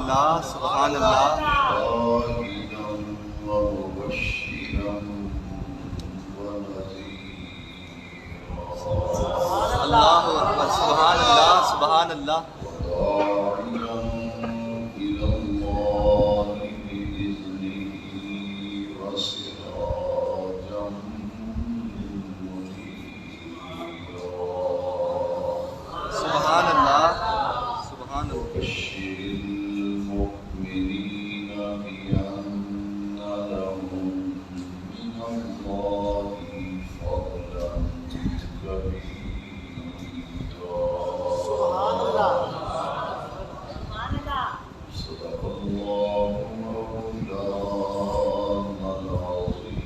اللہ سبحان اللہ شاهدا ومبشرا ونذيرا اللہ اکبر سبحان اللہ سبحان اللہ وداعيا إلى الله بإذنه وسراجا منيرا سبحان اللہ سبحان اللہ وبشر المؤمنين بأن لهم من الله فضلا كبيرا صدق الله مولانا العظيم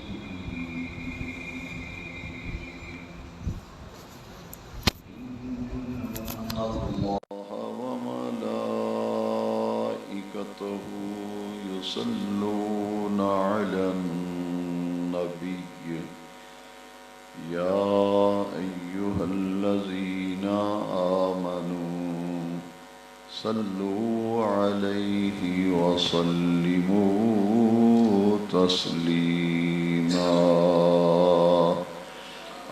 إن الله وملائكته يصلون على النبي يا أيها الذين آمنوا صلوا عليه وسلموا تسليما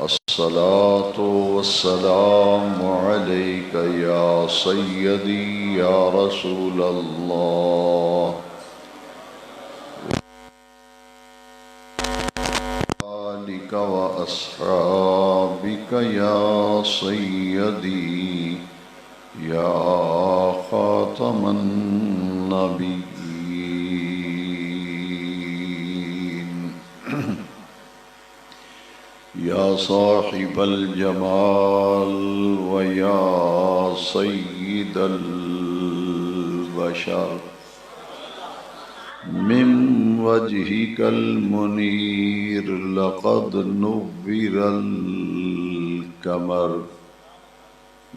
الصلاة والسلام عليك يا سيدي يا رسول الله آلك وأصحابك يا سيدي يا خاتم النبيين يا صاحب الجمال ويا سيد البشر من وجهك المنير لقد نبر القمر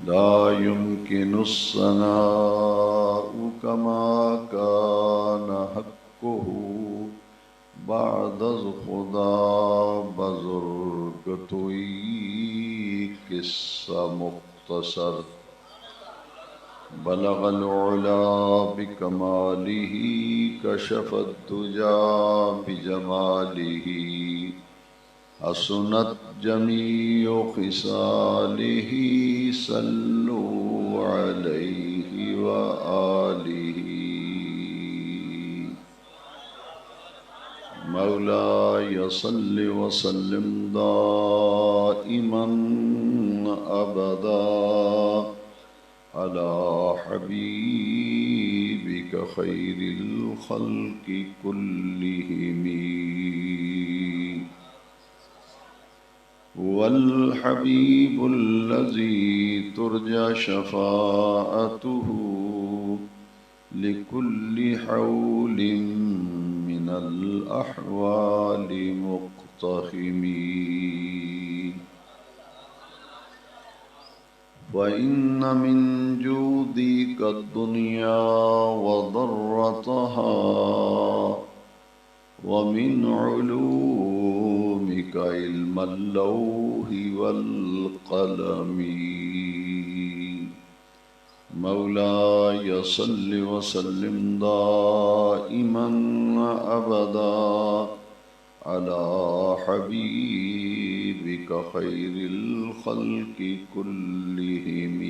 لا يمكن الثناء كما كان حقه بعد خدا بزرگ توئی قصہ مختصر بلغ العلا بکماله کشف الدجا بجماله حسنت جميع خصاله صلوا عليه وآله مولاي صل وسلم دائما أبدا على حبيبك خير الخلق كلهم والحبيب الذي ترجى شفاعته لكل حول من الأحوال مقتحمين وإن من جودك الدنيا وضرتها ومن علومك علم اللوح والقلم مولاي صل وسلم دائما أبدا على حبيبك خير الخلق كلهم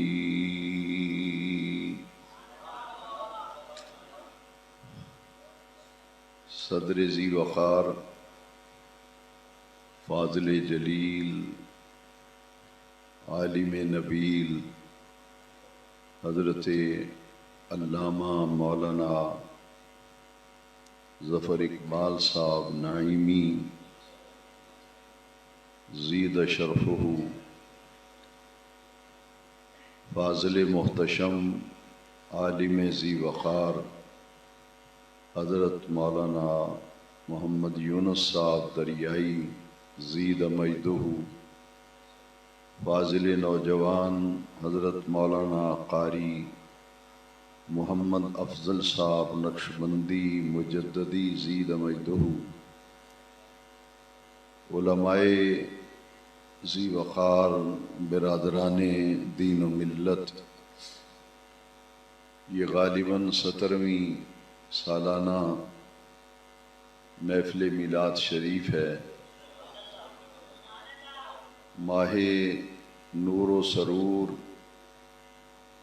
صدر ذی وقار فاضل جلیل عالم نبیل حضرت علامہ مولانا ظفر اقبال صاحب نعیمی زید شرفہ فاضل محتشم عالم ذی وقار حضرت مولانا محمد یونس صاحب دریائی زید مجدہ فاضل نوجوان حضرت مولانا قاری محمد افضل صاحب نقشبندی مجددی زید مجدہ علماء ذی وقار برادران دین و ملت یہ غالباً 17ویں سالانہ محفل میلاد شریف ہے۔ ماہ نور و سرور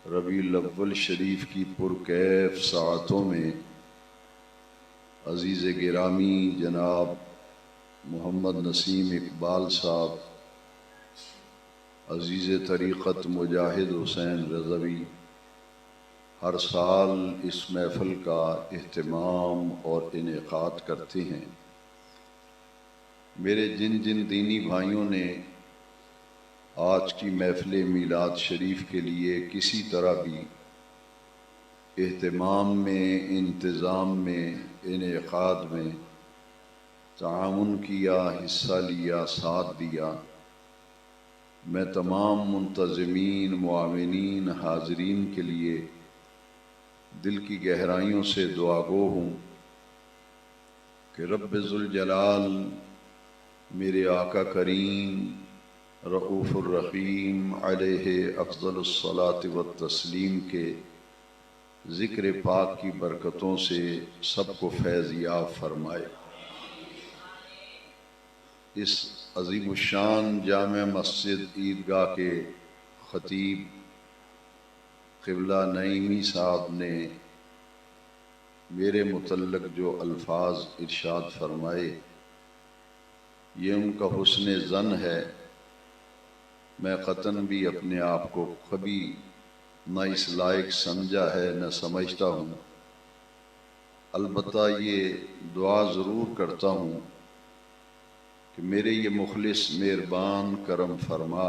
ربیع الاول شریف کی پرکیف ساعتوں میں عزیز گرامی جناب محمد نسیم اقبال صاحب، عزیز طریقت مجاہد حسین رضوی ہر سال اس محفل کا اہتمام اور انعقاد کرتے ہیں۔ میرے جن جن دینی بھائیوں نے آج کی محفل میلاد شریف کے لیے کسی طرح بھی اہتمام میں، انتظام میں، انعقاد میں تعاون کیا، حصہ لیا، ساتھ دیا، میں تمام منتظمین، معاونین، حاضرین کے لیے دل کی گہرائیوں سے دعا گو ہوں کہ رب ذوالجلال میرے آقا کریم رؤوف الرحیم علیہ افضل الصلاۃ والتسلیم کے ذکر پاک کی برکتوں سے سب کو فیض یاب فرمائے۔ اس عظیم الشان جامع مسجد عیدگاہ کے خطیب قبلہ نعیمی صاحب نے میرے متعلق جو الفاظ ارشاد فرمائے، یہ ان کا حسن ظن ہے۔ میں قطعاً بھی اپنے آپ کو کبھی نہ اس لائق سمجھا ہے، نہ سمجھتا ہوں۔ البتہ یہ دعا ضرور کرتا ہوں کہ میرے یہ مخلص مہربان کرم فرما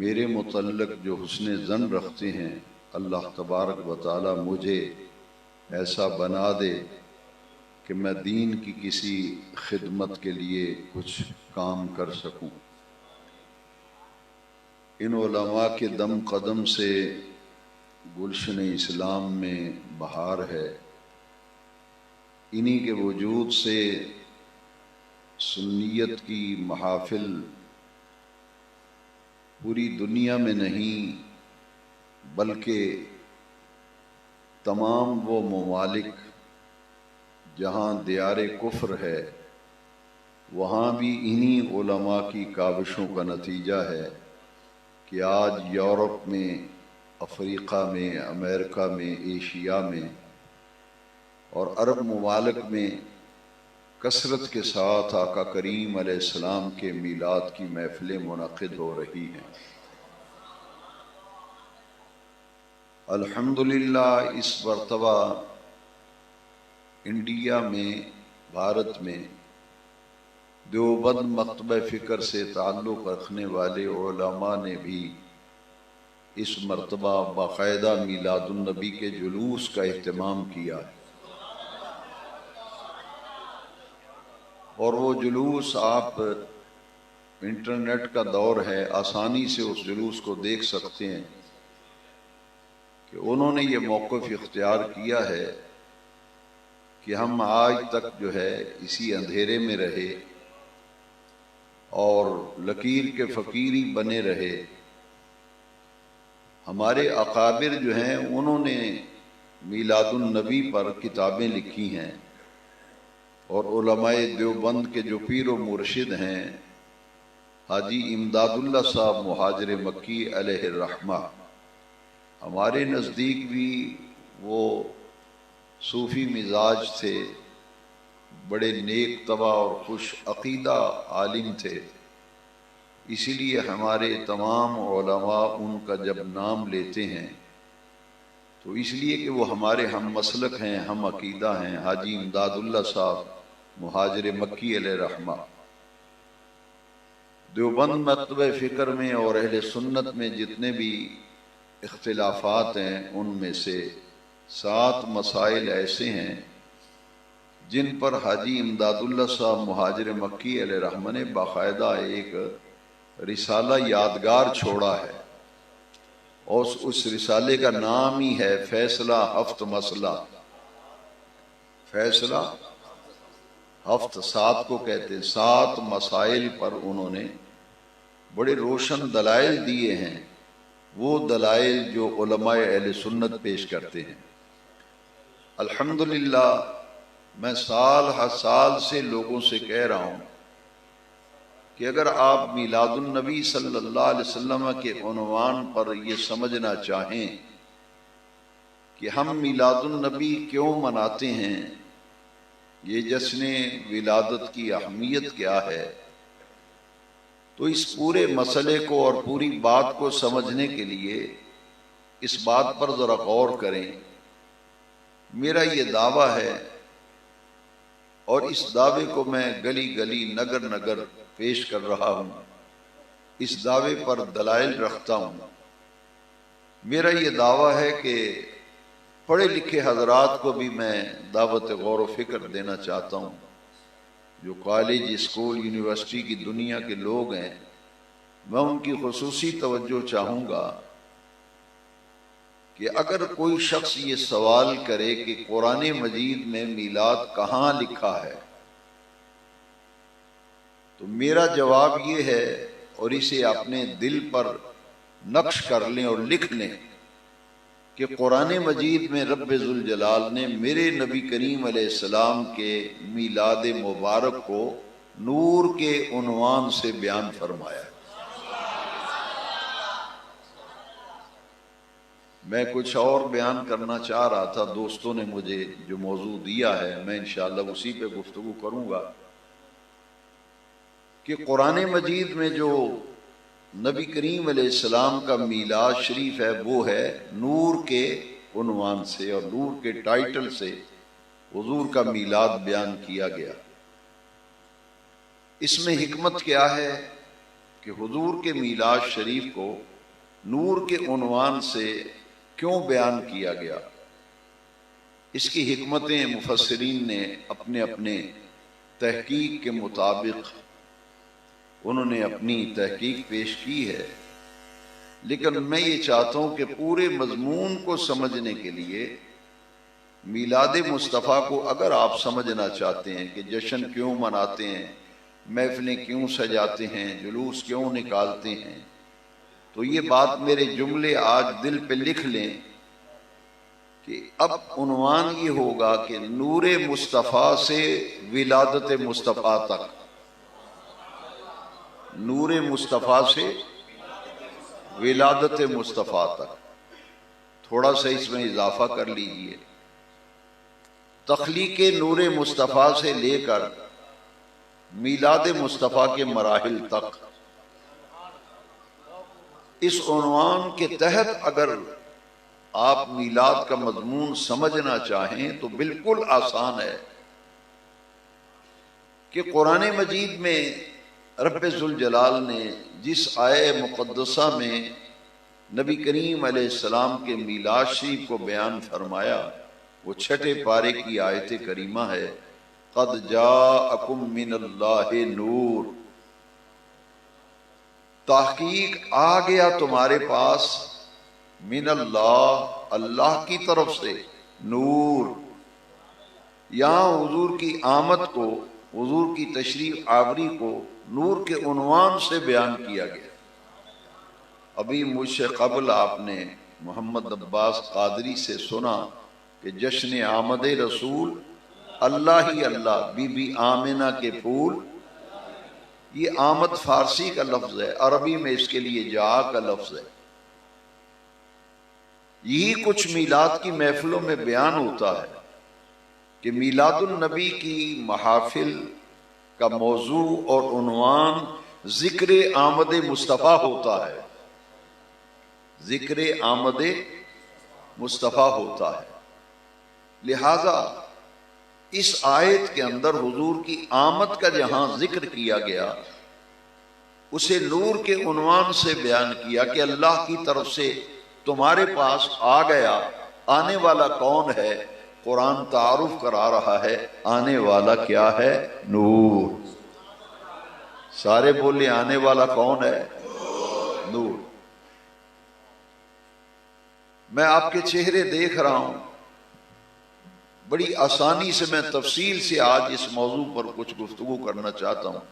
میرے متعلق جو حسن ظن رکھتے ہیں، اللہ تبارک و تعالی مجھے ایسا بنا دے کہ میں دین کی کسی خدمت کے لیے کچھ کام کر سکوں۔ ان علماء کے دم قدم سے گلشن اسلام میں بہار ہے، انہی کے وجود سے سنیت کی محافل پوری دنیا میں نہیں بلکہ تمام وہ ممالک جہاں دیار کفر ہے وہاں بھی انہی علماء کی کاوشوں کا نتیجہ ہے کہ آج یورپ میں، افریقہ میں، امریکہ میں، ایشیا میں اور عرب ممالک میں کثرت کے ساتھ آقا کریم علیہ السلام کے میلاد کی محفلیں منعقد ہو رہی ہیں۔ الحمدللہ اس مرتبہ انڈیا میں، بھارت میں دیوبند مکتبہ فکر سے تعلق رکھنے والے علماء نے بھی اس مرتبہ باقاعدہ میلاد النبی کے جلوس کا اہتمام کیا ہے، اور وہ جلوس آپ انٹرنیٹ کا دور ہے، آسانی سے اس جلوس کو دیکھ سکتے ہیں کہ انہوں نے یہ موقف اختیار کیا ہے کہ ہم آج تک جو ہے اسی اندھیرے میں رہے اور لکیر کے فقیری بنے رہے۔ ہمارے اکابر جو ہیں انہوں نے میلاد النبی پر کتابیں لکھی ہیں، اور علماء دیوبند کے جو پیر و مرشد ہیں حاجی امداد اللہ صاحب مہاجر مکی علیہ الرحمہ، ہمارے نزدیک بھی وہ صوفی مزاج تھے، بڑے نیک طبع اور خوش عقیدہ عالم تھے، اسی لیے ہمارے تمام علماء ان کا جب نام لیتے ہیں تو اس لیے کہ وہ ہمارے ہم مسلک ہیں، ہم عقیدہ ہیں۔ حاجی امداد اللہ صاحب مہاجر مکی علیہ رحمہ دیوبند مکتبہ فکر میں اور اہل سنت میں جتنے بھی اختلافات ہیں ان میں سے 7 مسائل ایسے ہیں جن پر حاجی امداد اللہ صاحب مہاجر مکی علیہ رحمہ نے باقاعدہ ایک رسالہ یادگار چھوڑا ہے، اور اس رسالے کا نام ہی ہے فیصلہ 7 مسئلہ۔ فیصلہ 7 کو کہتے ہیں، 7 مسائل پر انہوں نے بڑے روشن دلائل دیے ہیں وہ دلائل جو علماء اہل سنت پیش کرتے ہیں۔ الحمدللہ میں سال ہر سال سے لوگوں سے کہہ رہا ہوں کہ اگر آپ میلاد النبی صلی اللہ علیہ وسلم کے عنوان پر یہ سمجھنا چاہیں کہ ہم میلاد النبی کیوں مناتے ہیں، یہ جشن ولادت کی اہمیت کیا ہے، تو اس پورے مسئلے کو اور پوری بات کو سمجھنے کے لیے اس بات پر ذرا غور کریں۔ میرا یہ دعویٰ ہے اور اس دعوے کو میں گلی گلی نگر نگر پیش کر رہا ہوں، اس دعوے پر دلائل رکھتا ہوں۔ میرا یہ دعویٰ ہے کہ پڑھے لکھے حضرات کو بھی میں دعوت غور و فکر دینا چاہتا ہوں، جو کالج، اسکول، یونیورسٹی کی دنیا کے لوگ ہیں، میں ان کی خصوصی توجہ چاہوں گا کہ اگر کوئی شخص یہ سوال کرے کہ قرآن مجید میں میلاد کہاں لکھا ہے، تو میرا جواب یہ ہے، اور اسے اپنے دل پر نقش کر لیں اور لکھ لیں، کہ قرآن مجید میں رب ذوالجلال نے میرے نبی کریم علیہ السلام کے میلاد مبارک کو نور کے عنوان سے بیان فرمایا۔ میں کچھ اور بیان کرنا چاہ رہا تھا، دوستوں نے مجھے جو موضوع دیا ہے میں انشاءاللہ اسی پہ گفتگو کروں گا، کہ قرآن مجید میں جو نبی کریم علیہ السلام کا میلاد شریف ہے وہ ہے نور کے عنوان سے اور نور کے ٹائٹل سے حضور کا میلاد بیان کیا گیا۔ اس میں حکمت کیا ہے کہ حضور کے میلاد شریف کو نور کے عنوان سے کیوں بیان کیا گیا؟ اس کی حکمتیں مفسرین نے اپنے اپنے تحقیق کے مطابق انہوں نے اپنی تحقیق پیش کی ہے، لیکن میں یہ چاہتا ہوں کہ پورے مضمون کو سمجھنے کے لیے میلاد مصطفیٰ کو اگر آپ سمجھنا چاہتے ہیں کہ جشن کیوں مناتے ہیں، محفلیں کیوں سجاتے ہیں، جلوس کیوں نکالتے ہیں، تو یہ بات میرے جملے آج دل پہ لکھ لیں کہ اب عنوان یہ ہوگا کہ نور مصطفیٰ سے ولادت مصطفیٰ تک، نور مصطفیٰ سے ولادت مصطفیٰ تک۔ تھوڑا سا اس میں اضافہ کر لیجئے، تخلیق نور مصطفیٰ سے لے کر میلاد مصطفیٰ کے مراحل تک، اس عنوان کے تحت اگر آپ میلاد کا مضمون سمجھنا چاہیں تو بالکل آسان ہے کہ قرآن مجید میں رب ذوالجلال نے جس آیہ مقدسہ میں نبی کریم علیہ السلام کے میلاد شریف کو بیان فرمایا وہ 6 پارے کی آیت کریمہ ہے، قد جاءکم من اللہ نور، تحقیق آ گیا تمہارے پاس من اللہ، اللہ کی طرف سے، نور۔ یہاں حضور کی آمد کو، حضور کی تشریف آوری کو نور کے عنوان سے بیان کیا گیا۔ ابھی مجھ سے قبل آپ نے محمد عباس قادری سے سنا کہ جشن آمد رسول اللہ ہی اللہ، بی بی آمنہ کے پھول، یہ آمد فارسی کا لفظ ہے، عربی میں اس کے لیے جا کا لفظ ہے۔ یہی کچھ میلاد کی محفلوں میں بیان ہوتا ہے کہ میلاد النبی کی محافل کا موضوع اور عنوان ذکر آمد مصطفیٰ ہوتا ہے، ذکر آمد مصطفیٰ ہوتا ہے۔ لہذا اس آیت کے اندر حضور کی آمد کا جہاں ذکر کیا گیا اسے نور کے عنوان سے بیان کیا کہ اللہ کی طرف سے تمہارے پاس آ گیا۔ آنے والا کون ہے؟ قرآن تعارف کرا رہا ہے، آنے والا کیا ہے؟ نور۔ سارے بولے آنے والا کون ہے؟ نور۔ میں آپ کے چہرے دیکھ رہا ہوں، بڑی آسانی سے میں تفصیل سے آج اس موضوع پر کچھ گفتگو کرنا چاہتا ہوں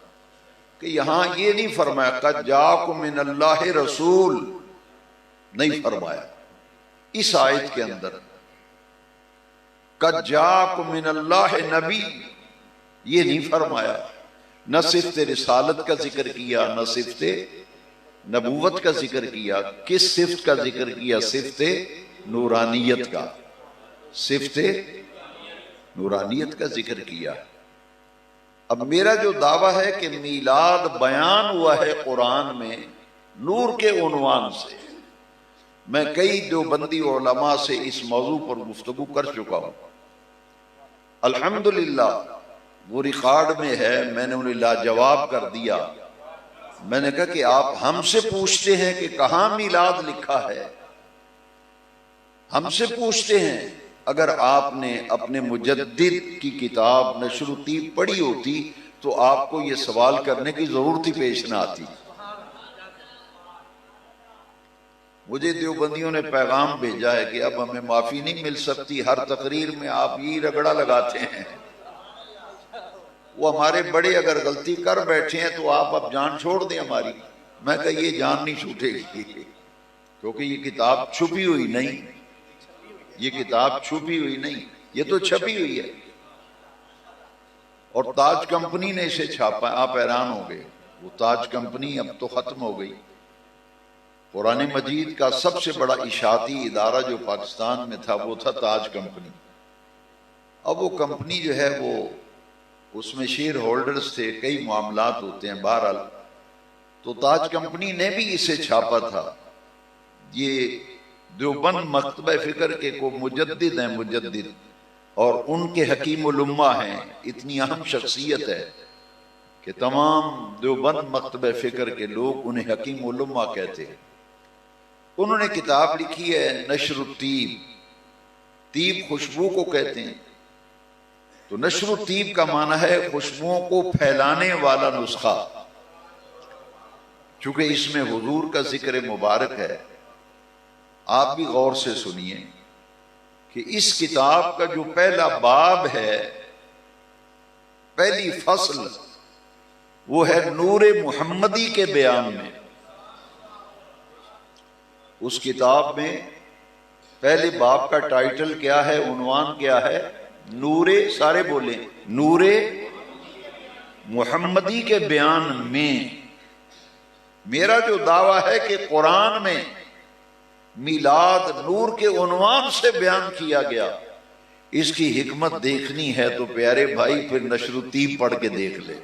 کہ یہاں یہ نہیں فرمایا قد جاءکم من اللہ رسول، نہیں فرمایا. اس آیت کے اندر قد جاءکم من اللہ نبی یہ نہیں فرمایا. نہ صفت رسالت کا ذکر کیا، نہ صفت نبوت کا ذکر کیا. کس صفت کا ذکر کیا؟ صفت نورانیت کا. صفت نورانیت کا ذکر کیا. اب میرا جو دعویٰ ہے کہ میلاد بیان ہوا ہے قرآن میں نور کے عنوان سے، میں کئی دیوبندی علماء سے اس موضوع پر گفتگو کر چکا ہوں. الحمدللہ وہ ریکارڈ میں ہے، میں نے انہیں لاجواب کر دیا. میں نے کہا کہ آپ ہم سے پوچھتے ہیں کہ کہاں میلاد لکھا ہے، ہم سے پوچھتے ہیں. اگر آپ نے اپنے مجدد کی کتاب نشر الطیب پڑھی ہوتی تو آپ کو یہ سوال کرنے کی ضرورت ہی پیش نہ آتی. مجھے دیوبندیوں نے پیغام بھیجا ہے کہ اب ہمیں معافی نہیں مل سکتی، ہر تقریر میں آپ یہ رگڑا لگاتے ہیں. وہ ہمارے بڑے اگر غلطی کر بیٹھے ہیں تو آپ اب جان چھوڑ دیں ہماری. میں کہا یہ جان نہیں چھوٹے گی، کیونکہ یہ کتاب چھپی ہوئی نہیں، یہ کتاب چھپی ہوئی نہیں، یہ تو چھپی ہوئی ہے. اور تاج کمپنی نے اسے چھاپا. آپ حیران ہو گئے، وہ تاج کمپنی اب تو ختم ہو گئی. قرآن مجید کا سب سے بڑا اشاعتی ادارہ جو پاکستان میں تھا وہ تھا تاج کمپنی. اب وہ کمپنی جو ہے وہ اس میں شیئر ہولڈرز تھے، کئی معاملات ہوتے ہیں. بہرحال تو تاج کمپنی نے بھی اسے چھاپا تھا. یہ دیوبند مکتبہ فکر کے کو مجدد ہیں، مجدد، اور ان کے حکیم الامہ ہیں. اتنی اہم شخصیت ہے کہ تمام دیوبند مکتبہ فکر کے لوگ انہیں حکیم الامہ کہتے ہیں. انہوں نے کتاب لکھی ہے نشر الطیب. طیب خوشبو کو کہتے ہیں، تو نشر الطیب کا معنی ہے خوشبوؤں کو پھیلانے والا نسخہ. چونکہ اس میں حضور کا ذکر مبارک ہے، آپ بھی غور سے سنیے کہ اس کتاب کا جو پہلا باب ہے، پہلی فصل، وہ ہے نور محمدی کے بیان میں. اس کتاب میں پہلے باب کا ٹائٹل کیا ہے، عنوان کیا ہے؟ نور، سارے بولیں، نور محمدی کے بیان میں. میرا جو دعویٰ ہے کہ قرآن میں میلاد نور کے عنوان سے بیان کیا گیا. اس کی حکمت دیکھنی ہے تو پیارے بھائی پھر نشر الطیب پڑھ کے دیکھ لے.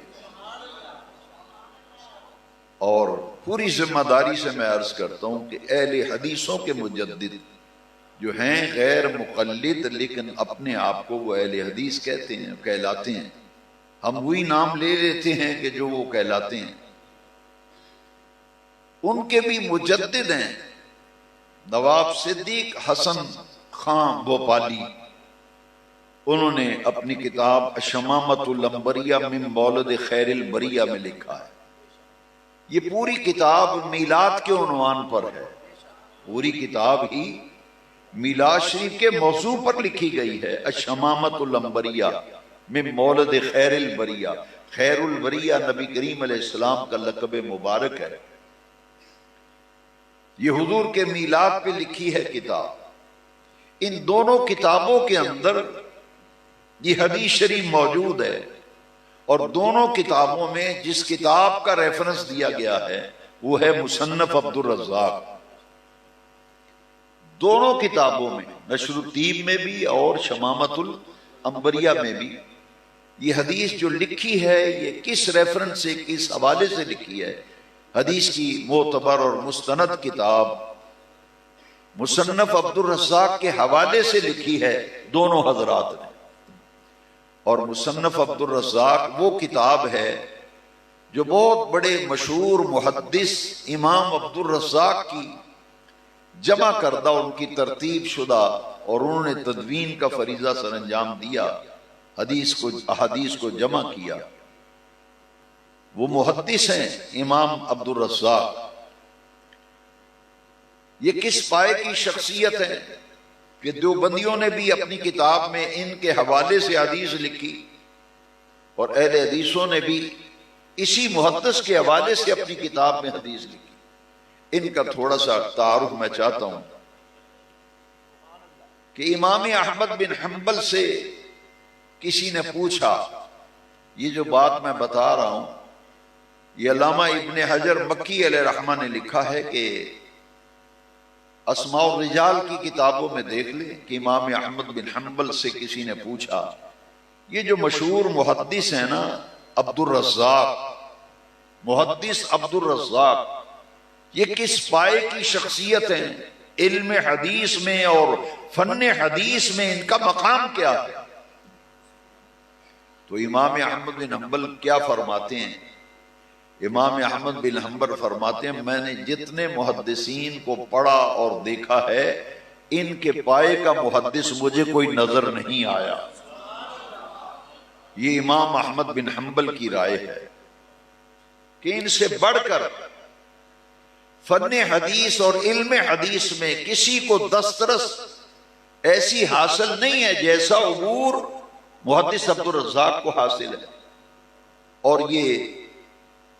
اور پوری ذمہ داری سے میں عرض کرتا ہوں کہ اہل حدیثوں کے مجدد جو ہیں غیر مقلد لیکن اپنے آپ کو وہ اہل حدیث کہتے ہیں، کہلاتے ہیں، ہم وہی نام لے لیتے ہیں کہ جو وہ کہلاتے ہیں. ان کے بھی مجدد ہیں نواب صدیق حسن خان بھوپالی. انہوں نے اپنی کتاب شمامۃ الانبریہ من مولد خیر البریہ میں لکھا ہے. یہ پوری کتاب میلاد کے عنوان پر ہے. پوری کتاب ہی میلاد شریف کے موضوع پر لکھی گئی ہے. شمامۃ الانبریہ من مولد خیر البریہ. خیر البریہ نبی کریم علیہ السلام کا لقب مبارک ہے. یہ حضور کے میلاد پہ لکھی ہے کتاب. ان دونوں کتابوں کے اندر یہ حدیث شریف موجود ہے، اور دونوں کتابوں میں جس کتاب کا ریفرنس دیا گیا ہے وہ ہے مصنف عبد الرزاق. دونوں کتابوں میں، نشر الطیب میں بھی اور شمامۃ الانبریہ میں بھی، یہ حدیث جو لکھی ہے یہ کس ریفرنس سے، کس حوالے سے لکھی ہے؟ حدیث کی معتبر اور مستند کتاب مصنف عبد الرزاق کے حوالے سے لکھی ہے دونوں حضرات نے. اور مصنف عبد الرزاق وہ کتاب ہے جو بہت بڑے مشہور محدث امام عبد الرزاق کی جمع کردہ، ان کی ترتیب شدہ، اور انہوں نے تدوین کا فریضہ سر انجام دیا، احادیث کو جمع کیا. وہ محدث ہیں امام عبد الرزاق. یہ کس پائے کی شخصیت ہے کہ دیوبندیوں نے بھی اپنی کتاب میں ان کے حوالے سے حدیث لکھی، اور اہل حدیثوں نے بھی اسی محدث کے حوالے سے اپنی کتاب میں حدیث لکھی. ان کا تھوڑا سا تعارف میں چاہتا ہوں کہ امام احمد بن حنبل سے کسی نے پوچھا، یہ جو بات میں بتا رہا ہوں یہ علامہ ابن حجر مکی علیہ رحمہ نے لکھا ہے کہ اسماء الرجال کی کتابوں میں دیکھ لیں کہ امام احمد بن حنبل سے کسی نے پوچھا، یہ جو مشہور محدث ہیں نا عبد الرزاق، محدث عبد الرزاق، یہ کس پائے کی شخصیت ہیں؟ علم حدیث میں اور فن حدیث میں ان کا مقام کیا ہے؟ تو امام احمد بن حنبل کیا فرماتے ہیں؟ امام احمد بن حنبل فرماتے ہیں میں نے جتنے محدثین کو پڑھا اور دیکھا ہے ان کے پائے کا محدث مجھے کوئی نظر نہیں آیا۔ یہ امام احمد بن حنبل کی رائے ہے کہ ان سے بڑھ کر فن حدیث اور علم حدیث میں کسی کو دسترس ایسی حاصل نہیں ہے جیسا عبور محدث عبد الرزاق کو حاصل ہے۔ اور یہ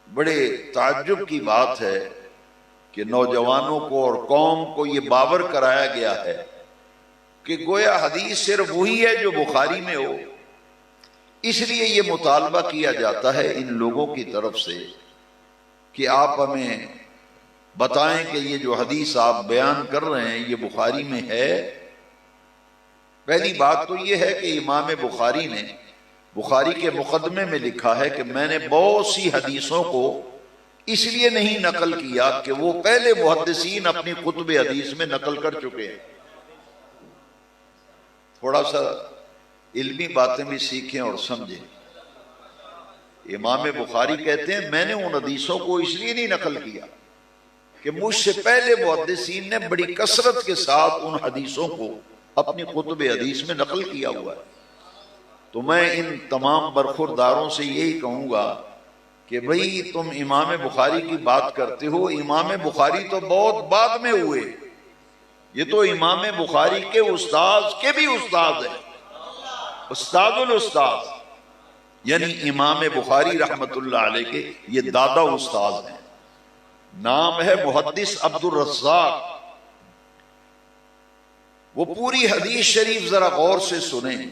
بڑے تعجب کی بات ہے کہ نوجوانوں کو اور قوم کو یہ باور کرایا گیا ہے کہ گویا حدیث صرف وہی ہے جو بخاری میں ہو۔ اس لیے یہ مطالبہ کیا جاتا ہے ان لوگوں کی طرف سے کہ آپ ہمیں بتائیں کہ یہ جو حدیث آپ بیان کر رہے ہیں یہ بخاری میں ہے۔ پہلی بات تو یہ ہے کہ امام بخاری نے بخاری کے مقدمے میں لکھا ہے کہ میں نے بہت سی حدیثوں کو اس لیے نہیں نقل کیا کہ وہ پہلے محدثین اپنی کتب حدیث میں نقل کر چکے ہیں۔ تھوڑا سا علمی باتیں بھی سیکھیں اور سمجھیں۔ امام بخاری کہتے ہیں میں نے ان حدیثوں کو اس لیے نہیں نقل کیا کہ مجھ سے پہلے محدثین نے بڑی کثرت کے ساتھ ان حدیثوں کو اپنی کتب حدیث میں نقل کیا ہوا ہے۔ تو میں ان تمام برخورداروں سے یہی کہوں گا کہ بھئی تم امام بخاری کی بات کرتے ہو، امام بخاری تو بہت بعد میں ہوئے، یہ تو امام بخاری کے استاد کے بھی استاد ہیں، استاد الاستاد، یعنی امام بخاری رحمت اللہ علیہ کے یہ دادا استاد ہیں۔ نام ہے محدث عبد الرزاق۔ وہ پوری حدیث شریف ذرا غور سے سنیں،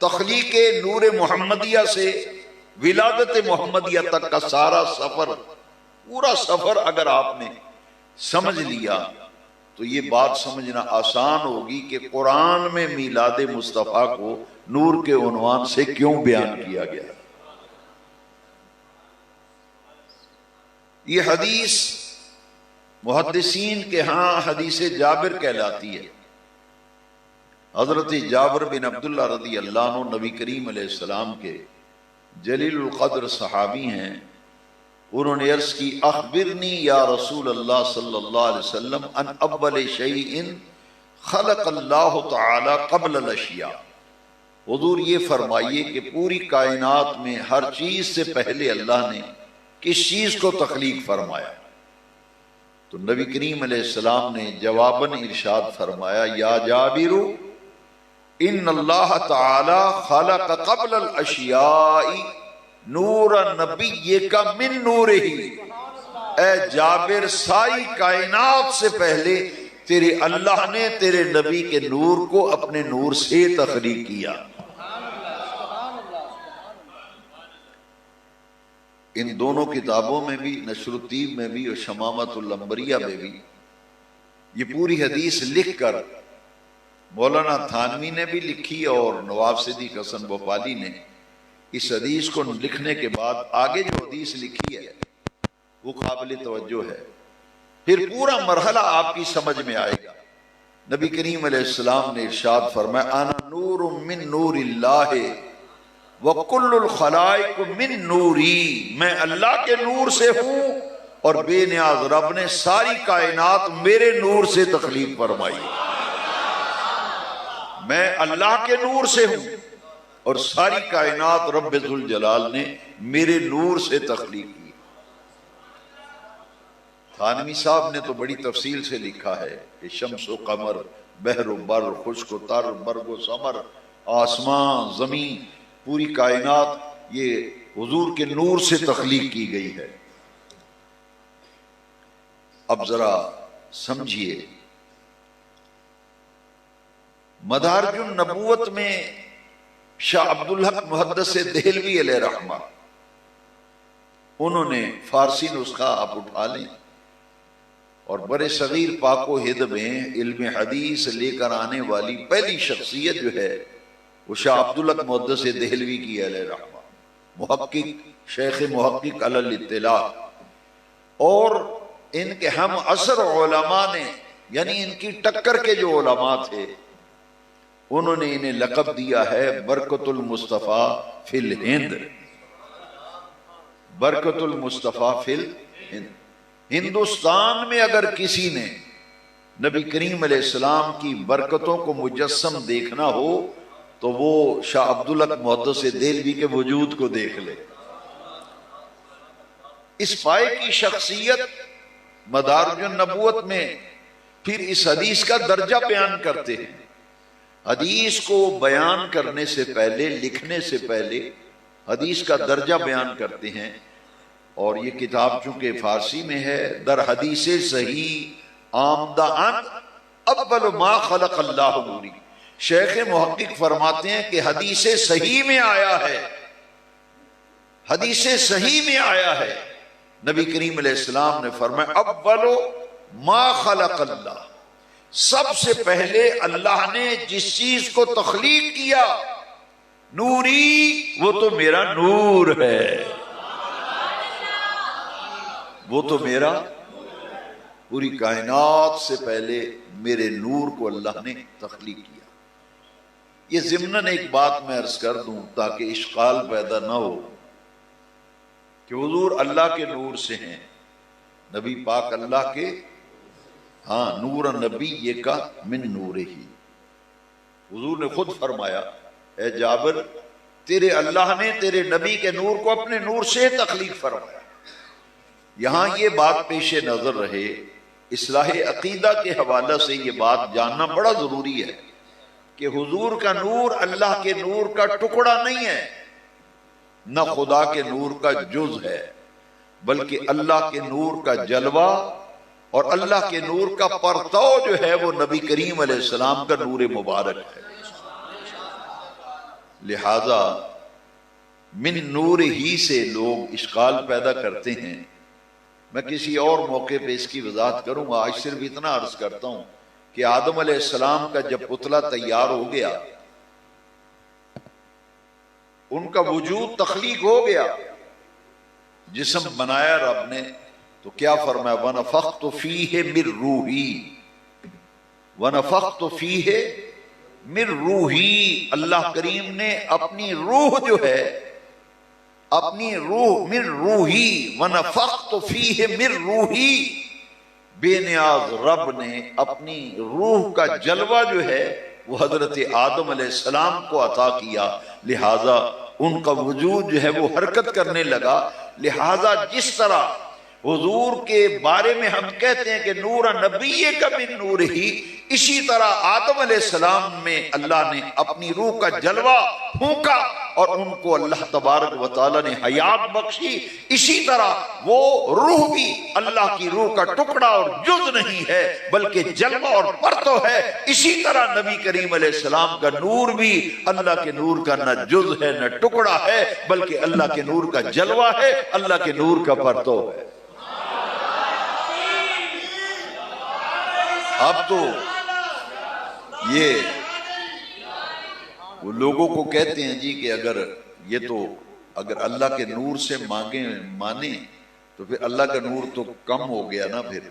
تخلیق نور محمدیہ سے ولادت محمدیہ تک کا سارا سفر، پورا سفر اگر آپ نے سمجھ لیا تو یہ بات سمجھنا آسان ہوگی کہ قرآن میں میلاد مصطفیٰ کو نور کے عنوان سے کیوں بیان کیا گیا۔ یہ حدیث محدثین کے ہاں حدیث جابر کہلاتی ہے۔ حضرت جابر بن عبداللہ رضی اللہ عنہ نبی کریم علیہ السلام کے جلیل القدر صحابی ہیں۔ انہوں نے عرض کی اخبرنی یا رسول اللہ صلی اللہ علیہ وسلم ان اول شیء خلق اللہ تعالی قبل الاشیاء، حضور یہ فرمائیے کہ پوری کائنات میں ہر چیز سے پہلے اللہ نے کس چیز کو تخلیق فرمایا؟ تو نبی کریم علیہ السلام نے جواباً ارشاد فرمایا یا جابر ان اللہ تعالی خلق قبل الاشیاء نور نبیک من نورہ، اے جابر ساری کائنات سے پہلے تیرے اللہ نے تیرے نبی کے نور کو اپنے نور سے تخلیق کیا۔ ان دونوں کتابوں میں بھی، نشر الطیب میں بھی اور شمامت الانبریہ میں بھی، یہ پوری حدیث لکھ کر مولانا تھانوی نے بھی لکھی اور نواب صدیق حسن بھوپالی نے اس حدیث کو لکھنے کے بعد آگے جو حدیث لکھی ہے وہ قابل توجہ ہے۔ پھر پورا مرحلہ آپ کی سمجھ میں آئے گا۔ نبی کریم علیہ السلام نے ارشاد فرمایا انا نور من نور اللہ وَكُلُّ الْخَلَائِقُ مِن نُورِي، میں اللہ کے نور سے ہوں اور بے نیاز رب نے ساری کائنات میرے نور سے تخلیق فرمائی۔ میں اللہ کے نور سے ہوں اور ساری کائنات رب ذوالجلال نے میرے نور سے تخلیق کی۔ تھانوی صاحب نے تو بڑی تفصیل سے لکھا ہے کہ شمس و قمر، بحر و بر، خشک و تر، برگ و ثمر، آسمان، زمین، پوری کائنات یہ حضور کے نور سے تخلیق کی گئی ہے۔ اب ذرا سمجھیے، مدارج النبوت میں شاہ عبدالحق محدث دہلوی علیہ رحمہ، انہوں نے فارسی نسخہ آپ اٹھا لیں، اور برے صغیر پاک و ہند میں علم حدیث لے کر آنے والی پہلی شخصیت جو ہے وہ شاہ عبدالحق محدث دہلوی کی علیہ رحمہ، محقق، شیخ محقق علی الاطلاع، اور ان کے ہم عصر علماء نے، یعنی ان کی ٹکر کے جو علماء تھے، انہوں نے انہیں لقب دیا ہے برکت المصطفیٰ فی الہند، برکت المصطفیٰ فی الہند۔ ہندوستان میں اگر کسی نے نبی کریم علیہ السلام کی برکتوں کو مجسم دیکھنا ہو تو وہ شاہ عبدالحق محدث دہلوی کے وجود کو دیکھ لے۔ اس پائے کی شخصیت مدارج النبوت میں پھر اس حدیث کا درجہ بیان کرتے ہیں۔ حدیث کو بیان کرنے سے پہلے، لکھنے سے پہلے حدیث کا درجہ بیان کرتے ہیں، اور یہ کتاب چونکہ فارسی میں ہے، در حدیث صحیح آمدہ ان اول ما خلق اللہ نوری، شیخ محقق فرماتے ہیں کہ حدیث صحیح میں آیا ہے، حدیث صحیح میں آیا ہے، نبی کریم علیہ السلام نے فرمایا اول ما خلق اللہ، سب سے پہلے اللہ نے جس چیز کو تخلیق کیا، نوری، وہ تو میرا نور ہے، وہ تو میرا، پوری کائنات سے پہلے میرے نور کو اللہ نے تخلیق کیا۔ یہ ضمناً ایک بات میں عرض کر دوں تاکہ اشکال پیدا نہ ہو کہ حضور اللہ کے نور سے ہیں، نبی پاک اللہ کے، ہاں، نور نبی یہ کا من نور ہی، حضور نے خود فرمایا اے جابر، تیرے اللہ نے تیرے نبی کے نور کو اپنے نور سے تخلیق فرمایا۔ یہاں یہ بات پیش نظر رہے، اصلاح عقیدہ کے حوالہ سے یہ بات جاننا بڑا ضروری ہے کہ حضور کا نور اللہ کے نور کا ٹکڑا نہیں ہے، نہ خدا کے نور کا جز ہے، بلکہ اللہ کے نور کا جلوہ اور اللہ کے نور کا پرتو جو ہے وہ نبی کریم علیہ السلام کا نور مبارک ہے۔ لہذا من نور ہی سے لوگ اشکال پیدا کرتے ہیں۔ میں کسی اور موقع پہ اس کی وضاحت کروں گا، آج صرف اتنا عرض کرتا ہوں کہ آدم علیہ السلام کا جب پتلا تیار ہو گیا، ان کا وجود تخلیق ہو گیا، جسم بنایا رب نے، تو کیا فرمایا وَنَفَخْتُ فِيهِ مِن رُوحِي، وَنَفَخْتُ فِيهِ مِن رُوحِي، اللہ کریم نے اپنی روح جو ہے، اپنی روح، من روحی، وَنَفَخْتُ فِيهِ مِن روحی، بے نیاز رب نے اپنی روح کا جلوہ جو ہے وہ حضرت آدم علیہ السلام کو عطا کیا، لہٰذا ان کا وجود جو ہے وہ حرکت کرنے لگا۔ لہٰذا جس طرح حضور کے بارے میں ہم کہتے ہیں کہ نور نبی کا من نور ہی، اسی طرح آدم علیہ السلام میں اللہ نے اپنی روح کا جلوہ پھونکا اور ان کو اللہ تبارک و تعالی نے حیات بخشی۔ اسی طرح وہ روح بھی اللہ کی روح کا ٹکڑا اور جز نہیں ہے بلکہ جلوہ اور پرتو ہے۔ اسی طرح نبی کریم علیہ السلام کا نور بھی اللہ کے نور کا نہ جز ہے نہ ٹکڑا ہے بلکہ اللہ کے نور کا جلوہ ہے، اللہ کے نور کا پرتو ہے۔ اب تو یہ وہ لوگوں کو کہتے ہیں جی کہ اگر یہ تو اگر اللہ کے نور سے مانیں تو پھر اللہ کا نور تو کم ہو گیا نا، پھر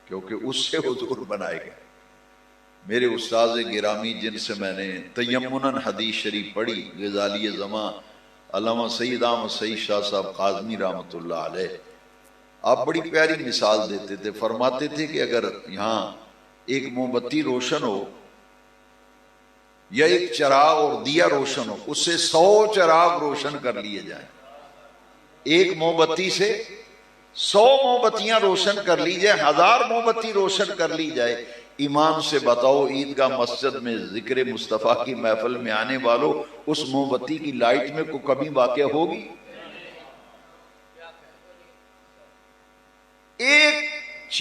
کیونکہ اس سے حضور بنائے گئے۔ میرے استاذ گرامی جن سے میں نے تیمناً حدیث شریف پڑھی، غزالی زمان علامہ سید احمد سعید شاہ صاحب قاظمی رحمۃ اللہ علیہ، آپ بڑی پیاری مثال دیتے تھے، فرماتے تھے کہ اگر یہاں ایک موم بتی روشن ہو یا ایک چراغ اور دیا روشن ہو، اس سے 100 چراغ روشن کر لیے جائیں، ایک موم بتی سے 100 موم بتیاں روشن کر لی جائیں، 1000 موم بتی روشن کر لی جائے، ایمان سے بتاؤ عیدگاہ مسجد میں ذکر مصطفیٰ کی محفل میں آنے والوں، اس موم بتی کی لائٹ میں کوئی کمی واقع ہوگی؟ ایک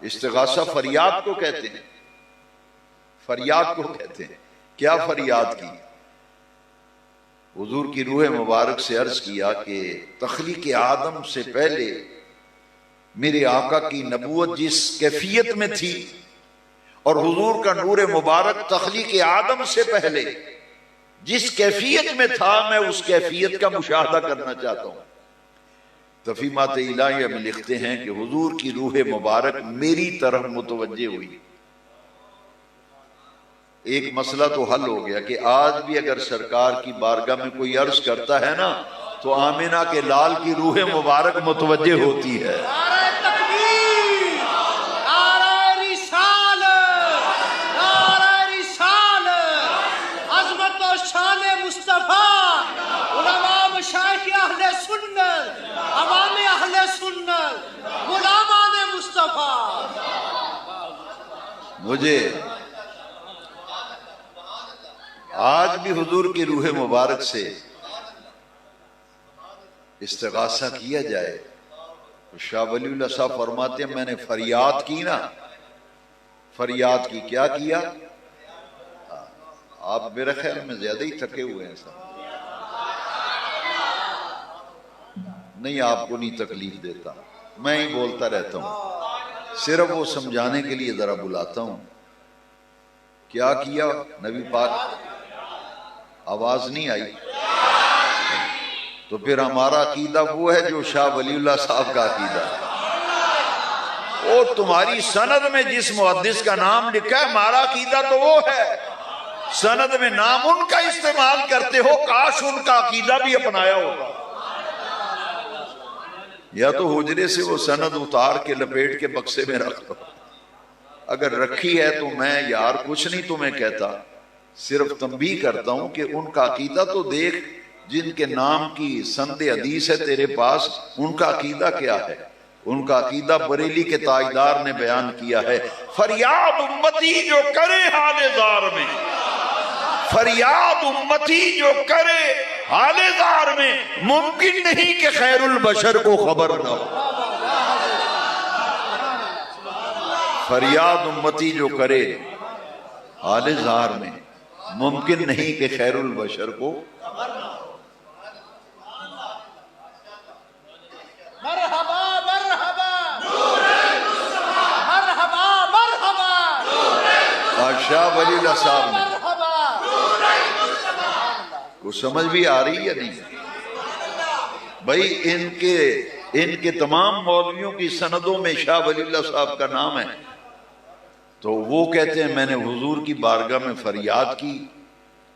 استغاثہ فریاد کو کہتے ہیں، فریاد کو کہتے ہیں۔ کیا فریاد کی؟ حضور کی روح مبارک سے عرض کیا کہ تخلیق آدم سے پہلے میرے آقا کی نبوت جس کیفیت میں تھی اور حضور کا نور مبارک تخلیق آدم سے پہلے جس کیفیت میں تھا، میں اس کیفیت کا مشاہدہ کرنا چاہتا ہوں۔ تفہیمات الہیہ میں لکھتے ہیں کہ حضور کی روح مبارک میری طرف متوجہ ہوئی۔ ایک مسئلہ تو حل ہو گیا کہ آج بھی اگر سرکار کی بارگاہ میں کوئی عرض کرتا ہے نا تو آمینہ کے لال کی روح مبارک متوجہ ہوتی ہے۔ نعرہ تکبیر، نعرہ رسالت، نعرہ رسالت، عظمت و شان مصطفیٰ، علماء مشائخ اہل سنت، عوام اہل سنت، غلامان مصطفیٰ۔ مجھے آج بھی حضور کی روح مبارک سے استغاثہ کیا جائے تو شاہ ولی اللہ صاحب فرماتے ہیں میں نے فریاد کی نا، فریاد کی۔ کیا کیا؟ آپ میرے خیال میں زیادہ ہی تھکے ہوئے ہیں صاحب۔ نہیں، آپ کو نہیں تکلیف دیتا، میں ہی بولتا رہتا ہوں، صرف وہ سمجھانے کے لیے ذرا بلاتا ہوں۔ کیا کیا نبی پاک؟ آواز نہیں آئی؟ تو پھر ہمارا عقیدہ وہ ہے جو شاہ ولی اللہ صاحب کا عقیدہ ہے۔ اور تمہاری سند میں جس محدث کا نام لکھا ہے، ہمارا عقیدہ تو وہ ہے۔ سند میں نام ان کا استعمال کرتے ہو، کاش ان کا عقیدہ بھی اپنایا ہوگا۔ یا تو حجرے سے وہ سند اتار کے لپیٹ کے بکسے میں رکھ دو۔ اگر رکھی ہے تو میں یار کچھ نہیں تمہیں کہتا، صرف تنبیہ کرتا ہوں کہ ان کا عقیدہ تو دیکھ، جن کے نام کی سند حدیث ہے تیرے پاس، ان کا عقیدہ کیا ہے؟ ان کا عقیدہ بریلی کے تاجدار نے بیان کیا ہے، فریاد امتی جو کرے حال زار میں، فریاد امتی جو کرے حال زار میں، ممکن نہیں کہ خیر البشر کو خبر نہ ہو۔ فریاد امتی جو کرے حال زار میں، ممکن نہیں کہ خیر البشر کو۔ مرحبا مرحبا، مرحبا مرحبا، شاہ ولی اللہ صاحب نے مرحبا۔ کو سمجھ بھی آ رہی ہے نہیں؟ بھائی ان کے تمام مولویوں کی سندوں میں شاہ ولی اللہ صاحب کا نام ہے، تو وہ کہتے ہیں میں نے حضور کی بارگاہ میں فریاد کی،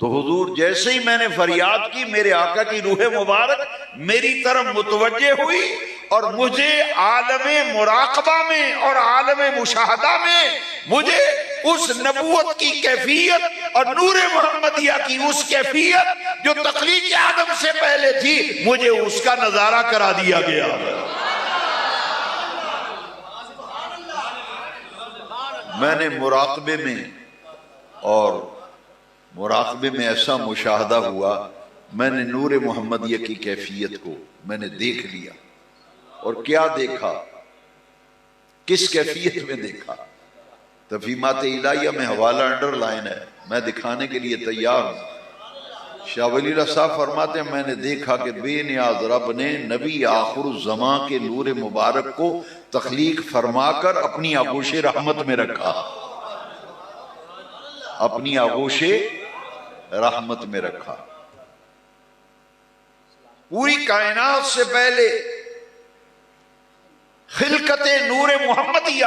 تو حضور جیسے ہی میں نے فریاد کی، میرے آقا کی روح مبارک میری طرف متوجہ ہوئی اور مجھے عالم مراقبہ میں اور عالم مشاہدہ میں مجھے اس نبوت کی کیفیت اور نور محمدیہ کی اس کیفیت جو تخلیق آدم سے پہلے تھی، مجھے اس کا نظارہ کرا دیا گیا۔ میں نے مراقبے میں، اور مراقبے میں ایسا مشاہدہ ہوا، میں نے نور محمدیہ کی کیفیت کو میں نے دیکھ لیا۔ اور کیا دیکھا؟ کس کیفیت میں دیکھا؟ تفہیمات الہیہ میں حوالہ انڈر لائن ہے، میں دکھانے کے لیے تیار ہوں۔ شاہ ولی اللہ صاحب فرماتے ہیں میں نے دیکھا کہ بے نیاز رب نے نبی آخر الزمان کے نور مبارک کو تخلیق فرما کر اپنی آغوش رحمت میں رکھا، اپنی آغوش رحمت میں رکھا۔ پوری کائنات سے پہلے خلقت نور محمدیہ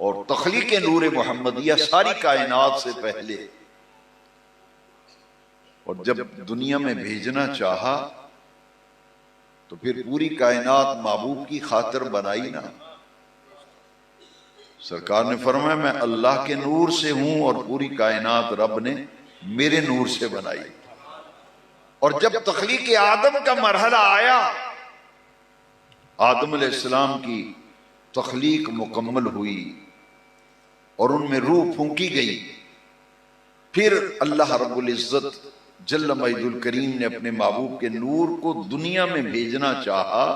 اور تخلیق نور محمدیہ ساری کائنات سے پہلے، اور جب دنیا میں بھیجنا چاہا تو پھر پوری کائنات محبوب کی خاطر بنائی نا۔ سرکار نے فرمایا میں اللہ کے نور سے ہوں اور پوری کائنات رب نے میرے نور سے بنائی۔ اور جب تخلیق آدم کا مرحلہ آیا، آدم علیہ السلام کی تخلیق مکمل ہوئی اور ان میں روح پھونکی گئی، پھر اللہ رب العزت جل مجد الکریم نے اپنے محبوب کے نور کو دنیا میں بھیجنا چاہا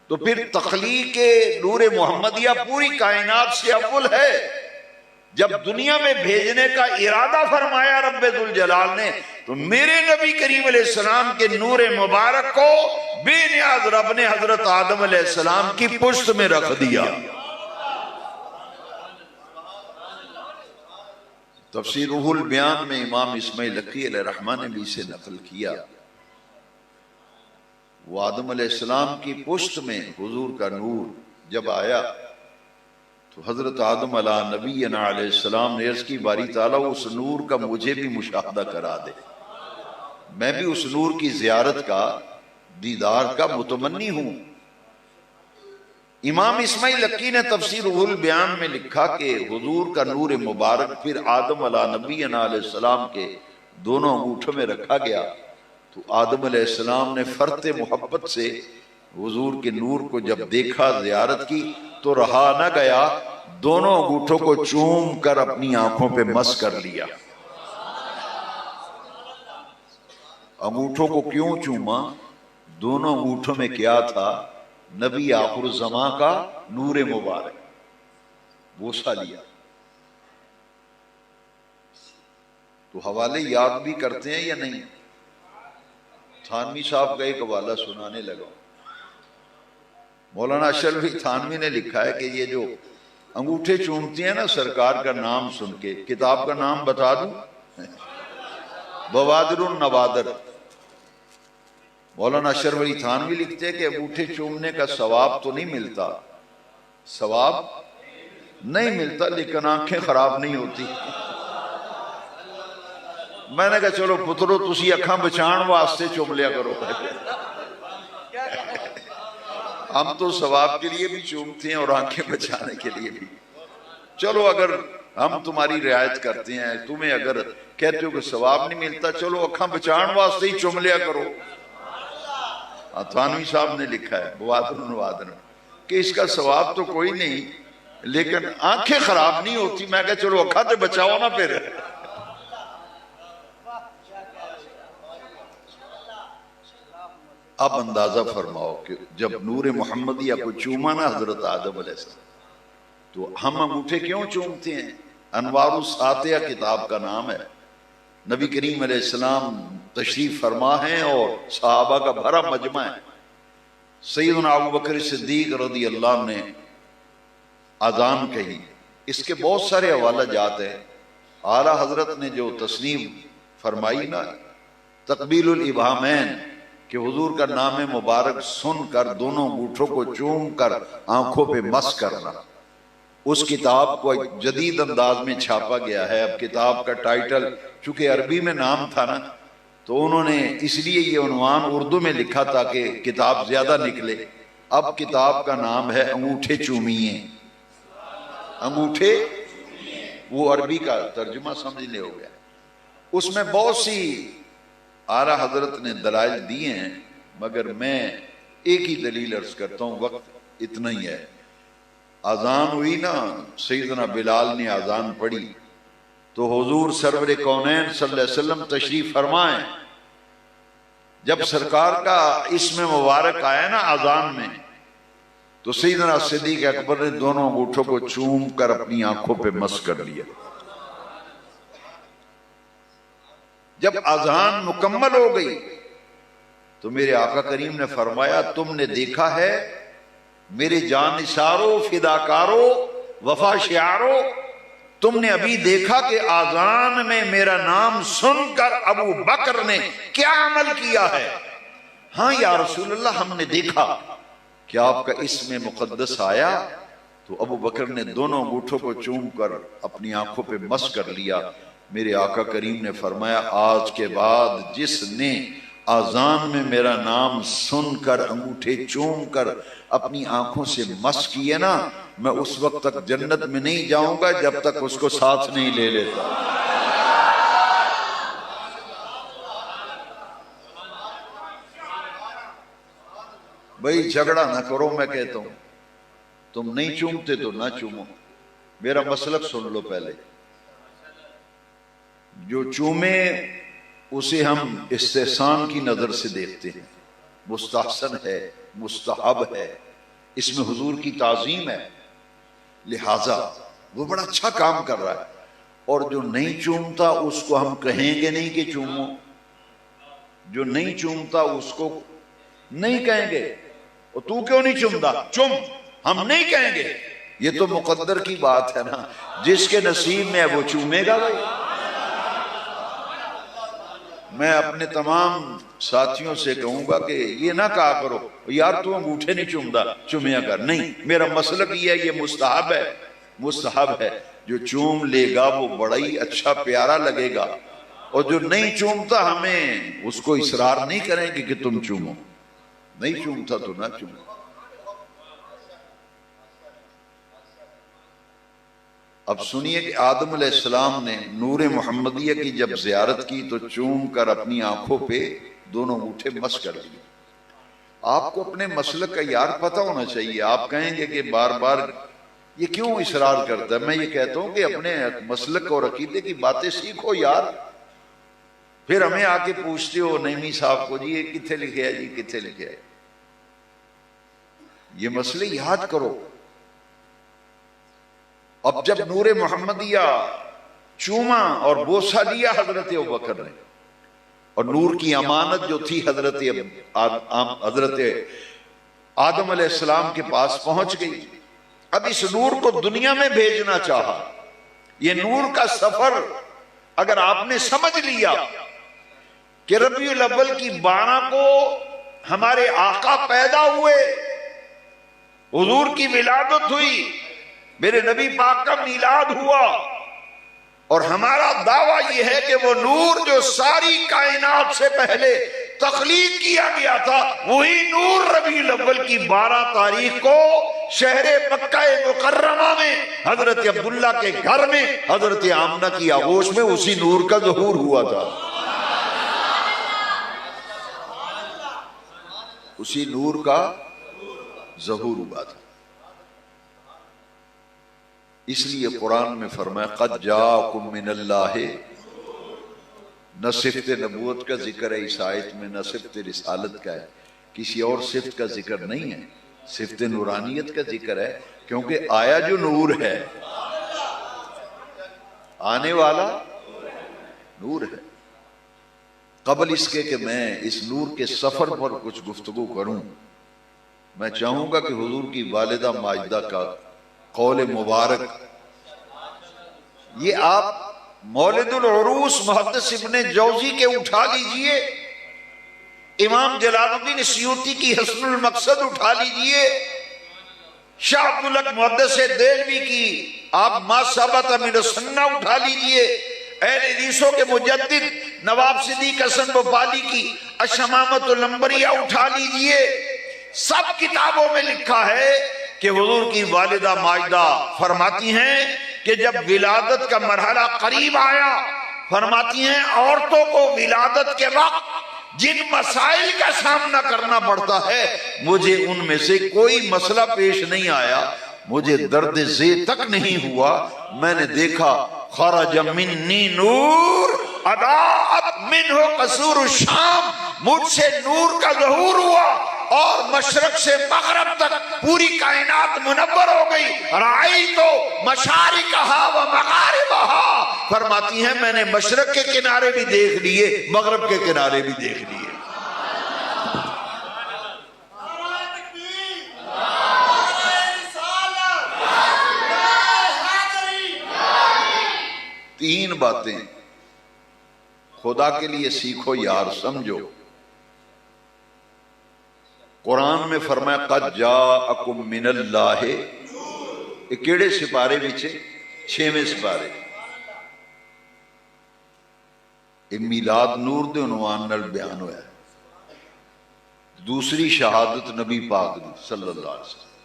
تو پھر تخلیق نور محمدیہ پوری کائنات سے اول ہے. جب دنیا میں بھیجنے کا ارادہ فرمایا رب ذوالجلال نے تو میرے نبی کریم علیہ السلام کے نور مبارک کو بے نیاز رب نے حضرت آدم علیہ السلام کی پشت میں رکھ دیا. تفسیر روح البیان میں امام اسماعیل لقی علیہ الرحمن نے بھی اسے نقل کیا. وہ آدم علیہ السلام کی پشت میں حضور کا نور جب آیا تو حضرت آدم علیہ نبینا علیہ السلام نے عرض کی باری تعالیٰ اس نور کا مجھے بھی مشاہدہ کرا دے، میں بھی اس نور کی زیارت کا دیدار کا متمنی ہوں. امام اسماعیل لقی نے تفسیر روح البیان میں لکھا کہ حضور کا نور مبارک پھر آدم علیہ نبینا علیہ السلام کے دونوں انگوٹھوں میں رکھا گیا تو آدم علیہ السلام نے فرط محبت سے حضور کے نور کو جب دیکھا، زیارت کی تو رہا نہ گیا، دونوں انگوٹھوں کو چوم کر اپنی آنکھوں پہ مس کر لیا. انگوٹھوں کو کیوں چوما؟ دونوں انگوٹھوں میں کیا تھا؟ نبی آخر الزماں کا نور مبارک بوسہ لیا. تو حوالے یاد بھی کرتے ہیں یا نہیں؟ تھانوی صاحب کا ایک حوالہ سنانے لگا. مولانا اشرف علی تھانوی نے لکھا ہے کہ یہ جو انگوٹھے چومتی ہیں نا سرکار کا نام سن کے، کتاب کا نام بتا دوں، بوادر النوادر. مولانا اشرف علی تھانوی لکھتے ہیں کہ انگوٹھے چومنے کا ثواب تو نہیں ملتا، ثواب نہیں ملتا، لیکن آنکھیں خراب نہیں ہوتی. میں نے کہا چلو پترو تسی اکھاں بچان واسطے چوم لیا کرو. ہم تو ثواب کے لیے بھی چومتے ہیں اور آنکھیں بچانے کے لیے بھی. چلو اگر ہم تمہاری رعایت کرتے ہیں، تمہیں اگر کہتے ہو کہ ثواب نہیں ملتا، چلو اکھاں بچان واسطے ہی چوم لیا کرو. تھانوی صاحب نے لکھا ہے بوادر النوادر کہ اس کا ثواب تو کوئی نہیں لیکن آنکھیں خراب نہیں ہوتی. میں کہا چلو اکھاں تے بچاؤ نا پھر. اب اندازہ فرماؤ کہ جب نور محمدیہ کو چوما نا حضرت آدم علیہ السلام تو ہم انگوٹھے کیوں چومتے ہیں؟ انوار الساطعہ کتاب کا نام ہے. نبی کریم علیہ السلام تشریف فرما ہیں اور صحابہ کا بھرا مجمع ہے. سیدنا ابوبکر صدیق رضی اللہ عنہ نے اذان کہی. اس کے بہت سارے حوالہ جات ہیں. اعلیٰ حضرت نے جو تصنیف فرمائی نا تقبیل الابہامین کہ حضور کا نام مبارک سن کر دونوں انگوٹھوں کو چوم کر آنکھوں پہ مس کرنا، اس کتاب کو جدید انداز میں چھاپا گیا ہے. اب کتاب کا ٹائٹل چونکہ عربی میں نام تھا نا تو انہوں نے اس لیے یہ عنوان اردو میں لکھا تاکہ کتاب زیادہ نکلے. اب کتاب کا نام ہے انگوٹھے چومیے. انگوٹھے وہ عربی کا ترجمہ سمجھنے ہو گیا. اس میں بہت سی اعلیٰ حضرت نے دلائل دیے ہیں مگر میں ایک ہی دلیل عرض کرتا ہوں، وقت اتنا ہی ہے. اذان ہوئی نا، سیدنا بلال نے اذان پڑھی تو حضور سرور کونین صلی اللہ علیہ وسلم تشریف فرمائیں. جب سرکار کا اسم مبارک آیا نا اذان میں تو سیدنا صدیق اکبر نے دونوں انگوٹھوں کو چوم کر اپنی آنکھوں پہ مس کر لیا. جب اذان مکمل ہو گئی تو میرے آقا کریم نے فرمایا تم نے دیکھا ہے میرے جان نثارو فداکارو وفا شعارو، تم نے ابھی دیکھا کہ اذان میں میرا نام سن کر ابو بکر نے کیا عمل کیا ہے. ہاں یا رسول اللہ ہم نے دیکھا. کیا آپ کا اسم مقدس آیا؟ تو ابو بکر نے دونوں انگوٹھوں کو چوم کر اپنی آنکھوں پہ مس کر لیا. میرے آقا کریم نے فرمایا آج کے بعد جس نے اذان میں میرا نام سن کر انگوٹھے چوم کر اپنی آنکھوں سے مس کیے نا، میں اس وقت تک جنت میں نہیں جاؤں گا جب تک اس کو ساتھ نہیں لے لیتا. بھائی جھگڑا نہ کرو، میں کہتا ہوں تم نہیں چومتے تو نہ چومو. میرا مسلک سن لو پہلے. جو چومے اسے ہم استحسان کی نظر سے دیکھتے ہیں، مستحسن ہے، مستحب ہے، اس میں حضور کی تعظیم ہے، لہذا وہ بڑا اچھا کام کر رہا ہے۔ اور جو نہیں چومتا اس کو ہم کہیں گے نہیں کہ چومو، جو نہیں چومتا اس کو نہیں کہیں گے اور تو کیوں نہیں چومتا، چوم، ہم نہیں کہیں گے۔ یہ تو مقدر کی بات ہے نا، جس کے نصیب میں ہے وہ چومے گا بھائی۔ میں اپنے تمام ساتھیوں سے کہوں گا کہ یہ نہ کہا کرو یار تو انگوٹھے نہیں چومتا، چومیا کر، نہیں، میرا مسلک یہ ہے، یہ مستحب ہے، مستحب ہے۔ جو چوم لے گا وہ بڑا ہی اچھا پیارا لگے گا، اور جو نہیں چومتا ہمیں اس کو اصرار نہیں کریں گے کہ تم چومو، نہیں چومتا تو نہ چومو۔ اب سنیے کہ آدم علیہ السلام نے نور محمدیہ کی جب زیارت کی تو چوم کر اپنی آنکھوں پہ دونوں انگوٹھے مس کر لیے۔ آپ کو اپنے مسلک کا یار پتہ ہونا چاہیے۔ آپ کہیں گے کہ بار بار یہ کیوں اصرار کرتا ہے، میں یہ کہتا ہوں کہ اپنے مسلک اور عقیدے کی باتیں سیکھو یار۔ پھر ہمیں آ کے پوچھتے ہو نعیمی صاحب کو، جی یہ کتنے لکھے ہے، جی کتنے لکھے ہے۔ یہ مسئلے یاد کرو۔ اب جب نور محمدیہ چوما اور بوسہ لیا حضرت ابوبکر نے، اور نور کی امانت جو تھی حضرت آدم علیہ السلام کے پاس پہنچ گئی۔ اب اس نور کو دنیا میں بھیجنا چاہا۔ یہ نور کا سفر اگر آپ نے سمجھ لیا کہ ربیع الاول کی 12 کو ہمارے آقا پیدا ہوئے، حضور کی ولادت ہوئی، میرے نبی پاک کا میلاد ہوا، اور ہمارا دعویٰ یہ ہے کہ وہ نور جو ساری کائنات سے پہلے تخلیق کیا گیا تھا، وہی نور ربیع الاول کی 12 تاریخ کو شہر مکہ مکرمہ میں حضرت عبداللہ کے گھر میں حضرت آمنہ کی آغوش میں اسی نور کا ظہور ہوا تھا، اسی نور کا ظہور ہوا تھا۔ اس لیے قرآن میں فرمایا قد جاءکم من اللہ، نہ صفت نبوت کا ذکر ہے اس آیت میں، نہ صفت رسالت کا ہے، کسی اور صفت کا ذکر نہیں ہے، صفت نورانیت کا ذکر ہے، کیونکہ آیا جو نور ہے، آنے والا نور ہے۔ قبل اس کے کہ میں اس نور کے سفر پر کچھ گفتگو کروں، میں چاہوں گا کہ حضور کی والدہ ماجدہ کا قول مبارک، یہ آپ مولد العروس محدث ابن جوزی کے اٹھا لیجئے، امام جلال الدین سیوطی کی حسن المقصد اٹھا لیجئے، شاہ عبدالحق محدث دہلوی کی آپ ما ثبت من السنہ اٹھا لیجئے، اہل حدیثوں کے مجدد نواب صدیق حسن بھوپالی کی الشمامۃ العنبریہ اٹھا لیجئے، سب کتابوں میں لکھا ہے کہ حضور کی والدہ ماجدہ فرماتی ہیں کہ جب ولادت کا مرحلہ قریب آیا، فرماتی ہیں عورتوں کو ولادت کے وقت جن مسائل کا سامنا کرنا پڑتا ہے، مجھے ان میں سے کوئی مسئلہ پیش نہیں آیا، مجھے درد ذہ تک نہیں ہوا، میں نے دیکھا خرج منی نور اضاءت منہ قصور الشام، مجھ سے نور کا ظہور ہوا اور مشرق سے مغرب تک پوری کائنات منور ہو گئی، رأیت مشارقہا و مغاربہا، فرماتی ہیں میں نے مشرق کے کنارے بھی دیکھ لیے، مغرب کے کنارے بھی دیکھ لیے۔ تین باتیں خدا کے لیے سیکھو یار، سمجھو۔ قرآن میں فرمایا قد جاءکم من اللہ، یہ کیڑے سپارے بچے؟ 6ویں سپارے۔ یہ میلاد نور دے عنوان نال بیان ہوا ہے، دوسری شہادت نبی پاک دی صلی اللہ علیہ وسلم،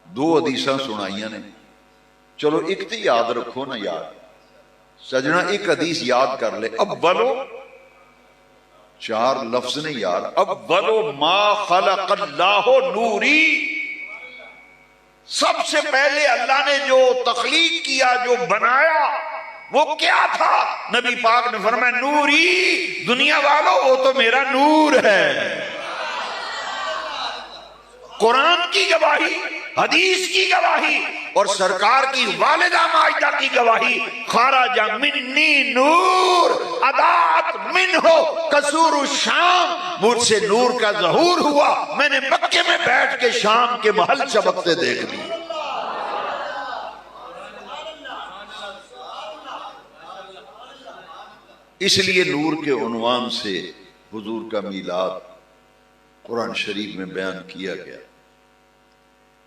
2 حدیثاں سنائیاں نے، چلو ایک تے یاد رکھو نا یار سجنا، ایک حدیث یاد کر لے، اولو 4 لفظ نے یار، اولو ما خلق اللہ نوری، سب سے پہلے اللہ نے جو تخلیق کیا، جو بنایا، وہ کیا تھا؟ نبی پاک نے فرمایا نوری، دنیا والوں وہ تو میرا نور ہے۔ قرآن کی گواہی، حدیث کی گواہی اور سرکار کی والدہ ماجدہ کی گواہی، خرج منی نور اضاءت منہ قصور الشام، مجھ سے نور کا ظہور ہوا، میں نے مکے میں بیٹھ کے شام کے محل چمکتے دیکھ لیے۔ اس لیے نور کے عنوان سے حضور کا میلاد قرآن شریف میں بیان کیا گیا۔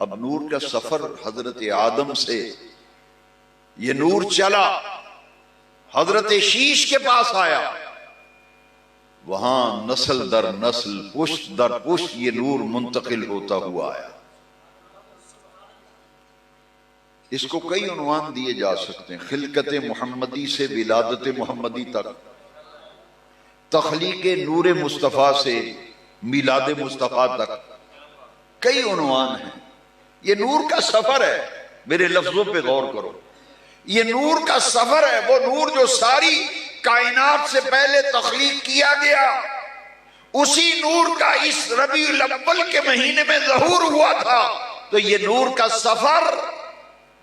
اب نور کا سفر حضرت آدم سے یہ نور چلا، حضرت شیش کے پاس آیا، وہاں نسل در نسل، پشت در پشت یہ نور منتقل ہوتا ہوا آیا۔ اس کو کئی عنوان دیے جا سکتے ہیں، خلقت محمدی سے ولادت محمدی تک، تخلیق نور مصطفیٰ سے میلاد مصطفیٰ تک، کئی عنوان ہیں۔ یہ نور کا سفر ہے، میرے لفظوں پہ غور کرو، یہ نور کا سفر ہے، وہ نور جو ساری کائنات سے پہلے تخلیق کیا گیا، اسی نور کا اس ربیع الاول کے مہینے میں ظہور ہوا تھا۔ تو یہ نور کا سفر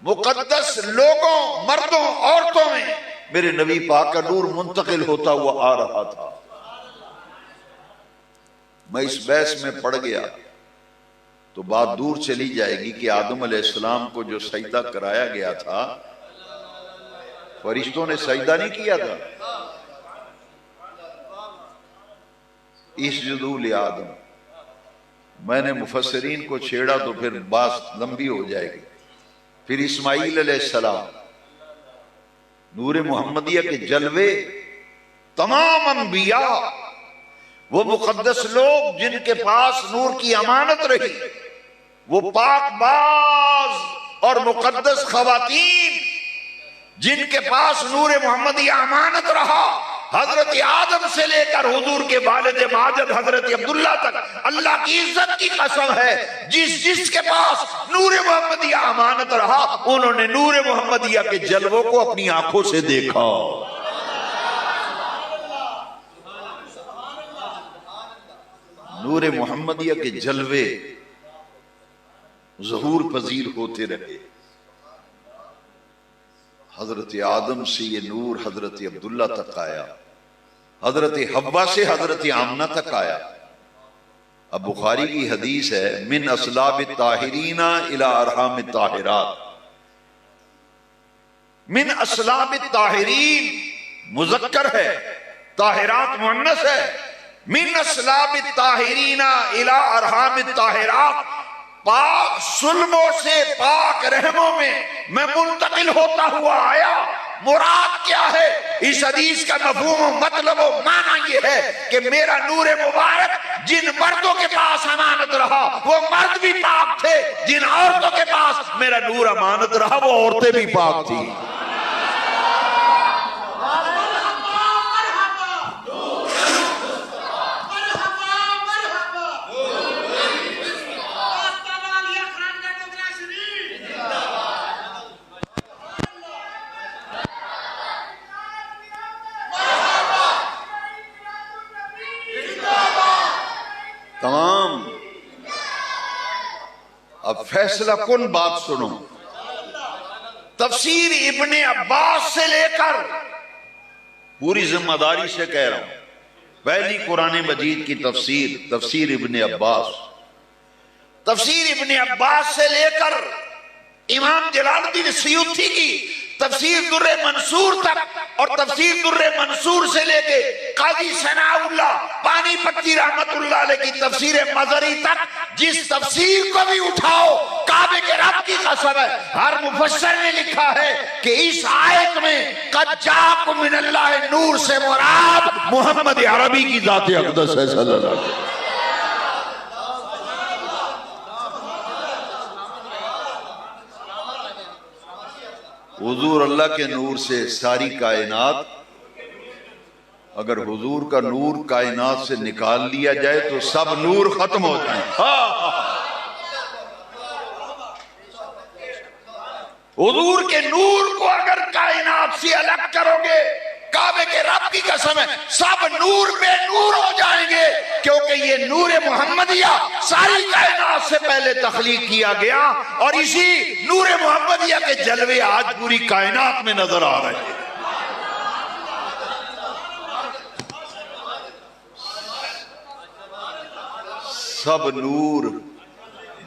مقدس لوگوں، مردوں، عورتوں میں میرے نبی پاک کا نور منتقل ہوتا ہوا آ رہا تھا۔ میں اس بحث میں پڑ گیا تو بات دور چلی جائے گی کہ آدم علیہ السلام کو جو سجدہ کرایا گیا تھا، فرشتوں نے سجدہ نہیں کیا تھا۔ اسجدوا لآدم، میں نے مفسرین کو چھیڑا تو پھر بات لمبی ہو جائے گی۔ پھر اسماعیل علیہ السلام، نور محمدیہ کے جلوے، تمام انبیاء، وہ مقدس لوگ جن کے پاس نور کی امانت رہی، وہ پاک باز اور مقدس خواتین جن کے پاس نور محمدیہ امانت رہا، حضرت آدم سے لے کر حضور کے والد ماجد حضرت عبداللہ تک، اللہ کی عزت کی قسم ہے، جس کے پاس نور محمدیہ امانت رہا، انہوں نے نور محمدیہ کے جلووں کو اپنی آنکھوں سے دیکھا۔ نور محمدیہ کے جلوے ظہور پذیر ہوتے رہے۔ حضرت آدم سے یہ نور حضرت عبداللہ تک آیا، حضرت حوا سے حضرت آمنہ تک آیا۔ اب بخاری کی حدیث ہے، من اصلاب الطاہرین الی ارحام الطاہرات، من اصلاب الطاہرین مذکر ہے، طاہرات مؤنث ہے، من اصلاب الطاہرین الی ارحام الطاہرات، پاک سلموں سے پاک رحموں میں میں منتقل ہوتا ہوا آیا۔ مراد کیا ہے؟ اس حدیث کا مفہوم و مطلب و معنی یہ ہے کہ میرا نور مبارک جن مردوں کے پاس امانت رہا وہ مرد بھی پاک تھے، جن عورتوں کے پاس میرا نور امانت رہا وہ عورتیں بھی پاک تھی۔ تمام اب فیصلہ کن بات سنو، تفسیر ابن عباس سے لے کر، پوری ذمہ داری سے کہہ رہا ہوں، پہلی قرآن مجید کی تفسیر، تفسیر ابن عباس، تفسیر ابن عباس سے لے کر امام جلال الدین سیوطی کی تفسیر در منصور تک، اور تفسیر در منصور سے لے کے قاضی ثناء اللہ پانی پتی رحمت اللہ علیہ کی تفسیر مظہری تک، جس تفسیر کو بھی اٹھاؤ کعبے کے رب کی قسم ہے، ہر مفسر نے لکھا ہے کہ اس آیت میں قد جاءکم من اللہ نور سے مراد محمد عربی کی ذات اقدس ہے صلی اللہ علیہ وسلم۔ حضور اللہ کے نور سے ساری کائنات، اگر حضور کا نور کائنات سے نکال لیا جائے تو سب نور ختم ہو جائیں۔ حضور کے نور کو اگر کائنات سے الگ کرو گے، کعبے کے رب کی قسم ہے سب نور بے نور ہو جائیں گے، کیونکہ یہ نور محمدیہ ساری کائنات سے پہلے تخلیق کیا گیا، اور اسی نور محمدیہ کے جلوے آج پوری کائنات میں نظر آ رہے ہیں۔ سب نور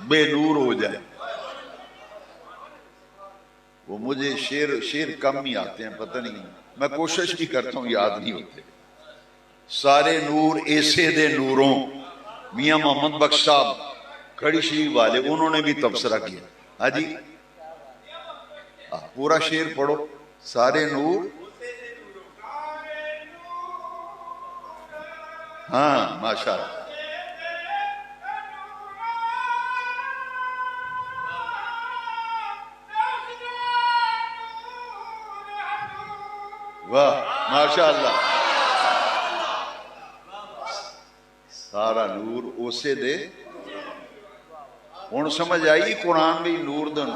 بے نور ہو جائے۔ وہ مجھے شیر کم ہی آتے ہیں، پتہ نہیں، میں کوشش بھی کرتا ہوں، یاد نہیں ہوتے۔ سارے نور ایسے دے نوروں، میاں محمد بخش صاحب کھڑی شریف والے، انہوں نے بھی تبصرہ کیا۔ ہاں جی پورا شیر پڑھو، سارے نور، ہاں ماشاء اللہ، واہ ماشاء اللہ، سارا نور اسے دے۔ ہن سمجھ آئی قرآن بھی نور دن،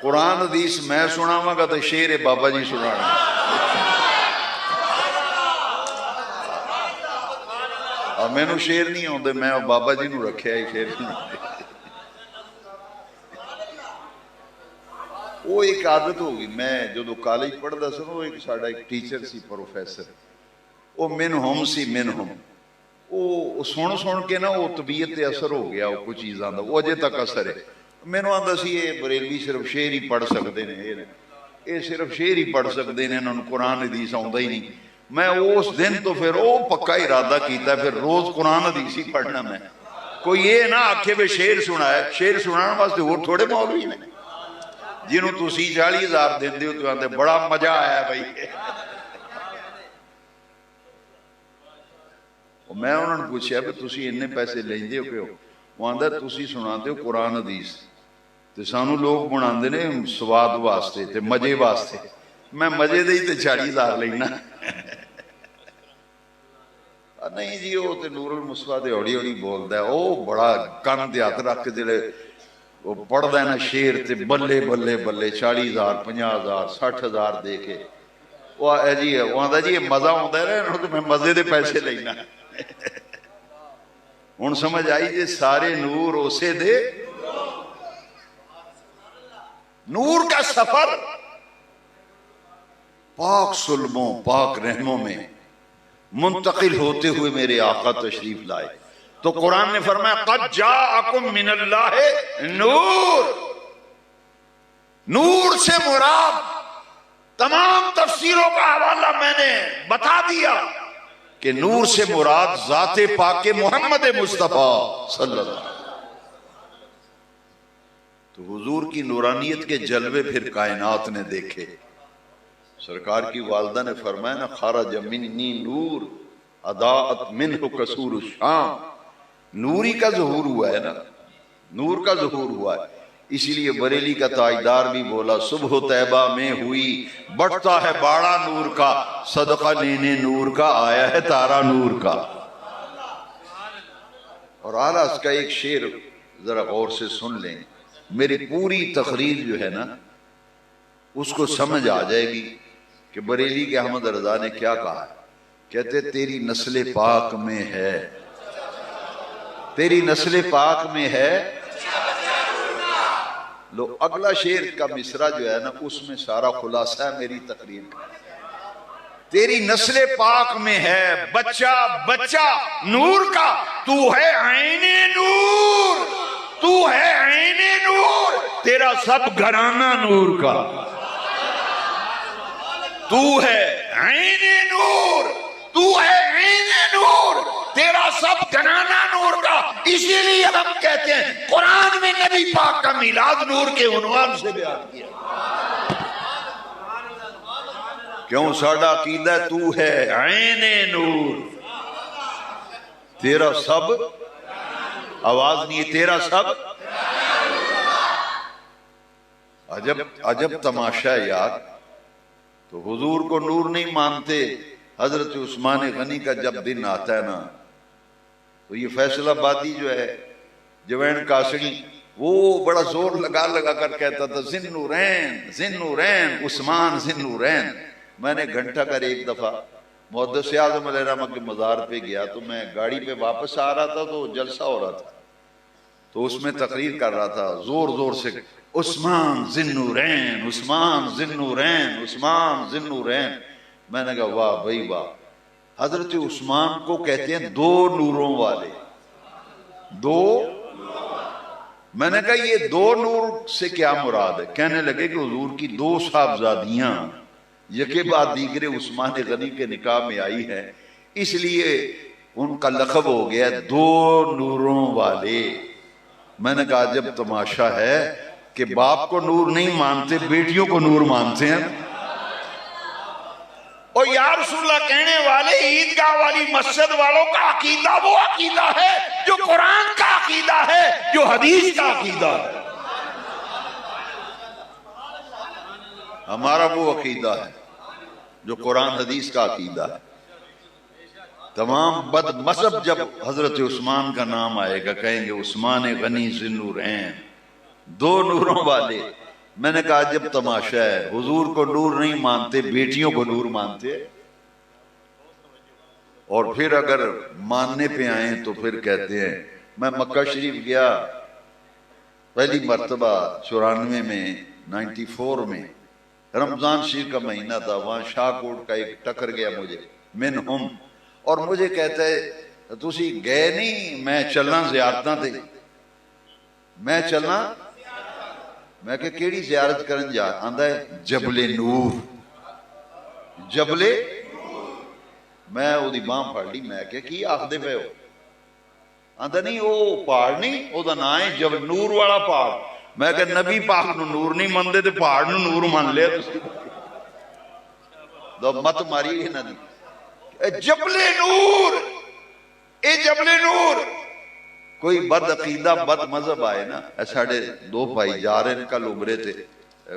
قرآن حدیث میں سناواں گا تو شیر بابا جی سنانا۔ اور مینوں شیر نہیں آتے، میں بابا جی نو رکھیا ہی شیر نہیں۔ وہ ایک عادت ہوگی، میں جدو کالج پڑھتا سا وہ ایک ساڈا ایک ٹیچر سی پروفیسر، وہ منہم سی منہم، وہ سن کے نا وہ طبیعت تے اثر ہو گیا، وہ کچھ چیزاں دا وہ اجے تک اثر ہے۔ مینوں آندا سی یہ بریلوی صرف شعر ہی پڑھ سکتے ہیں، یہ صرف شعر ہی پڑھ سکتے ہیں، انہوں نے قرآن حدیث آوندا ہی نہیں۔ میں اس دن تو پھر وہ پکا ارادہ کیتا، پھر روز قرآن حدیث ہی پڑھنا۔ میں کوئی یہ نہ آکھے بھی شعر سنایا، شعر سنانے واسطے اور تھوڑے مولوی نے جنہوں تسی 40,000 دیندے ہو تو آندے بڑا مزہ آیا بھائی۔ میں انہوں نے پوچھا کہ تسی اتنے پیسے لیندے ہو کیوں؟ وہ آندا تسی سناندے ہو قرآن حدیث تے سانو لوگ بناندے نے سواد واسطے تے مزے واسطے، میں مزے دے ہی تے 40,000 لینا۔ نہیں جی وہ تے نور المصطفیٰ دے ہوڑی ہوڑی بولدا ہے، او بڑا کن تے ہاتھ رکھ کے جڑے وہ پڑھدا ہے نا شیر تے بلے بلے بلے 40,000 50,000 60,000 دے کے وہ جی وہ آندا جی یہ مزہ ہوندا ہے نا تو میں مزے دے پیسے لینا۔ ہن سمجھ آئی جی سارے نور اسے دے نور کا سفر پاک سلموں پاک رحموں میں منتقل ہوتے ہوئے میرے آقا تشریف لائے، تو قرآن نے فرمایا قد جاءکم من اللہ نور، نور سے مراد تمام تفسیروں کا حوالہ میں نے بتا دیا کہ نور سے مراد ذات پاک محمد مصطفیٰ صلی اللہ علیہ وسلم۔ تو حضور کی نورانیت کے جلوے پھر کائنات نے دیکھے۔ سرکار کی والدہ نے فرمایا نا خرج منی نور اضاءت منہ قصور الشام، نوری کا ظہور ہوا ہے نا، نور کا ظہور ہوا ہے۔ اسی لیے بریلی کا تاجدار بھی بولا صبح طیبہ میں ہوئی بڑھتا ہے باڑا نور کا، صدقہ لینے نور کا آیا ہے تارا نور کا۔ اور اعلیٰ اس کا ایک شعر ذرا غور سے سن لیں، میری پوری تقریر جو ہے نا اس کو سمجھ آ جائے گی کہ بریلی کے احمد رضا نے کیا کہا ہے۔ کہتے تیری نسل پاک میں ہے، تیری نسل پاک میں ہے۔ لو اگلا شعر کا مصرع جو ہے نا اس میں سارا خلاصہ ہے میری تقریر کا۔ تیری نسل پاک میں ہے بچہ بچہ نور کا، تو ہے عین نور، تو ہے عین نور، تیرا سب گھرانہ نور کا۔ تو ہے عین نور، تو ہے عین نور، تیرا سب گھرانہ نور کا۔ اسی لیے ہم کہتے ہیں قرآن میں نبی پاک کا میلاد نور کے عنوان سے بیان کیا، کیوں ساڈا عقیدہ تو ہے عین نور، تیرا سب، آواز نہیں ہے، تیرا سب۔ عجب تماشا یار، تو حضور کو نور نہیں مانتے۔ حضرت عثمان غنی کا جب دن آتا ہے نا تو یہ فیصل آبادی جو ہے جوین کاسڑی وہ بڑا زور لگا کر کہتا تھا ذی النورین ذی النورین عثمان ذی النورین، میں نے گھنٹہ کر ایک دفعہ محدث اعظم علیہ رحمہ کے مزار پہ گیا تو میں گاڑی پہ واپس آ رہا تھا تو جلسہ ہو رہا تھا، تو اس میں تقریر کر رہا تھا زور زور سے، عثمان ذی النورین، عثمان ذی النورین، عثمان ذی النورین۔ میں نے کہا واہ بھائی واہ، حضرت عثمان کو کہتے ہیں دو نوروں والے، دو۔ میں نے کہا یہ دو نور سے کیا مراد ہے؟ کہنے لگے کہ حضور کی دو صاحبزادیاں یکے بعد دیگرے عثمان غنی کے نکاح میں آئی ہیں، اس لیے ان کا لقب ہو گیا دو نوروں والے۔ میں نے کہا جب تماشا ہے کہ باپ کو نور نہیں مانتے، بیٹیوں کو نور مانتے ہیں۔ اور یا رسول اللہ کہنے والے عیدگاہ والی مسجد والوں کا عقیدہ وہ عقیدہ ہے جو قرآن کا عقیدہ ہے، جو حدیث کا عقیدہ ہے۔ ہمارا وہ عقیدہ ہے جو قرآن حدیث کا عقیدہ ہے۔ تمام بد مذہب جب حضرت عثمان کا نام آئے گا کہیں گے عثمان غنی ذی النورین، دو نوروں والے۔ میں نے کہا جب تماشا ہے، حضور کو نور نہیں مانتے، بیٹیوں کو نور مانتے، اور پھر اگر ماننے پہ آئیں تو پھر کہتے ہیں۔ میں مکہ شریف گیا پہلی مرتبہ 94 میں، 94 میں، رمضان شریف کا مہینہ تھا، وہاں شاہ کوٹ کا ایک ٹکر گیا مجھے منہم، اور مجھے کہتا ہے تسی گئے نہیں؟ میں چلنا زیارتاں تھے، میں چلنا، میں کہ کیڑی زیارت کرن جا؟ آندا ہے جبل نور، جبل۔ میں او دی باں پھڑ لی، میں کہ کی آخدے پے ہو؟ آندا نہیں او پہاڑ نہیں، او دا نام ہے جبل نور والا پہاڑ۔ میں کہ نبی پاک نو نور نہیں مندے تے پہاڑ نو نور مان لیا تسی، دو مت ماری ہے نا دی۔ جبل نور، اے جبل نور۔ کوئی بد عقیدہ بد مذہب آئے نا، ساڑھے دو بھائی جا رہے ہیں، کل ابھرے تھے،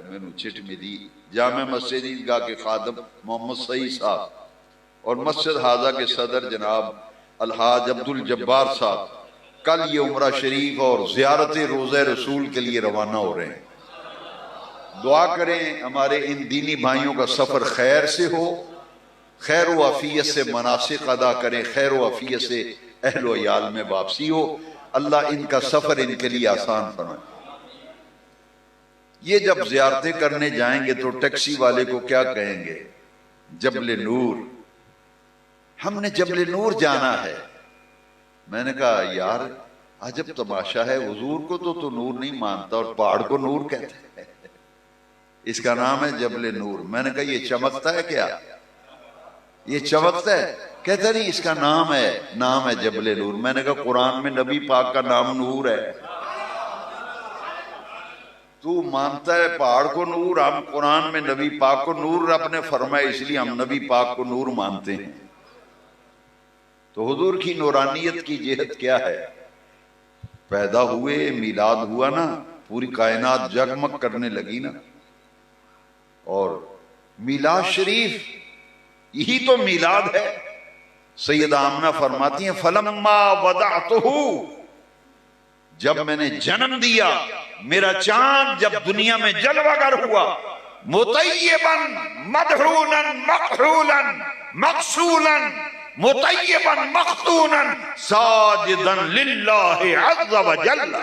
میں نے چٹ ملی جامع مسجد عیدگاہ کے خادم محمد سعید صاحب اور مسجد حاضہ کے صدر جناب الحاج عبد الجبار صاحب کل یہ عمرہ شریف اور زیارت روضہ رسول کے لیے روانہ ہو رہے ہیں۔ دعا کریں ہمارے ان دینی بھائیوں کا سفر خیر سے ہو، خیر و عافیت سے مناسک ادا کریں، خیر و عافیت سے اہل و عیال میں واپسی ہو، اللہ ان کا سفر ان کے لیے آسان فرمائے۔ یہ جب زیارتیں کرنے جائیں گے تو ٹیکسی والے کو کیا کہیں گے؟ جبل نور، ہم نے جبل نور جانا ہے۔ میں نے کہا یار عجب تماشا ہے، حضور کو تو نور نہیں مانتا اور پہاڑ کو نور کہتا ہے، اس کا نام ہے جبل نور۔ میں نے کہا یہ چمکتا ہے کیا؟ یہ چمکتا ہے؟ کہتا نہیں اس کا نام ہے جبل نور۔ میں نے کہا قرآن میں نبی پاک کا نام نور ہے، تو مانتا ہے پہاڑ کو نور، ہم قرآن میں نبی پاک کو نور رب نے فرمایا، اس لیے ہم نبی پاک کو نور مانتے ہیں۔ تو حضور کی نورانیت کی جہت کیا ہے؟ پیدا ہوئے، میلاد ہوا نا، پوری کائنات جگمگ کرنے لگی نا، اور میلاد شریف یہی تو میلاد ہے۔ سیدہ آمنہ فرماتی ہیں فلما وضعتہ، جب میں نے جنم دیا، میرا چاند جب دنیا میں جلوہ گر ہوا، مطیبا مدحونا مقحولا مقصولا مطیبا مختونا ساجدا للہ عز وجل۔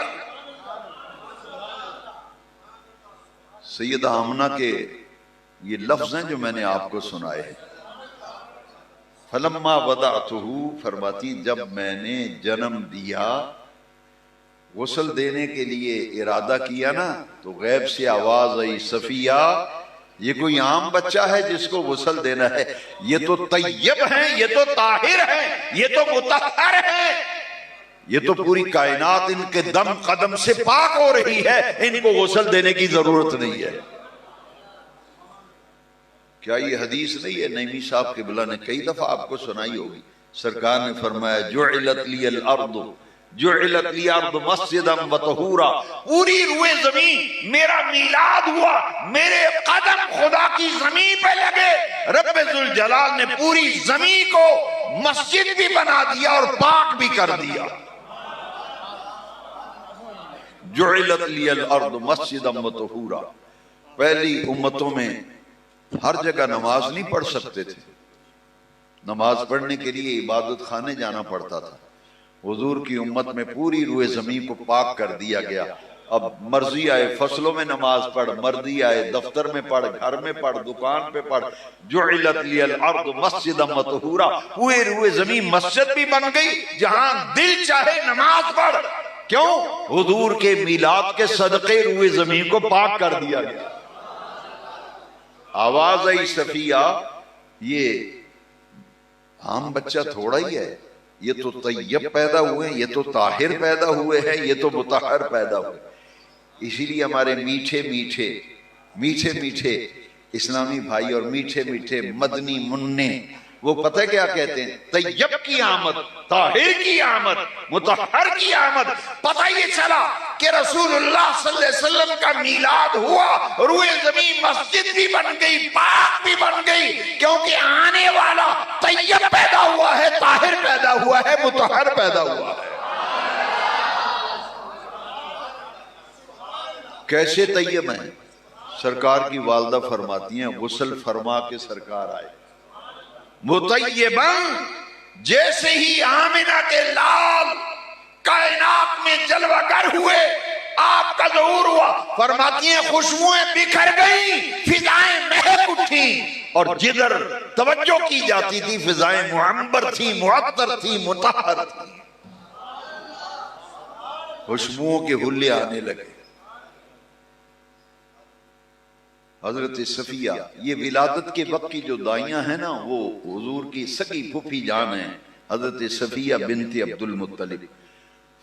سیدہ آمنہ کے یہ لفظ ہیں جو میں نے آپ کو سنائے ہیں۔ فلما وضعتہ فرماتی جب میں نے جنم دیا، غسل دینے کے لیے ارادہ کیا نا، تو غیب سے آواز آئی صفیہ یہ کوئی عام بچہ ہے جس کو غسل دینا ہے، یہ تو طیب ہیں، یہ تو طاہر ہیں، یہ تو مطہر ہیں، یہ تو پوری کائنات ان کے دم قدم سے پاک ہو رہی ہے، ان کو غسل دینے کی ضرورت نہیں ہے۔ کیا یہ حدیث نہیں ہے؟ نعیمی صاحب قبلہ نے کئی دفعہ آپ کو سنائی ہوگی، سرکار نے فرمایا جعلت لی الارض جعلت لی ارض مسجدا و طہورا، پوری روئے زمین میرا میلاد ہوا، میرے قدم خدا کی زمین پہ لگے، رب ذوالجلال نے پوری زمین کو مسجد بھی بنا دیا اور پاک بھی کر دیا۔ جعلت لی الارض مسجدا و طہورا، پہلی امتوں میں ہر جگہ نماز نہیں پڑھ سکتے تھے، نماز پڑھنے کے لیے عبادت خانے جانا پڑتا تھا۔ حضور کی امت میں پوری روئے زمین کو پاک کر دیا گیا۔ اب مرضی آئے فصلوں میں نماز پڑھ، مرضی آئے دفتر میں پڑھ، گھر میں پڑھ، دکان پہ پڑھ۔ جعلت لی الارض مسجدا مطہورا، پورے روئے زمین مسجد بھی بن گئی، جہاں دل چاہے نماز پڑھ۔ کیوں؟ حضور کے میلاد کے صدقے روئے زمین کو پاک کر دیا گیا۔ آواز آئی صفیہ، یہ عام بچہ تھوڑا ہی ہے، یہ تو طیب پیدا ہوئے، یہ تو طاہر پیدا ہوئے ہیں، یہ تو مطہر پیدا ہوئے۔ اسی لیے ہمارے میٹھے میٹھے اسلامی بھائی اور میٹھے میٹھے مدنی مننے، وہ پتہ کیا کہتے ہیں؟ طیب کی آمد، طاہر کی آمد، مطہر کی آمد۔ پتہ یہ چلا کہ رسول اللہ صلی اللہ علیہ وسلم کا میلاد ہوا، روئے زمین مسجد بھی بن گئی، پاک بھی بن گئی، کیونکہ آنے والا طیب پیدا ہوا ہے، طاہر پیدا ہوا ہے، مطہر پیدا ہوا ہے۔ کیسے طیب ہیں؟ سرکار کی والدہ فرماتی ہیں غسل فرما کے سرکار آئے مطیباً، جیسے ہی آمنہ کے لال کائنات میں جلوہ گر ہوئے، آپ کا ظہور ہوا، فرماتی ہیں خوشبوئیں بکھر گئیں، فضائیں مہک اٹھیں، اور جدھر توجہ کی جاتی تھی فضائیں معمبر تھی، معطر تھی، مطہر تھی، خوشبوؤں کے حلے آنے لگے۔ حضرت صفیہ، یہ ولادت کے وقت کی جو دائیاں ہیں نا، وہ حضور کی سگی پھوپھی جان ہیں، حضرت صفیہ بنت عبد المطلب۔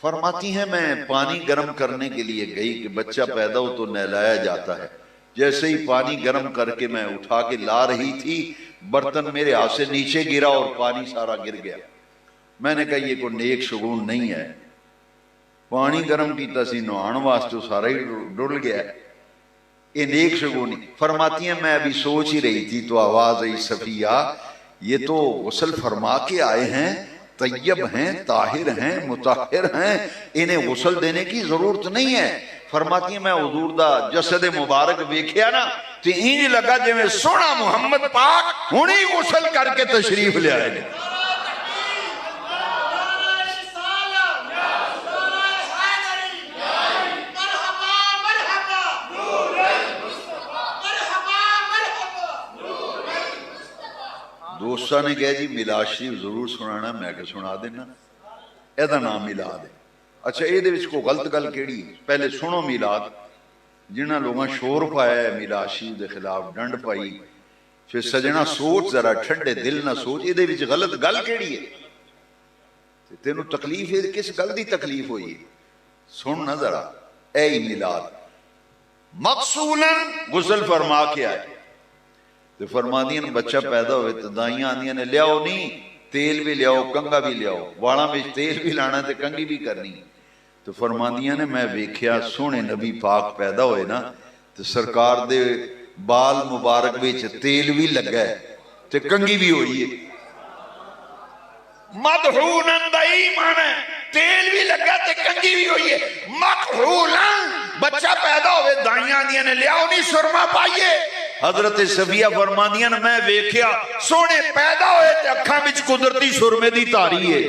فرماتی ہیں میں پانی گرم کرنے کے لیے گئی کہ بچہ پیدا ہو تو نہلایا جاتا ہے، جیسے ہی پانی گرم کر کے میں اٹھا کے لا رہی تھی، برتن میرے ہاتھ سے نیچے گرا اور پانی سارا گر گیا۔ میں نے کہا یہ کوئی نیک شگون نہیں ہے، پانی گرم کیتا سی نہان واسطے سارا ہی ڈل گیا، یہ نیک شگونی۔ فرماتی ہیں میں ابھی سوچ ہی رہی تھی تو آواز آئی صفیہ یہ تو غسل فرما کے آئے ہیں، طیب ہیں، طاہر ہیں، مطہر ہیں، انہیں غسل دینے کی ضرورت نہیں ہے۔ فرماتی ہیں میں حضور دا جسد مبارک ویکھیا نا تو انج لگا جے میں سونا محمد پاک ہنی غسل کر کے تشریف لے آئے گے۔ دوستہ نے کہا جی میلاد شریف ضرور سنانا، میں کہ سنا دینا، ایدہ نام میلاد ہے۔ اچھا یہ دے وچ کو غلط گل کیڑی؟ پہلے سنو میلاد، جنہاں لوگاں شور پایا ہے میلاد شریف دے خلاف، ڈنڈ پائی، پھر سجنا سوچ ذرا ٹھنڈے دل نہ سوچ، یہ دے وچ غلط گل کیڑی ہے؟ تینوں تکلیف ہے، کس گل دی تکلیف ہوئی ہے؟ سن نہ ذرا، اے میلاد مقصولاً غسل فرما کے آئے تو فرما دیا بچہ پیدا ہوئے تو دائیاں آندیاں نے لیاؤ نہیں، تیل بھی لیاؤ، کنگا بھی لیاؤ، واڑاں میں تیل بھی لانا تے کنگی بھی کرنی۔ تو فرما دیا نے میں ویکھیا سونے نبی پاک پیدا ہوئے نا تو سرکار دے بال مبارک وچ تیل بھی لگا ہے تے کنگی بھی ہوئی ہے۔ مدحونن دا ایمان ہے، تیل بھی لگا تے کنگی بھی ہوئی ہے۔ مقحولن، بچہ پیدا ہوئے دائیاں دیا نے لیاؤ نہیں سرما پائیے۔ حضرت صفیہ فرماندیاں میں ویکھیا سونے پیدا ہوئے تے اکھاں وچ قدرتی سرمے دی تاری ہے۔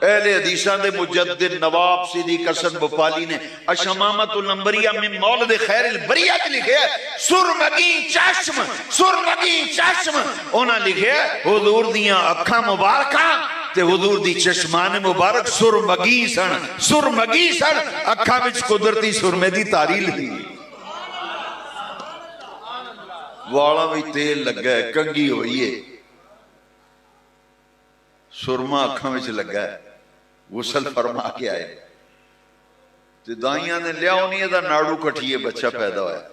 اہل حدیثاں دے مجدد نواب صدیق حسن بھوپالی نے اشمامۃ الانبریاء میں مولد خیر البریہ لکھے سرمگی چشم، سرمگی چشم، انہاں لکھے حضور دیاں اکھاں مبارکاں تے حضور دی چشمان مبارک سرمگی سن، سرمگی سن، اکھاں وچ قدرتی سرمے دی تاری لگی، والا بھی تیل لگا ہے، کنگھی ہوئی ہے، سرما اکھاں وچ لگا ہے، غسل فرما کے آئے تے دائیاں نے لیاؤ نہیں دا ناڑو کٹھیے بچہ پیدا ہوا ہے۔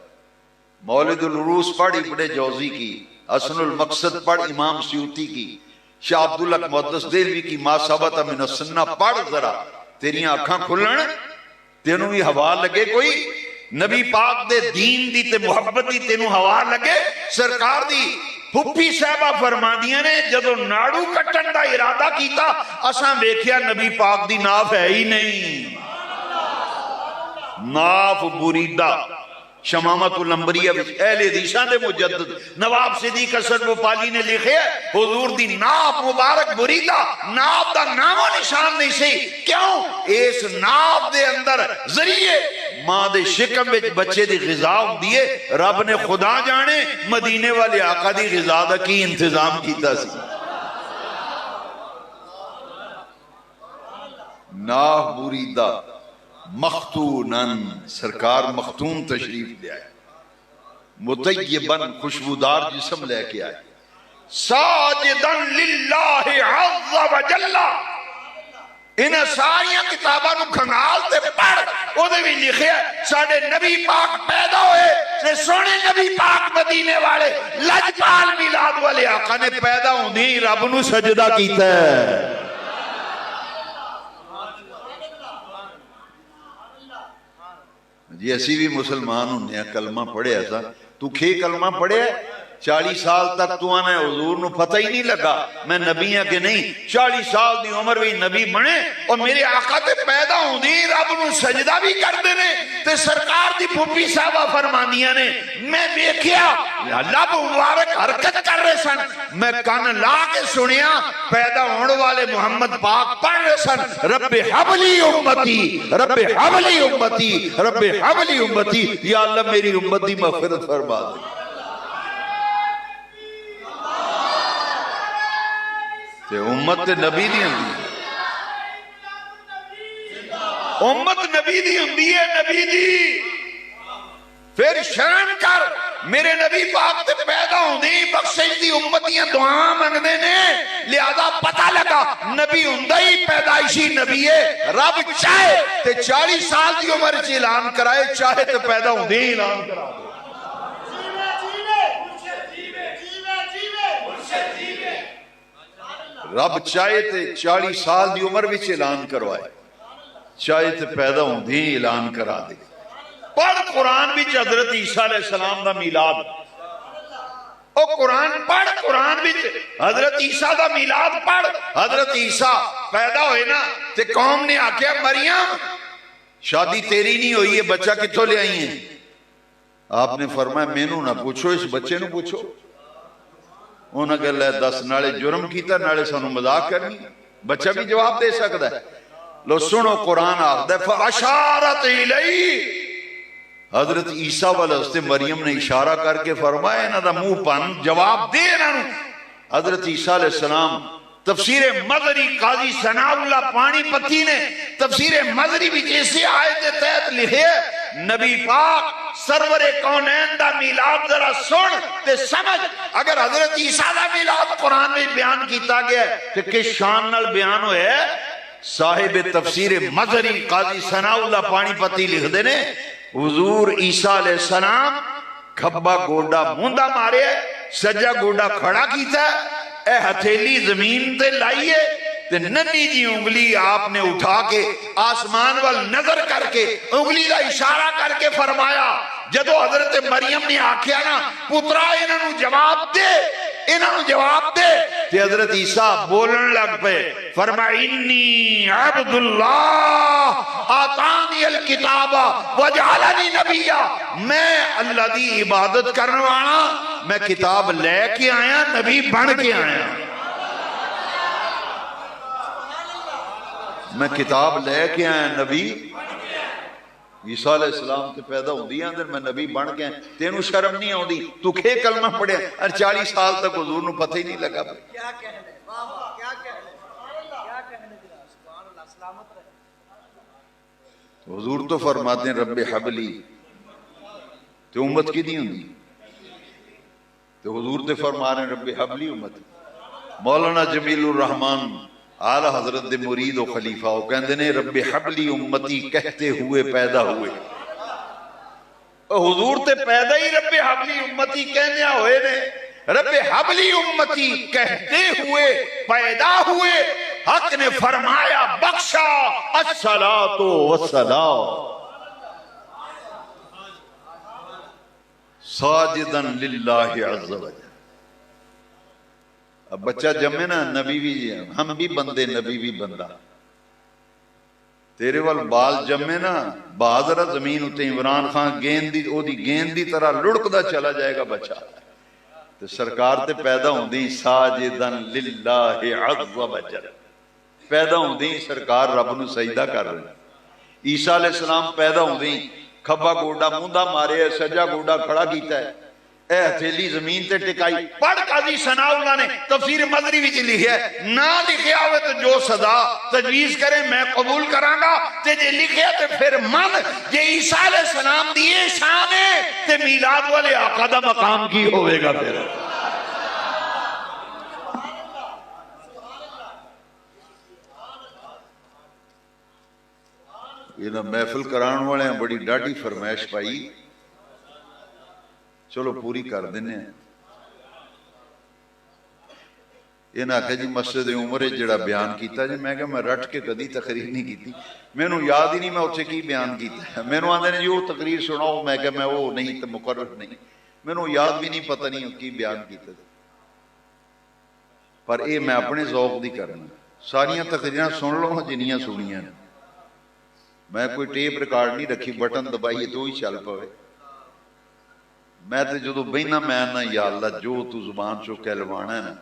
مولد العروس پڑھ ابن جوزی کی، حسن المقصد پڑھ امام سیوطی کی، شاہ عبداللہ محدث دہلوی کی ما ثبت من السنہ پڑھ ذرا، تیریاں اکھاں کھلن، تینوں بھی ہوا لگے کوئی نبی پاک دے دین دی تے محبت دی تینوں ہوا لگے۔ سرکار دی پھپھی صاحبہ فرماندیاں نے جدو ناڑو کٹن دا ارادہ کیتا اساں ویکھیا نبی پاک دی ناف ہے ہی نہیں، ناف بریدہ شمامت الانبریاء وچ اہل حدیثاں دے مجدد نواب صدیق حسن بھوپالی نے لکھیا حضور دی ناف مبارک بریدہ ناف دا نام و نشان نہیں سی کیوں اس ناف دے اندر ذریعے ماں دے شکم وچ بچے دی غذا ہوندی ہے رب نے خدا جانے مدینے والے آقا دی غذا دا کی انتظام کیتا سی ناف بریدہ مختونن سرکار مختون تشریف لے آئے مطیبن خوشبودار جسم لے کے آئے ساجدن للہ عز و جل انہیں ساریاں کتاباں نو کھنگال تے پڑھ او دے بھی لکھے ساڑھے نبی پاک پیدا ہوئے تے سونے نبی پاک مدینے والے لجپال میلاد والے آقا نے پیدا ہوندی رب نو سجدہ کیتا ہے جی اسی بھی مسلمان ہونے ہیں کلمہ پڑھے ایسا تو کھے کلمہ پڑھے 40 سال تک تو آنا ہے حضور نو پتہ ہی نہیں لگا میں نبی ہاں کہ نہیں 40 سال دی عمر بھی نبی بنے اور میرے آقا تے پیدا ہوں دی رب نو سجدہ بھی کر دینے تے سرکار دی پھوپھی صاحبہ فرمانیاں نے میں دیکھیا لب مبارک حرکت کر رہے سن میں کان لا کے سنیا پیدا ہونے والے محمد پاک پڑھ رہے سن رب حبلی امتی رب حبلی امتی رب حبلی امتی یا اللہ میری امت دی مغفرت فرما دے تے امت نبی دی ہوندی امت نبی دی ہوندی ہے نبی دی پھر شرم کر میرے نبی پاک تے پیدا ہوندی بخشش دی امتیاں دعا منگدے نے لہذا پتہ لگا نبی ہوندہ ہی پیدائشی نبی ہے رب چاہے تے 40 سال دی عمر چ اعلان کرائے چاہے تے پیدا ہوندی ہی اعلان کرائے رب چاہے تے 40 سال دی عمر وچ اعلان کروائے چاہے تے پیدا ہوندی اعلان کرا دے پڑھ قرآن وچ حضرت عیسیٰ علیہ السلام دا میلاد او قرآن پڑھ قرآن وچ حضرت عیسیٰ دا میلاد پڑھ حضرت عیسیٰ پیدا ہوئے نا تے قوم نے آکھیا مریم شادی تیری نہیں ہوئی ہے بچہ کتھوں لے آئی ہیں آپ نے فرمایا مینوں نہ پوچھو اس بچے نوں پوچھو انہوں نے اللہ 10 نالے جرم کیتا نالے سانو مذاق کرنی بچہ بھی جواب دے سکتا ہے لو سنو قرآن آخدا ہے فَأَشَارَتْ إِلَيْهِ حضرت عیسیٰ والے مریم نے اشارہ کر کے فرمایا انہاں دا منہ پن جواب دے انہاں حضرت عیسیٰ علیہ السلام تفسیر مظہری قاضی ثناء اللہ پانی پتی نے تفسیر مظہری بھی جیسے آیت تحت لکھے نبی پاک سرور کونین دا میلاد ذرا سن تے سمجھ اگر حضرت عیسیٰ دا میلاد قرآن میں بیان کیتا گیا ہے تو کس شان نال بیان ہوئے صاحب تفسیر مظہری قاضی ثناء اللہ پانی پتی لکھ دینے حضور عیسیٰ علیہ السلام کھبا گوڑا موندہ مارے سجا گوڑا کھڑا کیتا ہے اے ہتھیلی زمین تے لائیے تے ننی جی انگلی آپ نے اٹھا کے آسمان وال نظر کر کے انگلی کا اشارہ کر کے فرمایا جدو حضرت مریم نے آکھیا نا پترا انہاں نو جواب دے تے حضرت عیسیٰ بولن لگ پے فرمایا انی عبد اللہ آتانی الکتاب وجعلنی نبیا میں اللہ دی عبادت کرنے والا میں کتاب لے کے آیا نبی بن کے آیا میں کتاب لے کے آیا نبی عیسیٰ علیہ السلام تے پیدا ہوں دی اندر میں نبی بن گیا تینوں شرم نہیں ہوں دی تو کھے کلمہ پڑھے اور 40 سال تک حضور نو پتہ ہی نہیں لگا کیا کہنے سلامت رہے حضور تو فرماتے ہیں رب حبلی تو امت کی نہیں ہوں دی تو حضور تے فرما رہے ہیں رب حبلی امت مولانا جمیل الرحمن اعلی حضرت دے مرید و خلیفہ وہ کہندے نے رب حبلی امتی کہتے ہوئے پیدا ہوئے حضور تے پیدا ہی رب حبلی امتی کہنے ہوئے نے رب حبلی امتی کہتے ہوئے پیدا ہوئے حق نے فرمایا بخشا الصلاۃ والسلام ساجدا للہ عز وجل اب بچہ جمے نا نبی بھی ہم بھی بندے نبی بھی بندہ تیرے وال بال جمے نا بہادر زمین اتے عمران خان گیند دی طرح لڑکدا چلا جائے گا بچہ تے سرکار تے پیدا ہوندی ساجدن للہ عز وجل پیدا ہوندی سرکار رب نو سجدہ کر رہے عیسیٰ علیہ السلام پیدا ہوندی کھبا گوڈا موندا مارے سجا گوڈا کھڑا کیتا ہے اے ہتھیلی زمین تے ٹکائی پڑھ قاضی ثناءاللہ نے تفسیر مدری وچ لکھیا ہے نہ لکھیا ہوئے تو جو صدا تجویز کرے میں قبول کراں گا تے جے لکھیا تے پھر من جے عیسیٰ علیہ السلام دی شان ہے تے میلاد والے آقا دا مقام کی ہوئے گا پھر یہ نا محفل کران والے ہیں بڑی ڈاڈی فرمائش پائی چلو پوری کر دینے ہیں یہ نہ کہ جی مسجد عمر جڑا بیان کیتا جی میں کہ میں رٹ کے کدی تقریر نہیں کیتی میں نو یاد ہی نہیں میں اتھے کی بیان کیتا ہے میں نو آندے نے جو تقریر سناؤ میں کہ میں وہ نہیں تو مقرر نہیں میں نو یاد بھی نہیں پتہ نہیں کی بیان کیتا ہے پر اے میں اپنے ذوق دی کرنا ساریاں تقریراں سن لو جنیاں سنیاں میں کوئی ٹیپ ریکارڈ نہیں رکھی بٹن دبائیے تو ہی چل پوے میں تے جدو بہنا میں نا یا اللہ جو تو زبان چو کہلوانا ہے نا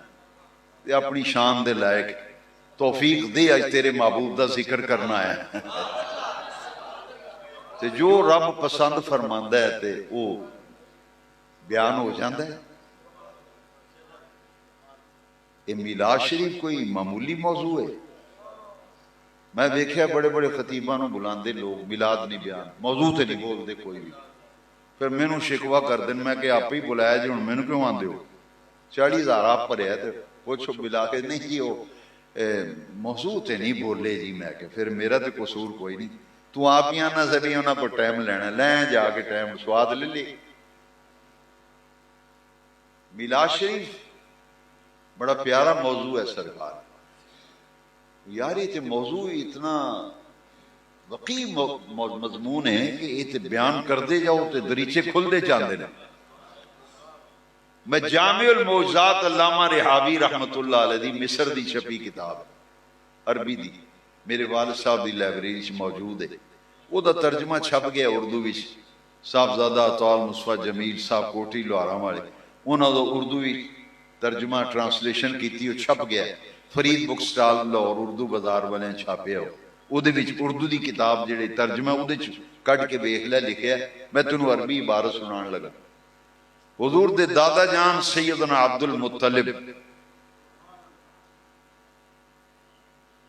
تے اپنی شان دے لائق توفیق دے آج تیرے محبوب دا ذکر کرنا ہے تے جو رب پسند فرماندہ ہے تے وہ بیان ہو جاندہ ہے یہ میلاد شریف کوئی معمولی موضوع ہے میں دیکھیا بڑے بڑے خطیباں نو بلاندے لوگ میلاد نہیں بیان موضوع تے نہیں بول دے کوئی بھی پھر میں نو شکوہ کر دیں میں کہ آپ ہی بلایا جی میں نو کیوں آن دے ہو 40,000 آپ پر ہے پوچھو بلا کے نہیں جی وہ موضوع تے نہیں بولے جی میں کہ پھر میرا تے قصور کوئی نہیں تو آپ ہی آنا ذریعہ انہاں پر ٹائم لینا لیں جا کے ٹائم سواد لے لے میلاد شریف بڑا پیارا موضوع ہے سرکار یار یہ تے موضوع اتنا وقی مضمون ہے کہ یہ بیان کر دے جاؤ تے دریچے کھل دے جاندے نا میں جامع الموجزات علامہ رحابی رحمت اللہ علیہ دی مصر دی چھپی کتاب عربی دی میرے والد صاحب دی لائبریری موجود ہے وہ دا ترجمہ چھپ گیا اردو وچ صاحبزادہ اطوال مصطفیٰ جمیل صاحب کوٹی لوہارا والے انہوں نے اردو ترجمہ ٹرانسلیشن کی تھی وہ چھپ گیا فرید بک سٹال لاہور اردو بازار والے چھاپیا ہو اودے وچ اردو دی کتاب جڑے ترجمہ اودے چ کٹ کے ویکھ لے لکھیا میں تینوں عربی عبارت سنان لگا حضور دے دادا جان سیدنا عبد المطلب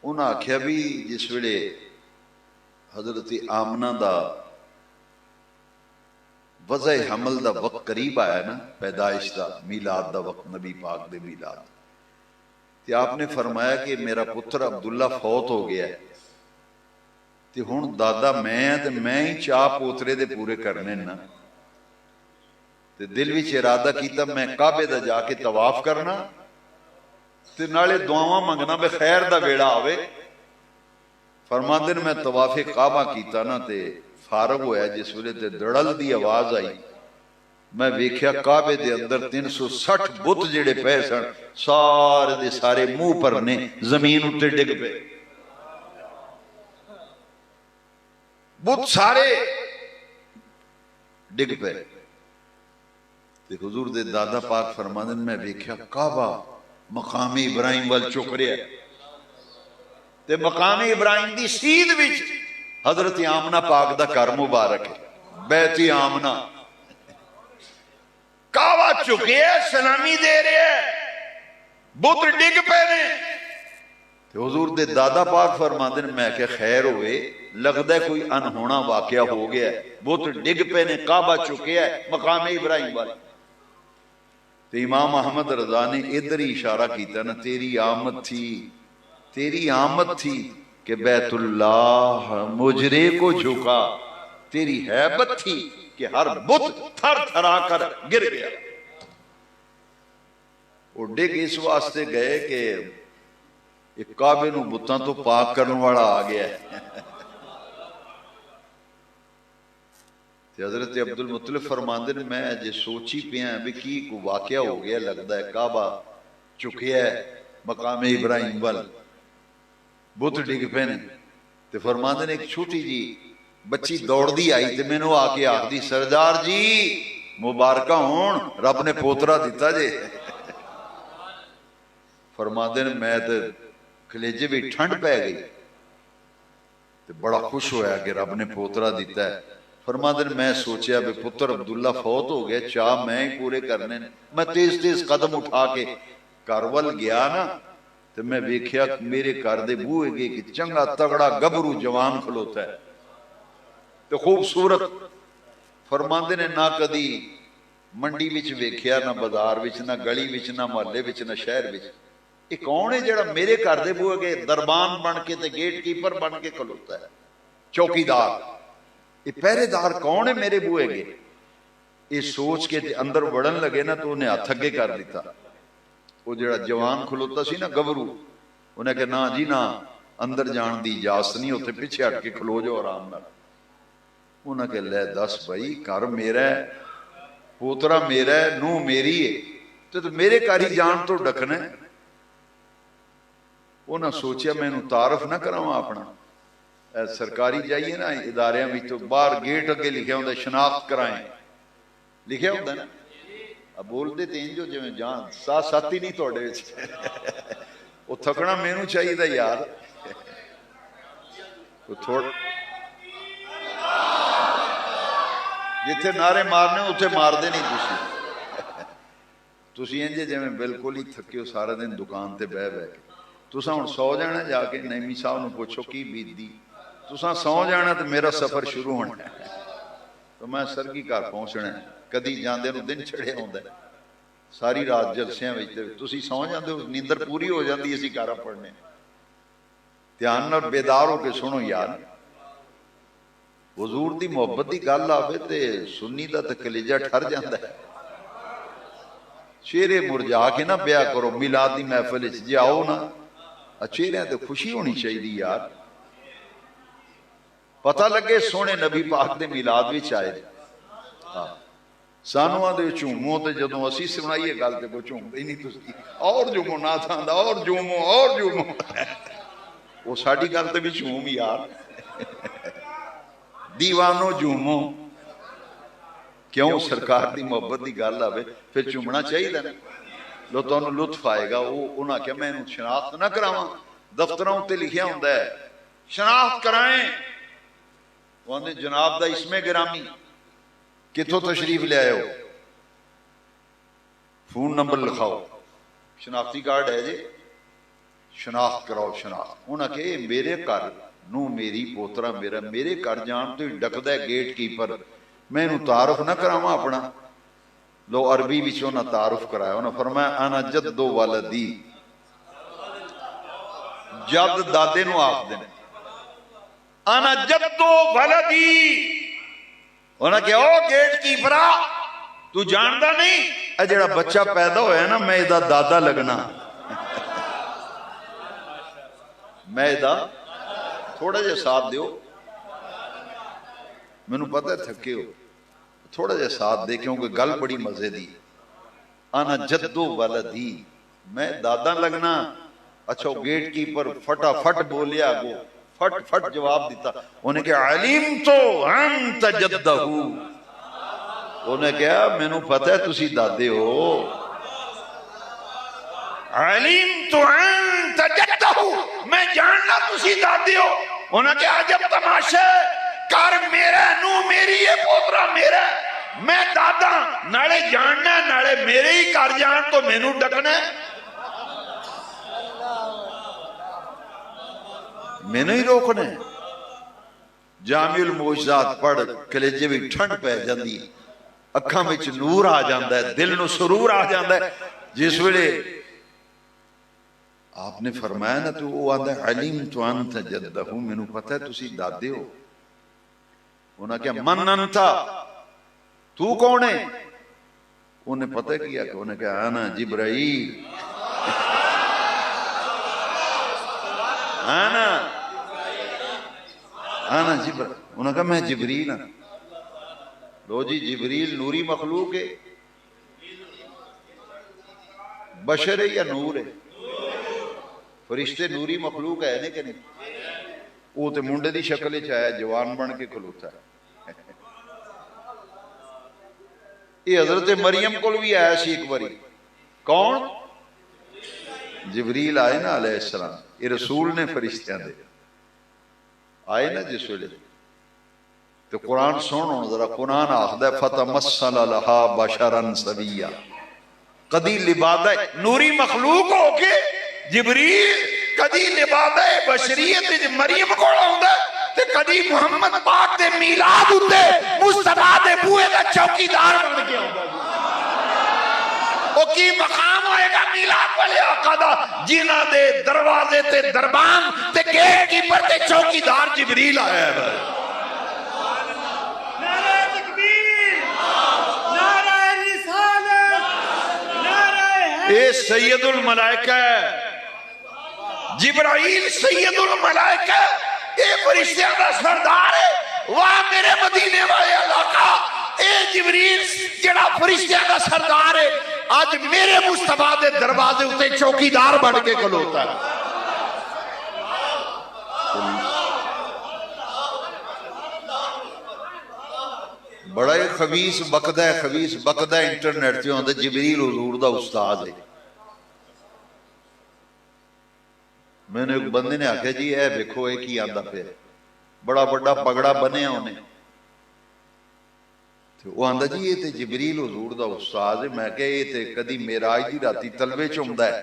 انہاں آکھیا بھی جس ویلے حضرت آمنہ دا وضع حمل دا وقت قریب آیا نا پیدائش دا میلاد دا وقت نبی پاک دے میلاد تے آپ نے فرمایا کہ میرا پتر عبداللہ فوت ہو گیا ہے تے ہن دادا میں ہی چاہ پوترے دے پورے کرنے نا تے دل وچ ارادہ کیتا میں کعبے دا جا کے طواف کرنا تے نالے دعاواں منگنا بے خیر دا ویڑا آوے فرماندے نے میں طواف کعبہ کیتا نا تے فارغ ہویا جس ویلے تے دڑل دی آواز آئی میں ویکھیا کعبے دے اندر 360 بت جڑے پے سن سارے دے سارے منہ پر نے زمین اتے ڈگ پے بت سارے ڈگ پے تے حضور دے دادا پاک فرماندن میں ویکھیا کعبہ مقام ابراہیم وال چک رہا ہے تے مقام ابراہیم دی سید وچ حضرت آمنہ پاک دا گھر مبارک ہے بیت آمنہ کعبہ چکے سلامی دے رہے بت ڈگ پے نے تے حضور دے دادا پاک فرماندن میں کہ خیر ہوئے لگتا ہے کوئی انہونا واقعہ ہو گیا ہے بت ڈگ پے نے کعبہ چکے ہے مقام ابراہیم والی تو امام احمد رضا نے ادھر ہی اشارہ کیتا نا تیری آمد تھی کہ بیت اللہ مجرے کو جھکا تیری حیبت تھی کہ ہر بت تھر تھرا کر گر گیا وہ ڈگ اس واسطے گئے کہ ایک کعبے نو بتاں تو پاک کرنے والا آ گیا ہے حضرت عبد المطلب فرماندے نے میں جے سوچی پیا بھی کی کو واقعہ ہو گیا لگتا ہے کعبہ چکیا ہے مقام ابراہیم وال بت ڈگ پے نے تے فرماندے نے ایک چھوٹی جی بچی دوڑ دی آئی تے مینوں آ کے آخدی سردار جی مبارکہ ہون رب نے پوترا دیتا جے فرماندے نے میں تے کلیجے بھی ٹھنڈ پہ گئی تے بڑا خوش ہویا کہ رب نے پوترا دیتا ہے فرماندے نے میں سوچیا بے پتر عبداللہ فوت ہو گیا چاہ میں ہی پورے کرنے میں تیز تیز قدم اٹھا کے کارول گیا نا تو میں ویکھیا میرے گھر دے بوئے گئے کہ چنگا تگڑا گبرو جوان کھلوتا ہے تو خوبصورت فرماندے نے نہ کدی منڈی وچ ویکھیا نہ بازار وچ نہ گلی وچ نہ محلے وچ نہ شہر وچ یہ کون ہے جڑا میرے گھر دے بوئے گئے دربان بن کے تے گیٹ کیپر بن کے کھلوتا ہے چوکیدار یہ پہرے دار کون ہے میرے بوئے گئے یہ سوچ کے اندر وڑن لگے نا تو انہیں ہاتھ اگے کر دیتا وہ جڑا جوان کھلوتا سی نا گبرو انہیں کہ نا جی نا اندر جان دی اجازت نہیں ہوتے پیچھے ہٹ کے کھلو جو آرام نال انہیں کہ لے دس بھائی گھر میرا ہے پوترا میرا ہے نو میری ہے تو میرے گھر ہی جان تو ڈکنا ہے انہیں سوچیا میں انہوں تعارف نہ کراؤں اپنا سرکاری جائیے نا اداریاں بھی تو باہر گیٹ اگے لکھے ہوندے شناخت کرائیں لکھے ہوندے نا اب بول دے تین جو میں جان ساتھ ساتھی نہیں توڑے وہ تھکنا میں نو چاہیے دا یار تو تھوڑ جتھے نعرے مارنے اتھے مار دے نہیں تسی انجے جے میں بالکل ہی تھکے ہو سارا دن دکان تے بہ بہ کے تساں ہن سو جانا جا کے نیمی صاحب نو پوچھو کی بیت دی تساں سو جانا تو میرا سفر شروع ہونا ہے تو میں سرگی گھر پہنچنا ہے کدی جاندے نو دن چڑھے ہوندا ہے ساری رات جلسیاں وچ تسی سو جاندے ہو نیندر پوری ہو جاندی اسی گھر پڑھنے دھیان نال بیدار ہو کے سنو یار حضور دی محبت دی گل آوے تے سنی دا تے کلیجہ ٹھر جاندا ہے چہرے مرجا کے نہ بیاہ کرو میلاد دی محفل وچ جے آؤ نا چہرے تے خوشی ہونی چاہیے یار پتہ لگے سونے نبی پاک دے میلاد وچ آئے سانواں دے چومو تے جدوں اسی سنائیے گل تے کوئی چومدا ہی نہیں تسی اور جومو نہ تھاندا اور جومو وہ ساڈی گل تے بھی چوم یار دیوانو جومو کیوں سرکار دی محبت دی گل آوے پھر چومنا چاہیے نا لو تانوں لطف آئے گا وہ انہاں کہ میں انہوں شناخت نہ کراواں دفتراں تے لکھیا ہوندا ہے شناخت کرائیں وہ جناب دا اسم گرامی کتوں تشریف لے آئے ہو فون نمبر لکھاؤ شناختی کارڈ ہے جی شناخت کراؤ شناخت انہاں کہ میرے گھر نو میری پوترا میرا میرے گھر جان تو ڈکدا ہے گیٹ کیپر میں انہوں تعارف نہ کراواں اپنا لو عربی وچوں نہ تعارف کرایا انہوں فرمایا انا جدو والدی جد دادے نو آخ دیں انا جدو والدی انہوں کہ او گیٹ کیپرا تو جاندا نہیں اے جڑا بچہ پیدا ہویا نا میں دا دادا لگنا میں دا تھوڑا جے ساتھ دیو میں نو پتہ تھکے ہو تھوڑا جے ساتھ دے کیونکہ گل بڑی مزے دی انا جدو والدی میں دادا لگنا اچھا گیٹ کیپر فٹا فٹ بولیا گو فٹ فٹ جواب دیتا انہیں کہا علیم تو انت جدہو انہیں کہا میں نو پتہ ہے تسی دادے ہو علیم تو انت جدہو میں جاننا تسی دادے ہو انہیں کہا عجب تماشا کر میرا نو میری ہے پوترا میرا میں دادا نالے جاننا نالے میرے ہی کر جان تو میں نو ڈکنا میں نے ہی روکنا ہے جامع المعجزات پڑھ کلیجے بھی ٹھنڈ پہ جاندی اکھاں وچ نور آ جاندا ہے دل نو سرور آ جاندا ہے جس ویلے آپ نے فرمایا نا تو وہ آندا ہے علیم تو انت جدہ مینوں پتہ ہے تسی دادے ہو انہاں کہا من انتا تو کون ہے انہیں پتہ کیا کہ انہیں کہا انا جبرائیل آنا جبرائیل انہوں نے کہا میں جبریل ہوں لو جی جبریل نوری مخلوق ہے بشر ہے یا نور ہے فرشتے نوری مخلوق ہے نہیں کہ نہیں وہ تو منڈے دی شکل وچ آیا جوان بن کے کھلوتا ہے یہ حضرت مریم کو بھی آیا سی ایک باری کون جبریل آئے نا علیہ السلام یہ رسول نے فرشتیاں دے آئے نا جس ویلے تو قرآن سنو ذرا قرآن آخدا ہے فتمثل لہا بشرا سویا کدی لبادہ نوری مخلوق ہو کے جبریل کدی لبادہ بشریت مریم کو ہوندا تے کدی محمد پاک دے میلاد ہوندے مصطفیٰ دے بوئے دا چوکیدار بن کے ہوندا او کی مقام ہوئے گا میلاد والے آقا دا جنہ دے دروازے تے دربان تے گیٹ کیپر تے چوکیدار جبریل آیا ہے نعرہ تکبیر نعرہ رسالت نعرہ اے سید الملائکہ ہے جبرائیل سید الملائکہ اے فرشتیاں دا سردار ہے واہ میرے مدینے والے علاقہ اے جبریل جڑا فرشتیاں دا سردار ہے آج میرے مصطفیٰ دے دروازے اتے چوکیدار بڑھ کے کھلوتا ہے بڑا ایک خبیث بکدہ انٹرنیٹ سے ہوندے جبریل حضور دا استاد ہے میں نے ایک بندے نے آکھا جی اے دیکھو ایک ہی آندہ پہ بڑا بڑا پگڑا بنے ہونے وہ آندہ جی یہ تے جبریل حضور دا استاد ہے میں کہا یہ تے کدی میراج دی راتی تلوے چمدہ ہے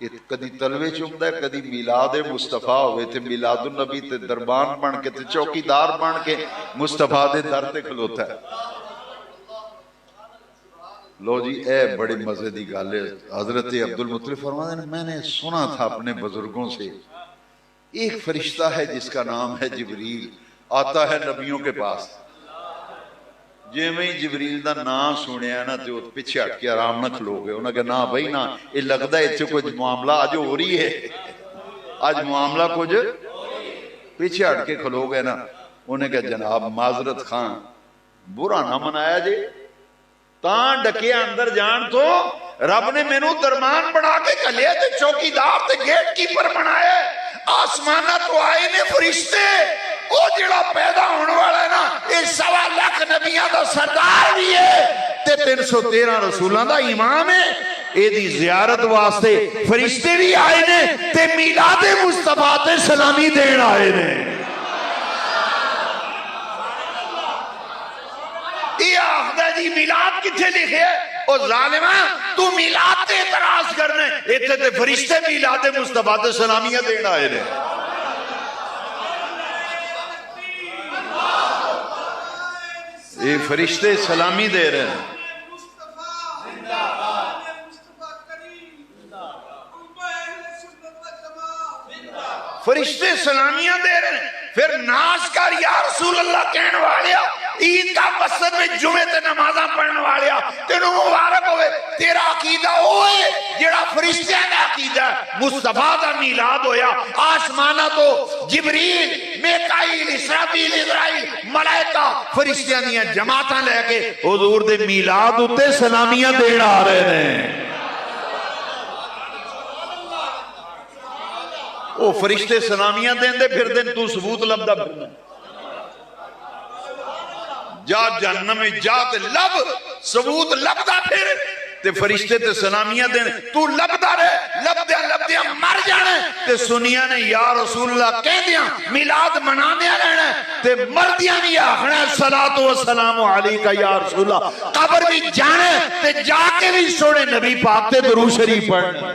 یہ کدی تلوے چمدہ ہے کدی میلاد مصطفیٰ ہوئے تے میلاد النبی تے دربان بن کے تے چوکیدار بن کے مصطفیٰ دے در تے کھلوتا ہے لو جی اے بڑی مزے دی گل ہے حضرت عبدالمطلب فرماتے ہیں میں نے سنا تھا اپنے بزرگوں سے ایک فرشتہ ہے جس کا نام ہے جبریل آتا ہے نبیوں کے پاس جے میں جبریل دا نام سنیا نا تو پیچھے ہٹ کے آرام نہ کھلو گئے انہوں نے کہا نا بھائی نا یہ لگتا ہے اتنے کچھ معاملہ آج ہو رہی ہے آج معاملہ کچھ پیچھے ہٹ کے کھلو گئے نا انہوں نے کہا جناب معذرت خان برا نہ منایا جی تاں ڈکے اندر جان تو رب نے مینوں درمان بنا کے کلیا تے چوکیدار تے گیٹ کیپر بنایا آسمانہ تو آئے نے فرشتے او جڑا پیدا ہونے والا ہے نا یہ 1.25 لاکھ نبیاں دا سردار بھی ہے تے 313 رسولاں دا امام ہے اے دی زیارت واسطے فرشتے بھی آئے نے تے میلاد مصطفیٰ تے سلامی دین آئے نے یہ آخدہ جی میلاد کتھے لکھے او ظالمہ تو میلاد تے اعتراض کرنے ایتے تے فرشتے میلاد مصطفیٰ تے سلامیہ دینا آئے نے یہ فرشتے سلامی دے رہے ہیں فرشتے سلامیاں دے رہے ہیں پھر ناز کر یا رسول اللہ کہنے والیا عید کا مسجد میں جمعے تے نمازاں پڑھنے والیا تینوں مبارک ہوئے تیرا عقیدہ ہوئے جڑا فرشتیاں کا عقیدہ مصطفیٰ دا میلاد ہویا آسمانہ تو جبریل میکائیل اسرافیل اسرائیل ملائکہ فرشتیاں دیاں جماعتاں لے کے حضور دے میلاد اتے سلامیاں دین آ رہے ہیں او فرشتے سلامیاں دین دے پھر دن تو ثبوت لبدا پھرنا جا جہنم میں جا تے لب ثبوت لبدا پھر تے فرشتے تے سلامیاں دین تو لبدا رہے لبدیاں مر جانے تے سنیاں نے یا رسول اللہ کہہ دیاں میلاد منانے رہنا تے مردیاں بھی آخنا الصلاۃ والسلام علیکہ یا رسول اللہ قبر بھی جانے تے جا کے بھی سونے نبی پاک تے درود شریف پڑھنے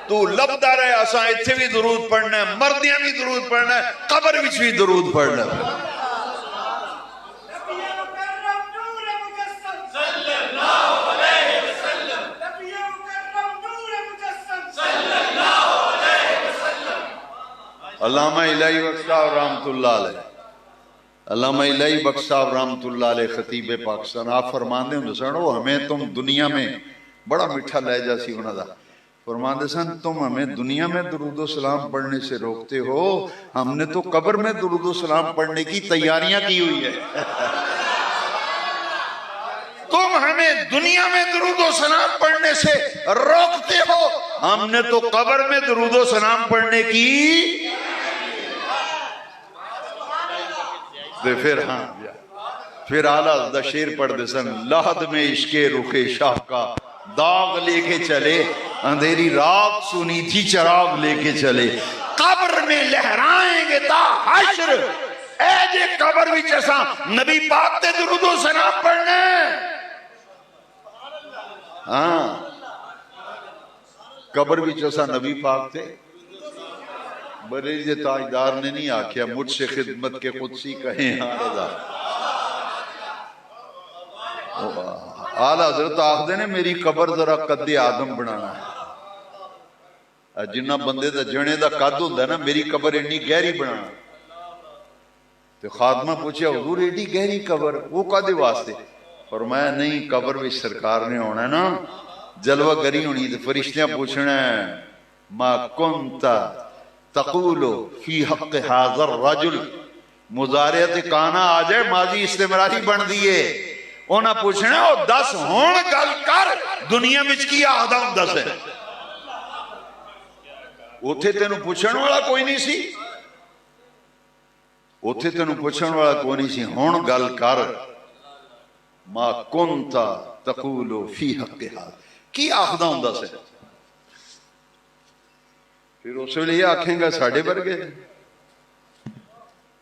تو لبدا رہے اساں ایتھے بھی درود پڑھنا ہے مردیاں بھی درود پڑھنا ہے قبر بھی درود پڑھنا ہے علامہ الہی بخش صاحب رحمت اللہ علیہ علامہ الہی بخش صاحب رحمت اللہ علیہ خطیب پاکستان آپ فرماندے ہوں سن وہ ہمیں تم دنیا میں بڑا میٹھا لہجہ سی انہاں دا فرماندے سن تم ہمیں دنیا میں درود و سلام پڑھنے سے روکتے ہو ہم نے تو قبر میں درود و سلام پڑھنے کی تیاریاں کی ہوئی ہے تم ہمیں دنیا میں درود و سلام پڑھنے سے روکتے ہو، ہم نے تو قبر میں درود و سلام پڑھنے کی پھر اعلیٰ حضرت شیر پڑھ دے سن، لحد میں عشق رخ شاہ کا داغ لے کے چلے، اندھیری رات سنی تھی چراغ لے کے چلے، قبر میں لہرائیں گے تا حشر، اے جے قبر بھی چسا نبی پاک تے درود و سلام پڑھنے۔ ہاں قبر بھی چسا نبی پاک تے، بریلی دے تاجدار نے نہیں آکھیا مجھ سے خدمت کے قدسی کہیں ہاں رضا۔ آلہ حضرت آخدے نے میری قبر ذرا قد آدم بنانا ہے، جنہ بندے دا جنے دا قد ہوندہ نا، میری قبر اتنی گہری بنانا۔ تو خادمہ پوچھے حضور ایڈی گہری قبر وہ کدے واسطے؟ فرمایا نہیں، قبر بھی سرکار نے ہونا ہے نا، جلوہ گری ہونی، تو فرشتیاں پوچھنا ہے ما کنتا تقولو فی حق حاضر رجل، مضارعت کانا آ جائے ماضی استمراری بن دیئے، انہاں پوچھنا ہے او 10 ہون گل کر دنیا میں کی آہدہ ہوں 10 ہے، اوتھے تینوں پوچھن والا کوئی نہیں سی، اوتھے تینوں پوچھن والا کوئی نہیں سی، ہون گل کر ما کنتا تقولو فی حق حاضر، کی آہدہ ہوں 10 ہے۔ پھر اس ویلے یہ آکھیں گا ساڑھے برگے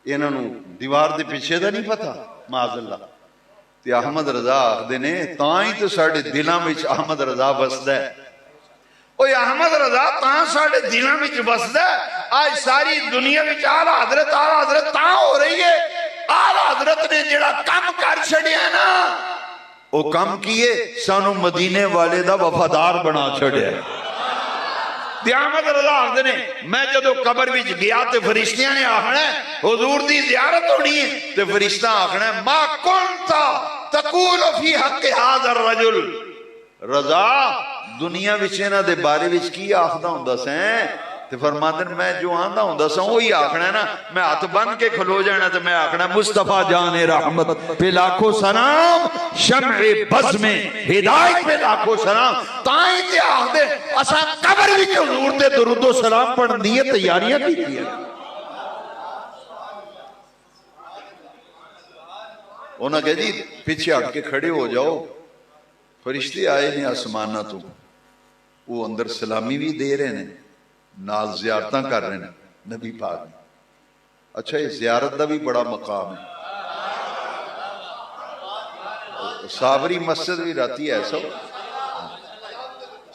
انہوں نے دیوار دے پیچھے دا نہیں پتا معاذ اللہ، تے احمد رضا آخدے نے تائیں تو ساڑھے دلاں وچ احمد رضا بسدا ہے، اوہ احمد رضا تاں ساڑھے دلاں وچ بسدا ہے، آج ساری دنیا وچ اعلیٰ حضرت تاں ہو رہی ہے، اعلیٰ حضرت نے جڑا کم کر چھڑیا نا، وہ کم کیے سانو مدینے والے دا وفادار بنا چھڑیا ہے۔ احمد رضا آخدے نے میں جدو قبر وچ گیا تے فرشتیاں نے آخنا ہے حضور دی زیارت ہونی ہے، تے فرشتہ آخنا ہے ما کنتا تقول فی حق حاضر رجل، رضا دنیا وچینا دے بارے وچ کی آخدہ ہوں دس ہیں، تے فرماندن میں جو آندہ ہوں دس ہوں وہی آخنا ہے نا، میں ہاتھ بن کے کھلو جانا تے میں آخنا ہے مصطفیٰ جان رحمت پہ لاکھوں سلام، شمع بز میں ہدایت پہ لاکھوں سلام، تائیں تے آخ دے اسا قبر وچ حضور تے درود و سلام پڑھن دیئے تیاریاں کی کیا۔ انہاں کہا جی پیچھے ہٹ کے کھڑے ہو جاؤ، فرشتے آئے نے آسمانہ تو، وہ اندر سلامی بھی دے رہے ہیں، نال زیارتاں کر رہے ہیں نبی پاک نے۔ اچھا یہ زیارت دا بھی بڑا مقام ہے، صابری مسجد بھی راتی ہے ایسا،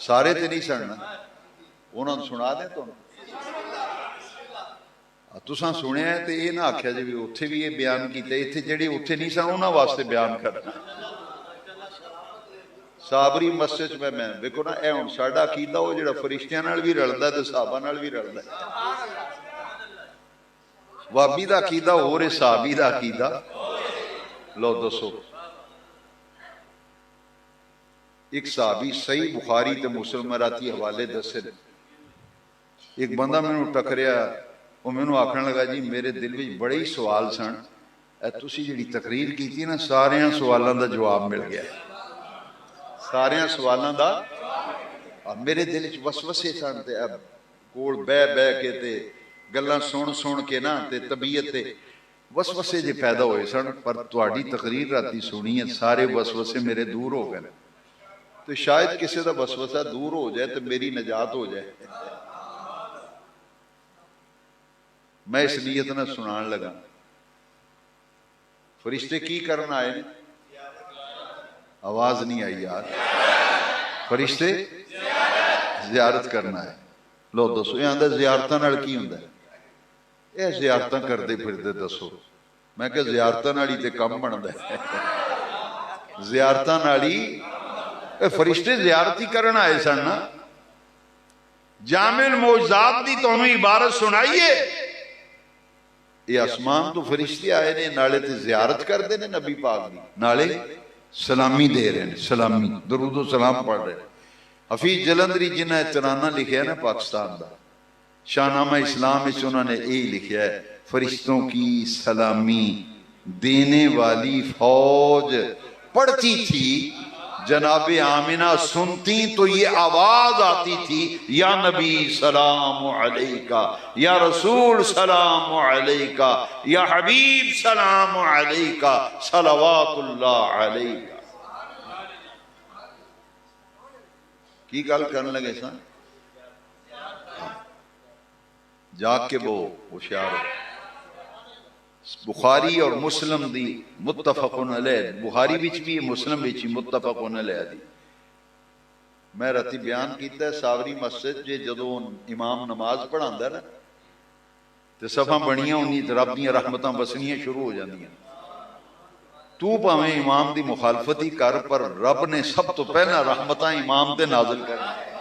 سارے تے نہیں سننا، انہوں نے سنا دیں تو تساں سنے ہیں تے یہ نہ آکھیا جی اتھے بھی یہ بیان کیتے، اتھے جڑے اتھے نہیں سن انہاں واسطے بیان کرنا۔ صابری مسجد میں دیکھو نا، اے ہن ساڈا عقیدہ وہ جڑا فرشتیاں نال بھی رلدا تے صحابہ نال بھی رلدا ہے، وابی دا عقیدہ ہو رہے صحابی دا عقیدہ لو دسو۔ ایک صحابی صحیح بخاری تے مسلم راتی حوالے دسے، ایک بندہ میں نے ٹکریا، وہ میں نے آکھنے لگا جی میرے دل وچ بڑے ہی سوال سن، اے تسی جڑی تقریر کیتی نا ساریاں سوالاں دا جواب مل گیا، ساریاں سوالاں دا، میرے دل وچ وسوسے سن تے اب کول بہ بہ کے تے گلاں سن کے نا تے طبیعت تے وسوسے جے پیدا ہوئے سن، پر تہاڈی تقریر راتی سنی ہے سارے وسوسے میرے دور ہو گئے، تو شاید کسی دا وسوسہ دور ہو جائے تو میری نجات ہو جائے۔ میں اس نیت نہ سنان لگا، فرشتے کی کرنا آئے، آواز نہیں آئی یار، فرشتے زیارت کرنا ہے۔ لو دسو یہ آندہ زیارتاں نال کی ہوندہ ہے، اے زیارتاں کردے پھردے دسو، میں کہ زیارتاں نالی تے کم بندہ ہے، زیارتاں نالی فرشتے زیارتی کرنا آئے سن نا۔ جامع المعجزات دی تو ہمیں عبارت سنائیے، یہ اسمان تو فرشتے آئے نے، نالے تے زیارت کر دے نے نبی پاک دی، نالے سلامی دے رہے ہیں، سلامی درود و سلام پڑھ رہے ہیں۔ حفیظ جلندری جنہ ترانہ لکھیا ہے نا پاکستان دا، شاہنامہ اسلام اس انہوں نے یہی لکھیا ہے، فرشتوں کی سلامی دینے والی فوج پڑھتی تھی جناب آمنہ سنتی تو یہ آواز آتی تھی، یا نبی سلام علیکہ، یا رسول سلام علیکہ، یا حبیب سلام علیکہ، صلوات اللہ علیکہ۔ کی گل کرنے لگے سن جا کے وہ ہوشیار ہو۔ بخاری اور مسلم دی متفقن علیہ، بخاری وچ بھی مسلم وچ بھی متفقن علیہ دی۔ میں راتی بیان کیتا ہے ساوری مسجد جے جدوں امام نماز پڑھاندا ہے نا تے صفاں بنیاں ہونی تے رب دیاں رحمتاں وسنیاں شروع ہو جاندیاں۔ تو پاویں امام دی مخالفت ہی کر، پر رب نے سب تو پہلا رحمتاں امام تے نازل کرنی۔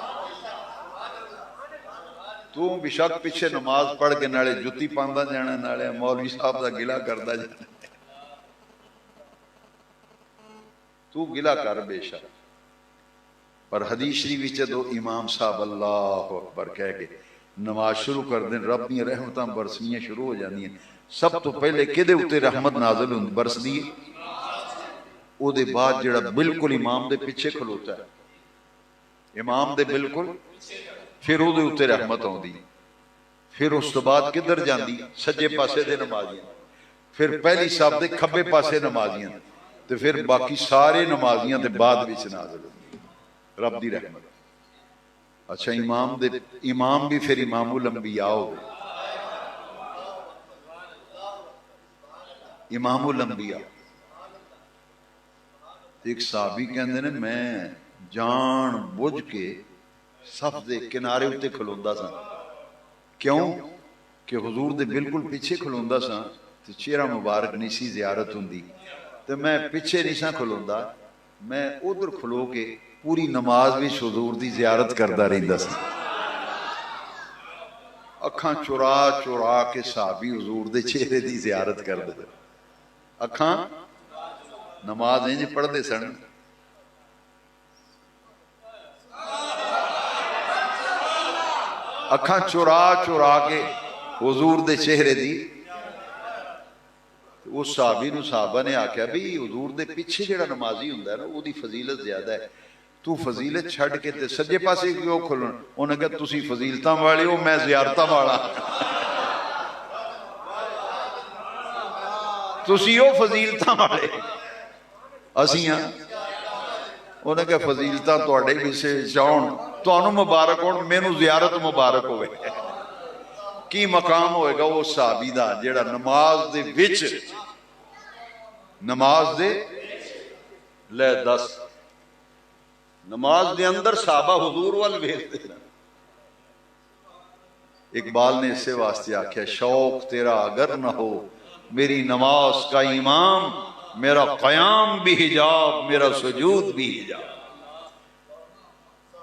تو بے شک پیچھے نماز پڑھ کے نالے جتی پاندا جانا، نالے مولوی صاحب دا گلہ کردا جانا۔ تو گلہ کر بے شک، پر حدیث شریف وچ جدوں امام صاحب اللہ اکبر کہہ کے نماز شروع کر دیں، رب دیاں رحمتاں برسنیاں شروع ہو جاندیاں۔ سب تو پہلے کدے اوتے رحمت نازل ہوندی برسدی ہے؟ او دے بعد جڑا بالکل امام دے پیچھے کھلوتا ہے، امام دے بالکل، پھر او دے اوتے رحمت آندی، پھر اس تو بعد کدھر جاندی؟ سجے پاسے دے نمازیاں، پھر پہلی صاحب دے کھبے پاسے نمازیاں، تے پھر باقی سارے نمازیاں تے بعد وچ نازل ہوندی رب دی رحمت۔ اچھا امام بھی پھر امام الانبیاء ہو گئے، امام الانبیاء۔ ایک صحابی کہندے نے میں جان بوجھ کے صف دے کنارے اتے کھلوندا سا، کیوں کہ حضور دے بالکل پیچھے کھلوندا سا تے چہرہ مبارک نہیں سی زیارت ہوندی، تے میں پیچھے نہیں سا کھلوندا، میں ادھر کھلو کے پوری نماز بھی حضور دی زیارت کردا رہندا سا۔ اکھاں چرا چرا کے صحابی حضور دے چہرے دی زیارت کردے، اکھاں نماز انج پڑھدے سن، اکھاں چرا چرا کے حضور دے چہرے دی۔ اس صحابی نو صحابہ نے آکھیا بھی حضور دے پیچھے جڑا نمازی ہوندا ہے نا او دی فضیلت زیادہ ہے، تو فضیلت چھڈ کے تے سجے پاسے کیوں کھلن؟ انہاں کہا تسی فضیلتاں والے ہو، میں زیارتاں والا، تسی ہو فضیلتاں والے، اسی ہاں۔ انہاں کہا فضیلتاں تواڈے بھی سے چاہن، تانوں مبارک ہون، مینوں زیارت مبارک ہوئے۔ کی مقام ہوئے گا وہ صحابی دا جیڑا نماز دے وچ، نماز دے لے دس، نماز دے اندر صحابہ حضور وال ویکھدے۔ اقبال نے اسے واسطے آکھیا شوق تیرا اگر نہ ہو میری نماز کا امام، میرا قیام بھی حجاب، میرا سجود بھی حجاب۔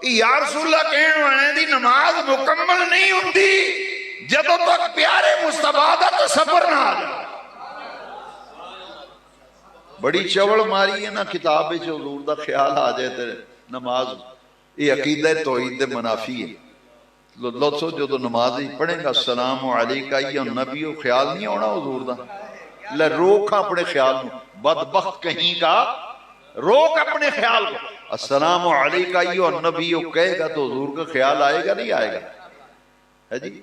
یا رسول اللہ کہنے والے دی نماز مکمل نہیں ہوندی جدوں تک پیارے مصطفیٰ دا تصور نہ آ جائے۔ بڑی چوڑ ماری ہے نا کتاب وچ حضور دا خیال آ جائے تے نماز، یہ عقیدہ توحید دے منافی ہے۔ لوتسو جدو نماز پڑھیں گا السلام علیکہ یا نبی، خیال نہیں ہونا حضور دا، لے روک اپنے خیال میں، بدبخت کہیں کا روک اپنے خیال کو۔ السلام علیکہ یا نبی کہے گا تو حضور کا خیال آئے گا نہیں آئے گا؟ ہے جی؟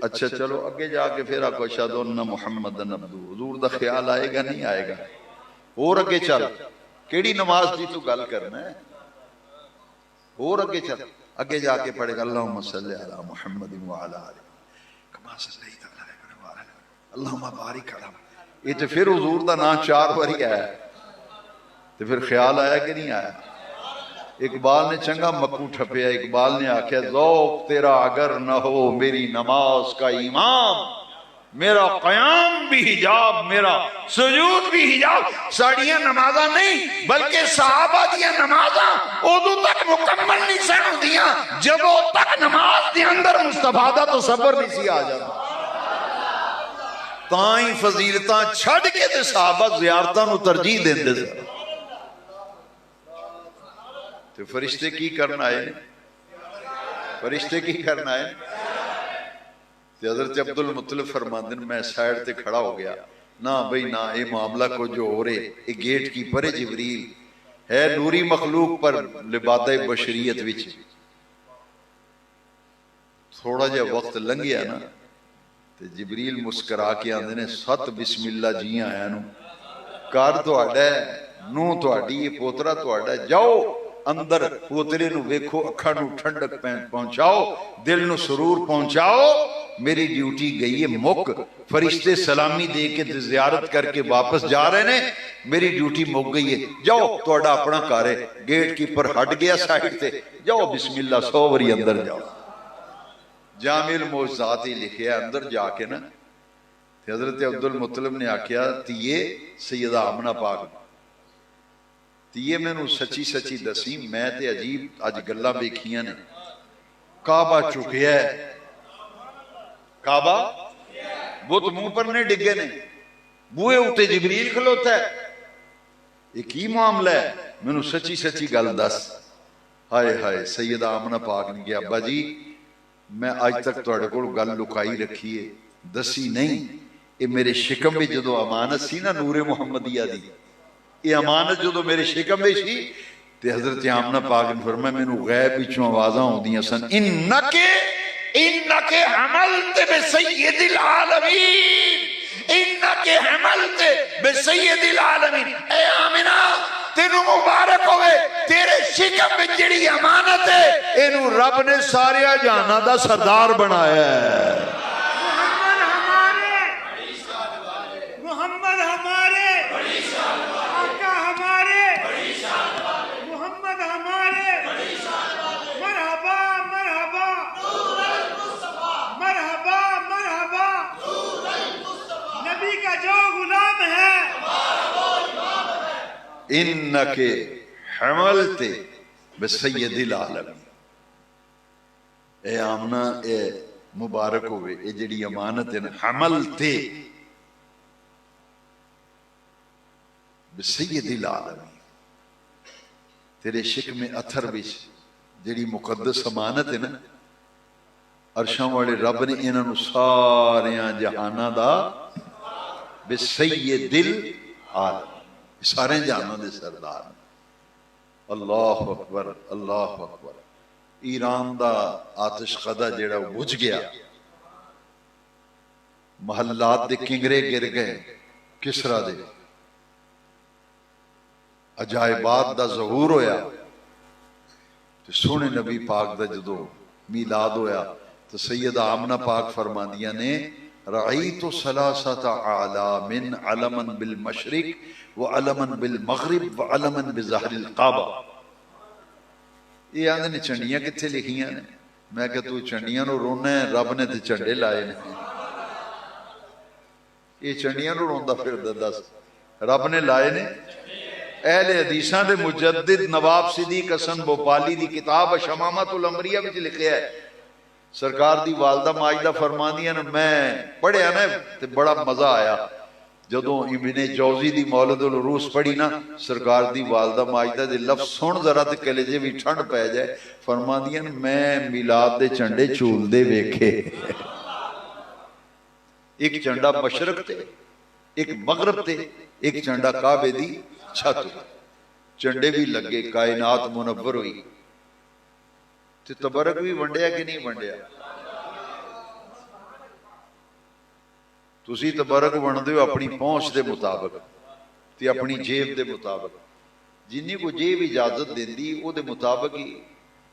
اچھا چلو اگے جا کے پھر آکو اشہد ان محمد عبدہ، حضور دا خیال آئے گا نہیں آئے گا؟ اور اگے چل، کیڑی نماز دی تو گل کرنا ہے؟ اور اگے چل، اگے جا کے پڑھے گا اللہم صلی علی محمد وعلی آلہ کما صلیت علی ابراہیم وعلی اللہم بارک علی، یہ تو پھر حضور دا نام 4 باری آیا، تو پھر خیال آیا کہ نہیں آیا؟ اقبال نے چنگا مکو ٹھپیا، اقبال نے آکھیا ذوق تیرا اگر نہ ہو میری نماز کا امام، میرا قیام بھی حجاب، میرا سجود بھی حجاب۔ ساڑیاں نمازاں نہیں بلکہ صحابہ دیاں نمازاں ادو تک مکمل نہیں سن ہوندیاں جدوں تک نماز دے اندر مصطفیٰ دا تصور نہیں سی آ جاتا۔ تائیں فضیلتاں چھڈ کے تے صحابہ زیارتاں نو ترجیح دیندے سن۔ تو فرشتے کی کرنا ہے؟ فرشتے کی کرنا ہے؟ تو حضرت عبد المطلب فرماندن میں سائیڈ تے کھڑا ہو گیا، نہ بھئی نہ، یہ معاملہ کو جو ہو رہے یہ گیٹ کیپر ہے جبریل ہے، نوری مخلوق پر لبادہ بشریت وچ تھوڑا جا وقت لنگیا نا تے جبریل مسکرا کے آندے نے ست بسم اللہ جی آیا نو کار تہاڈا ہے، نو تہاڈی ہے، پوترا تہاڈا ہے، جاؤ اندر پوترے نو ویکھو، اکھاں نو ٹھنڈک پہنچاؤ، دل نو سرور پہنچاؤ، میری ڈیوٹی گئی ہے مک، فرشتے سلامی دے کے زیارت کر کے واپس جا رہے ہیں، میری ڈیوٹی مک گئی ہے، جاؤ تہاڈا اپنا کار ہے۔ گیٹ کیپر ہٹ گیا سائڈ تے، جاؤ بسم اللہ 100 واری اندر جاؤ۔ جامع المعجزات ہی لکھے اندر جا کے نا حضرت عبد المطلب نے آکھیا تیے سیدہ آمنہ پاک تیے میں نو سچی سچی دسی میں تے عجیب اج گلاں ویکھیاں نے، کعبہ چکیا ہے، کعبہ بت منہ پر نہیں ڈگے نے، بوئے اتے جبریل کھلوتا ہے، یہ کی معاملہ ہے؟ میں نو سچی سچی گل دس۔ ہائے ہائے سیدہ آمنہ پاک نے کہا ابا جی میں آج تک تہاڈے کول گل لکائی رکھی ہے، دسی نہیں، یہ میرے شکم میں جدو امانت سی نا نور محمدیہ دی، یہ امانت جدو میرے شکم میں سی تے حضرت آمنہ پاک نے فرمایا مینوں غیب وچوں آوازاں ہوندیاں سن، انک حملت بسید العالمین، انک حملت بسید العالمین، اے آمنہ تینوں مبارک ہوئے، تیرے شکم میں جڑی امانت ہے اینو رب نے سارے جہاناں دا سردار بنایا ہے۔ محمد ہمارے آقا ہمارے محمد ہمارے مرحبا مرحبا مرحبا مرحبا نبی کا جو غلام ہے انک حملت بسید العالمین، اے آمنہ اے مبارک ہوئے، اے جڑی امانت ہے نا حملت بسید العالمین، تیرے شکم اتھر بچ جڑی مقدس امانت ہے نا عرشاں والے رب نے انہاں نو ساریاں جہاناں دا بسید العالمین، سارے جہاناں دے سردار۔ اللہ اکبر اللہ اکبر۔ ایران دا آتش قدہ جڑا بجھ گیا، محلات دے کنگرے گر گئے، کسرا دے عجائبات دا ظہور ہویا، تو سونے نبی پاک دا جدو میلاد ہویا تو سیدہ آمنہ پاک فرماندیاں نے رعیت ثلاثت اعلام علما بالمشرق وعلما بالمغرب وعلما بظہر القعبہ۔ یہ آندھے نے چنڈیاں کتھے لکھیاں نے؟ میں کہ تو چنڈیاں نو رونا ہے، رب نے تے چنڈے لائے نے، یہ چنڈیاں نو روندا پھر دس، رب نے لائے نے۔ اہل حدیثاں دے مجدد نواب صدیق حسن بھوپالی دی کتاب شمامت الانبیاء وچ لکھیا ہے، سرکار دی والدہ ماجدہ فرماندیاں نے میں پڑھیا نا تے بڑا مزہ آیا، جدوں ابن جوزی دی مولد العروس پڑھی نا سرکار دی والدہ ماجدہ دے لفظ سن ذرا تے کلیجے بھی ٹھنڈ پہ جائے، فرماندیاں میں میلاد دے چنڈے چول دے ویکھے، ایک چنڈا مشرق تے ایک مغرب تے ایک چنڈا کعبے دی چھت، چنڈے بھی لگے، کائنات منور ہوئی، تے تبرک بھی ونڈیا کہ نہیں ونڈیا؟ تسی تبرک ونڈ دیو اپنی پہنچ دے مطابق تے اپنی جیب دے مطابق، جنہی کو جیب اجازت دین دی او دے مطابق ہی،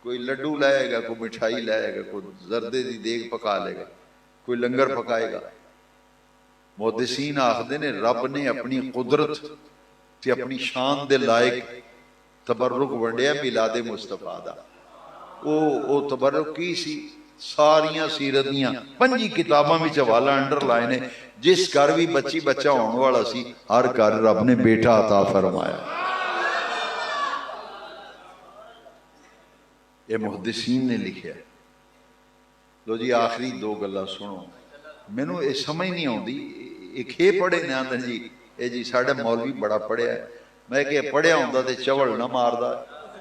کوئی لڈو لائے گا، کوئی مٹھائی لائے گا، کوئی زردے دی دیگ پکا لے گا، کوئی لنگر پکائے گا۔ محدثین آخدے نے رب نے اپنی قدرت تے اپنی شان دے لائق تبرک ونڈیا میلاد مصطفیٰ دا۔ او تبرک کی سی؟ ساریاں سیرتیاں 5 کتاباں وچ حوالہ انڈر لائے نے، جس گھر بھی بچی بچہ ہونے والا سی ہر گھر رب نے بیٹا عطا فرمایا۔ یہ محدثین نے لکھیا۔ لو جی آخری 2 گلاں سنو، مینوں یہ سمجھ نہیں آندی، ایک ہے پڑھے نے آندن جی اے جی ساڈا مولوی بڑا پڑھیا ہے، میں کہ پڑھیا ہوندا تے چول نہ ماردا،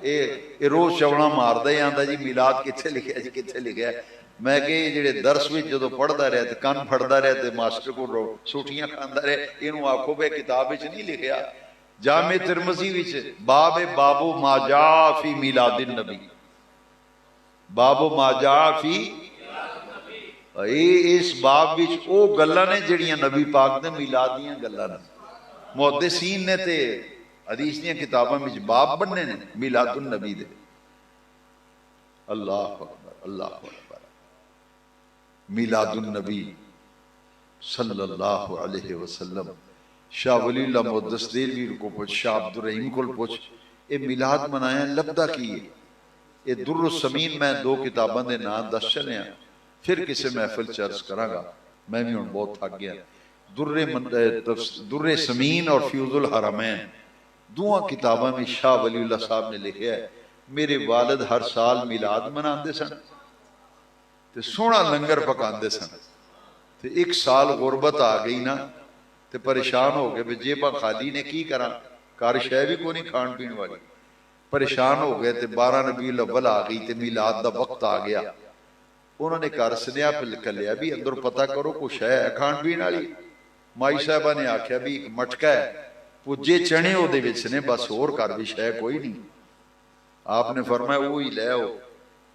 اے روز چوڑا ماردا ہی آندا جی میلاد کتھے لکھیا جی کتھے لکھیا ہے۔ میں کہ جڑے درس وچ جدو پڑھدا رہیا تے کان پھڑدا رہیا تے ماسٹر کو سوٹیاں کھاندا رہیا، اینوں آکھو بے کتاب وچ نہیں لکھیا جامع ترمذی وچ بابو ما جاء فی میلاد النبی، بابو ما جاء فی اس باب وچ او گلاں نے جڑیاں نبی پاک دے میلاد دیاں گلاں نے، محدثین نے تے حدیث دیاں کتاباں وچ باب بننے نے میلاد النبی دے۔ اللہ اکبر اللہ اکبر، میلاد النبی صلی اللہ علیہ وسلم۔ شاہ ولی اللہ محدث دہلوی کو پوچھ، شاہ عبد الرحیم کو پوچھ، اے میلاد منایا لبدا کی ہے؟ اے در السمین میں دو کتاباں دے نام دس چلے ہیں، پھر کسے محفل چرچ کراں گا، میں بھی ہن بہت تھک گیا۔ در سمین اور فیوز الحرمین دوہاں کتاباں میں شاہ ولی اللہ صاحب نے لکھا ہے میرے والد ہر سال میلاد مناندے سن تے سونا لنگر پکاندے سن، تے ایک سال غربت آ گئی نا تے پریشان ہو گئے، جیباں خالی نے کی کراں، کار شے بھی کوئی نہیں کھان پین والی، پریشان ہو گئے تے 12 ربیع الاول آ گئی تے میلاد دا وقت آ گیا، انہوں نے کار سنیا پہ لکھلیا بھی اندر پتہ کرو کوئی شے ہے کھان پین والی، مائی صاحبہ نے آکھیا بھی ایک مٹکا ہے پجے چنے ہو دے وچ نے، بس اور کار بھی شے کوئی نہیں۔ آپ نے فرمایا وہی لے آؤ،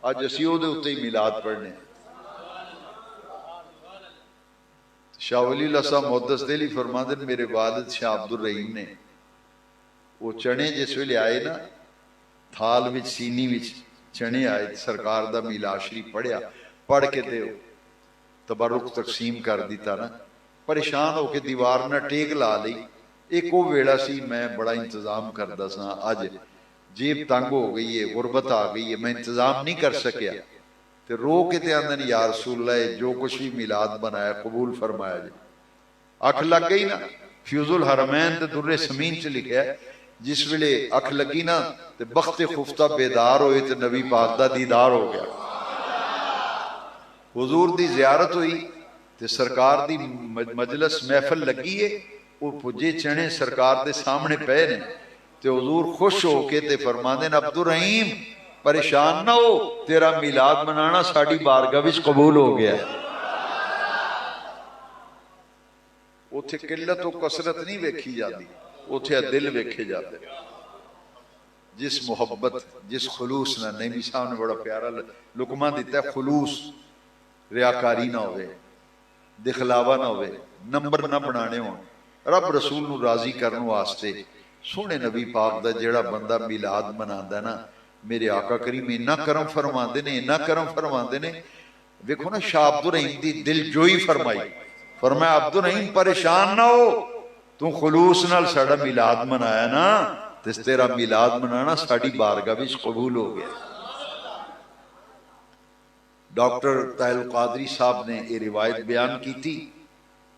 اج اسی او دے اتے ہی میلاد پڑھنے۔ شاہ ولی اللہ صاحب محدث دہلوی فرماندے میرے والد شاہ عبد الرحیم نے وہ چنے جس ویلے آئے نا تھال وچ سینی وچ چنے آئے، سرکار دا میلاد شریف پڑھیا، پڑھ کے تے تبرک تقسیم کر دیتا نا، پریشان ہو کے دیوار نہ ٹیک لا لئی۔ ایک وہ ویڑا سی میں بڑا انتظام کردا سا، اج جیب تنگ ہو گئی ہے، غربت آ گئی ہے، میں انتظام نہیں کر سکیا، تے رو کے تے آندن یا رسول اللہ جو کچھ بھی میلاد بنایا قبول فرمایا جی۔ اکھ لگ گئی نا، فیوز الحرمین تے در سمین چ لکھیا ہے جس ویلے اکھ لگی نا تے بخت خفتہ بیدار ہوئے تے نبی پاک دا دیدار ہو گیا، حضور دی زیارت ہوئی تے سرکار دی مجلس محفل لگی ہے، وہ پجے چنے سرکار دے سامنے پے نے تے حضور خوش ہو کے تے فرماندے نے عبد الرحیم پریشان نہ ہو، تیرا میلاد منانا ساڑی بارگاہ وچ قبول ہو گیا ہے۔ اوتھے قلت و کثرت نہیں ویکھی جاتی، اوتھے دل ویکھے جاتے، جس محبت جس خلوص نہ، نبی صاحب نے بڑا پیارا لقمہ دیتا ہے، خلوص، ریاکاری نہ ہوئے، دکھلاوا نہ ہوئے، نمبر نہ بنانے ہوں، رب رسول نو راضی کرنے واسطے سونے نبی پاک دا جڑا بندہ میلاد مناندا ہے نا، میرے آقا کریم اتنا کرم فرماندے نے، اتنا کرم فرماندے نے۔ دیکھو نا شاہ عبد الرحیم دی دل جوئی فرمائی، فرمایا عبد الرحیم پریشان نہ ہو، تو خلوص نال ساڑا میلاد منایا نا، تس تیرا میلاد منانا ساڑی بارگاہ وچ قبول ہو گیا۔ ڈاکٹر طاہر القادری صاحب نے یہ روایت بیان کی تھی،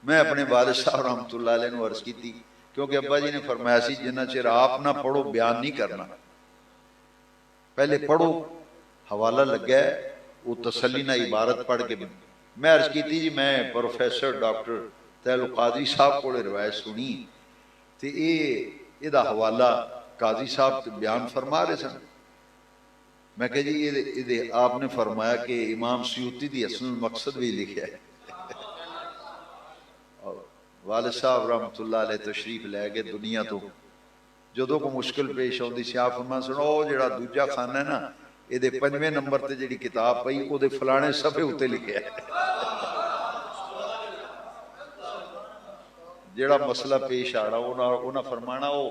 میں اپنے والد صاحب رحمۃ اللہ علیہ نے عرض کی تھی، کیونکہ ابا جی نے فرمایا سی جنہ چر آپ نہ پڑھو بیان نہیں کرنا، پہلے پڑھو، حوالہ لگا ہے وہ تسلی نہ عبارت پڑھ کے۔ میں عرض کی تھی جی میں پروفیسر ڈاکٹر طاہر القادری صاحب کو روایت سنی تے یہ دا حوالہ قاضی صاحب بیان فرما رہے سن، میں کہ جی یہ آپ نے فرمایا کہ امام سیوطی دی اصل مقصد بھی لکھا ہے۔ والد صاحب رحمت اللہ علیہ تشریف لے گئے دنیا تو، جدوں کو مشکل پیش ہوندی سی آپ فرمان سنو او جڑا دوجا خانہ ہے نا، یہ دے 5ویں نمبر تے جڑی کتاب پئی او دے فلانے صفحے اتے لکھا ہے، جڑا مسئلہ پیش آ رہا انہاں فرمانا او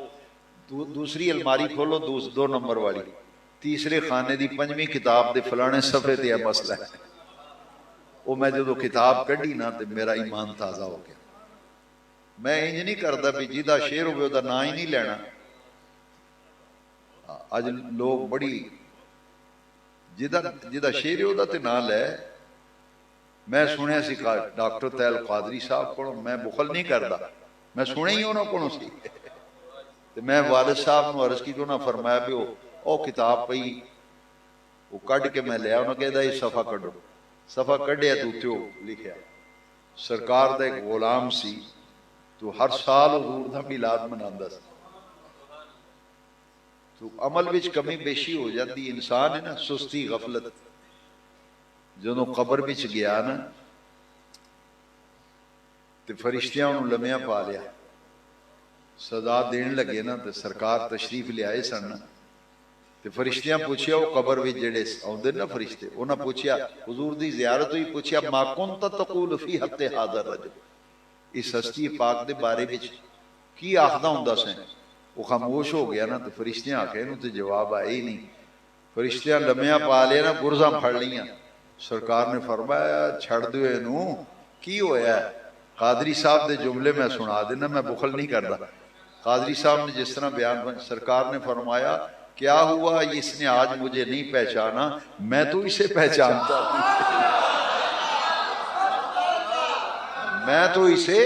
دوسری الماری کھولو 2 نمبر والی، تیسرے خانے دی 5ویں کتاب دے فلانے صفحے تے یہ مسئلہ ہے۔ وہ میں جدو کتاب کڈی نا تے میرا ایمان تازہ ہو گیا، میں انج نہیں کردا بھی جیدہ شعر ہوئے او دا نا ہی نہیں لینا۔ آج لوگ بڑی جیدہ شعر ہو دا تے نا لے، میں سنیا سی ڈاکٹر طاہر القادری صاحب کو، میں بخل نہیں کردا، میں سنے ہی انہوں کو سی، میں والد صاحب نو عرض کی تو نہ فرمایا بھی او کتاب پئی وہ کڈ کے میں لیا، انہوں کہہ دا یہ صفحہ کڈو، صفحہ کڈیا تو اتیو لکھیا سرکار دا ایک غلام سی تو ہر سال حضور دا میلاد مناندا سی۔ تو عمل وچ کمی بیشی ہو جاتی، انسان ہے نا سستی غفلت، جدوں قبر وچ گیا نا تے فرشتیاں انہوں لمیاں پا لیا، سزا دین لگے نا تے سرکار تشریف لے آئے سن تے فرشتیاں پوچھیا وہ قبر وچ جڑے آوندے نا فرشتے، انہاں پوچھیا حضور دی زیارت ہوئی، پوچھیا ما کنت تقول فی حق ھذا الرجل، اس ہستی پاک دے بارے وچ کی آخدا ہوندا سی؟ وہ خاموش ہو گیا نا تے فرشتیاں آکھے انہوں تے جواب آئے ہی نہیں، فرشتیاں لمیاں پا لیا نا گرزاں پھڑ لیاں، سرکار نے فرمایا چھڑ دو اینوں، کی ہویا ہے؟ قادری صاحب دے جملے میں سنا دینا، میں بخل نہیں کرتا۔ قادری صاحب نے جس طرح بیان، سرکار نے فرمایا کیا ہوا اس نے آج مجھے نہیں پہچانا، میں تو اسے پہچانتا ہوں، میں تو اسے،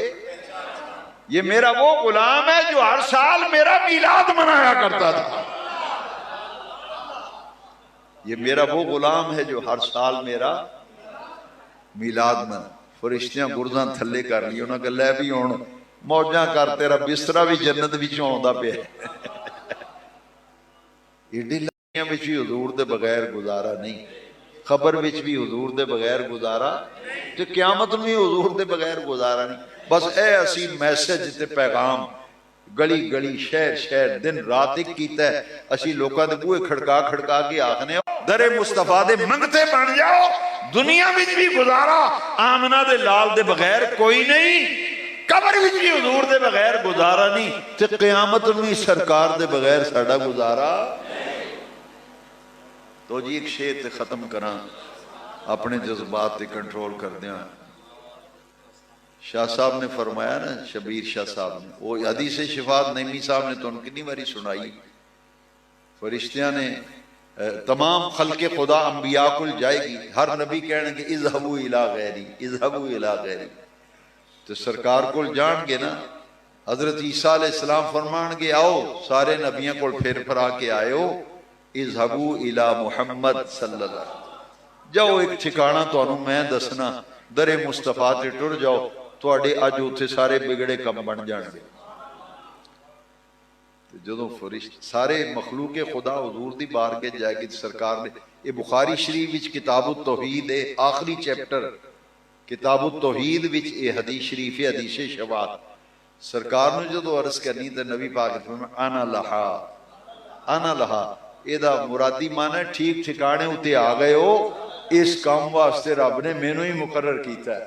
یہ میرا وہ غلام ہے جو ہر سال میرا میلاد منایا کرتا تھا، یہ میرا وہ غلام ہے جو ہر سال میرا میلاد میں۔ فرشتیاں گرداں تھلے کر لی، انہاں کہ لے بھی ہون موجاں کر، تیرا بسترا بھی جنت وچوں آوندا پیا ایڈی لڑیاں وچ بھی حضور دے بغیر گزارا نہیں، قبر وچ بھی حضور دے بغیر گزارا تے قیامت میں حضور دے بغیر گزارا نہیں۔ بس اے اسی میسج تے پیغام گلی گلی شہر شہر دن رات ایک کیتا ہے، اسی لوکاں دے بوئے کھڑکا کھڑکا کے آکھنے در مصطفیٰ دے منگتے بن جاؤ، دنیا وچ بھی گزارا آمنہ دے لال دے بغیر کوئی نہیں، قبر وچ بھی حضور دے بغیر گزارا نہیں، تے قیامت میں سرکار دے بغیر ساڈا گزارا۔ تو جی ایک شعر تے ختم کراں، اپنے جذبات تے کنٹرول کر دیاں۔ شاہ صاحب نے فرمایا نا، شبیر شاہ صاحب نے، وہ حدیث شفاعت نعیمی صاحب نے تو ان کتنی باری سنائی، فرشتیاں نے تمام خلق خدا انبیاء کل جائے گی، ہر نبی کہنے کہ اذهبوا الی غیری، اذهبوا الی غیری، تو سرکار کل جان گے نا، حضرت عیسیٰ علیہ السلام فرمان گے آؤ، سارے نبیوں کل پھر پھرا کے آئے ہو، اذهبوا الی محمد صلی اللہ علیہ وسلم، جاؤ ایک ٹھکانہ تو انہوں میں دسنا، در مصطفیٰ تے ٹر جاؤ، تو اڈے آج ہوتے سارے بگڑے کم بن جان گے۔ جدوں فرشت سارے مخلوق خدا حضور دی بارگاہ جائے گی، سرکار نے یہ بخاری شریف وچ کتاب التوحید ہے، آخری چیپٹر کتاب التوحید وچ یہ حدیث شریف ہے، حدیث شفاعت، سرکار نے جدوں عرض کرنی تے نبی پاک نے فرمایا انا لہا، انا لہا، یہ دا مرادی معنی ٹھیک ٹھکانے ہوتے آ گئے ہو، اس کام واسطے رب نے مینوں ہی مقرر کیتا ہے۔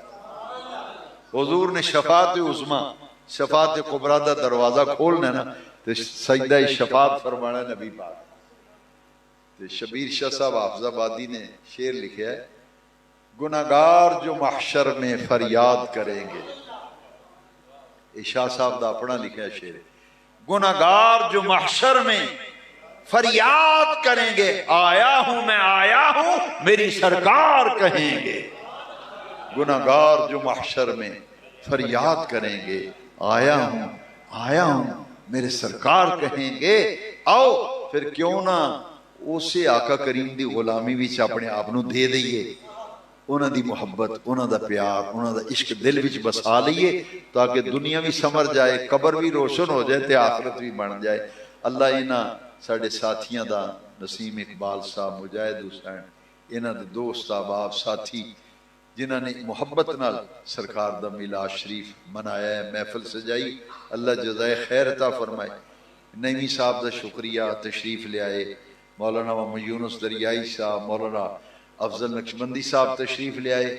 حضور نے شفاعت عظمی، شفاعت کبریٰ دا دروازہ کھولنا نا، تو سجدہ شفاعت فرمانا نبی پاک۔ تو شبیر شاہ صاحب حافظ آبادی نے شعر لکھا ہے، گناہگار جو محشر میں فریاد کریں گے، یہ شاہ صاحب دا اپنا لکھا ہے شعر، گناہگار جو محشر میں فریاد کریں گے، آیا ہوں میں آیا ہوں میری سرکار کہیں گے، گناہگار جو محشر میں فریاد کریں گے، آیا ہوں میرے سرکار کہیں گے، آؤ پھر کیوں نہ اسے آقا کریم دی غلامی وچ اپنے آپ نو دے دئیے، انہاں دی محبت، انہاں دا پیار، انہاں دا عشق دل وچ بسا لئیے، تاکہ دنیا بھی سمر جائے، قبر بھی روشن ہو جائے تے آخرت بھی بن جائے۔ اللہ انہاں ساڑھے ساتھیاں دا، نسیم اقبال صاحب، مجاہد حسین، انہاں دے دوست احباب ساتھی جنہاں نے محبت نال سرکار دا میلاد شریف منایا ہے، محفل سجائی، اللہ جزائے خیر عطا فرمائے۔ نعیمی صاحب دا شکریہ، تشریف لے آئے، مولانا محمد یونس دریائی صاحب، مولانا افضل نقشبندی صاحب تشریف لے آئے،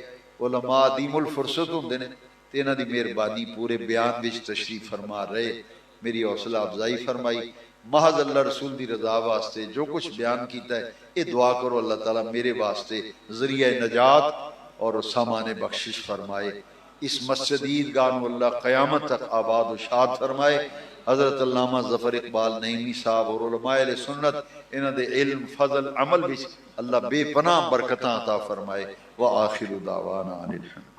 علماء عدیم الفرصت ہوندے نے، تے انہاں دی مہربانی پورے بیان وچ تشریف فرما رہے، میری حوصلہ افزائی فرمائی، محض اللہ رسول دی رضا واسطے جو کچھ بیان کیتا ہے، یہ دعا کرو اللہ تعالیٰ میرے واسطے ذریعہ نجات اور سامان بخشش فرمائے، اس مسجد عیدگاہ کو اللہ قیامت تک آباد و شاد فرمائے۔ حضرت علامہ ظفر اقبال نعیمی صاحب اور علماء اہل سنت انہاں دے علم فضل عمل وچ اللہ بے پناہ برکتاں عطا فرمائے۔ وآخر دعوانا ان الحمد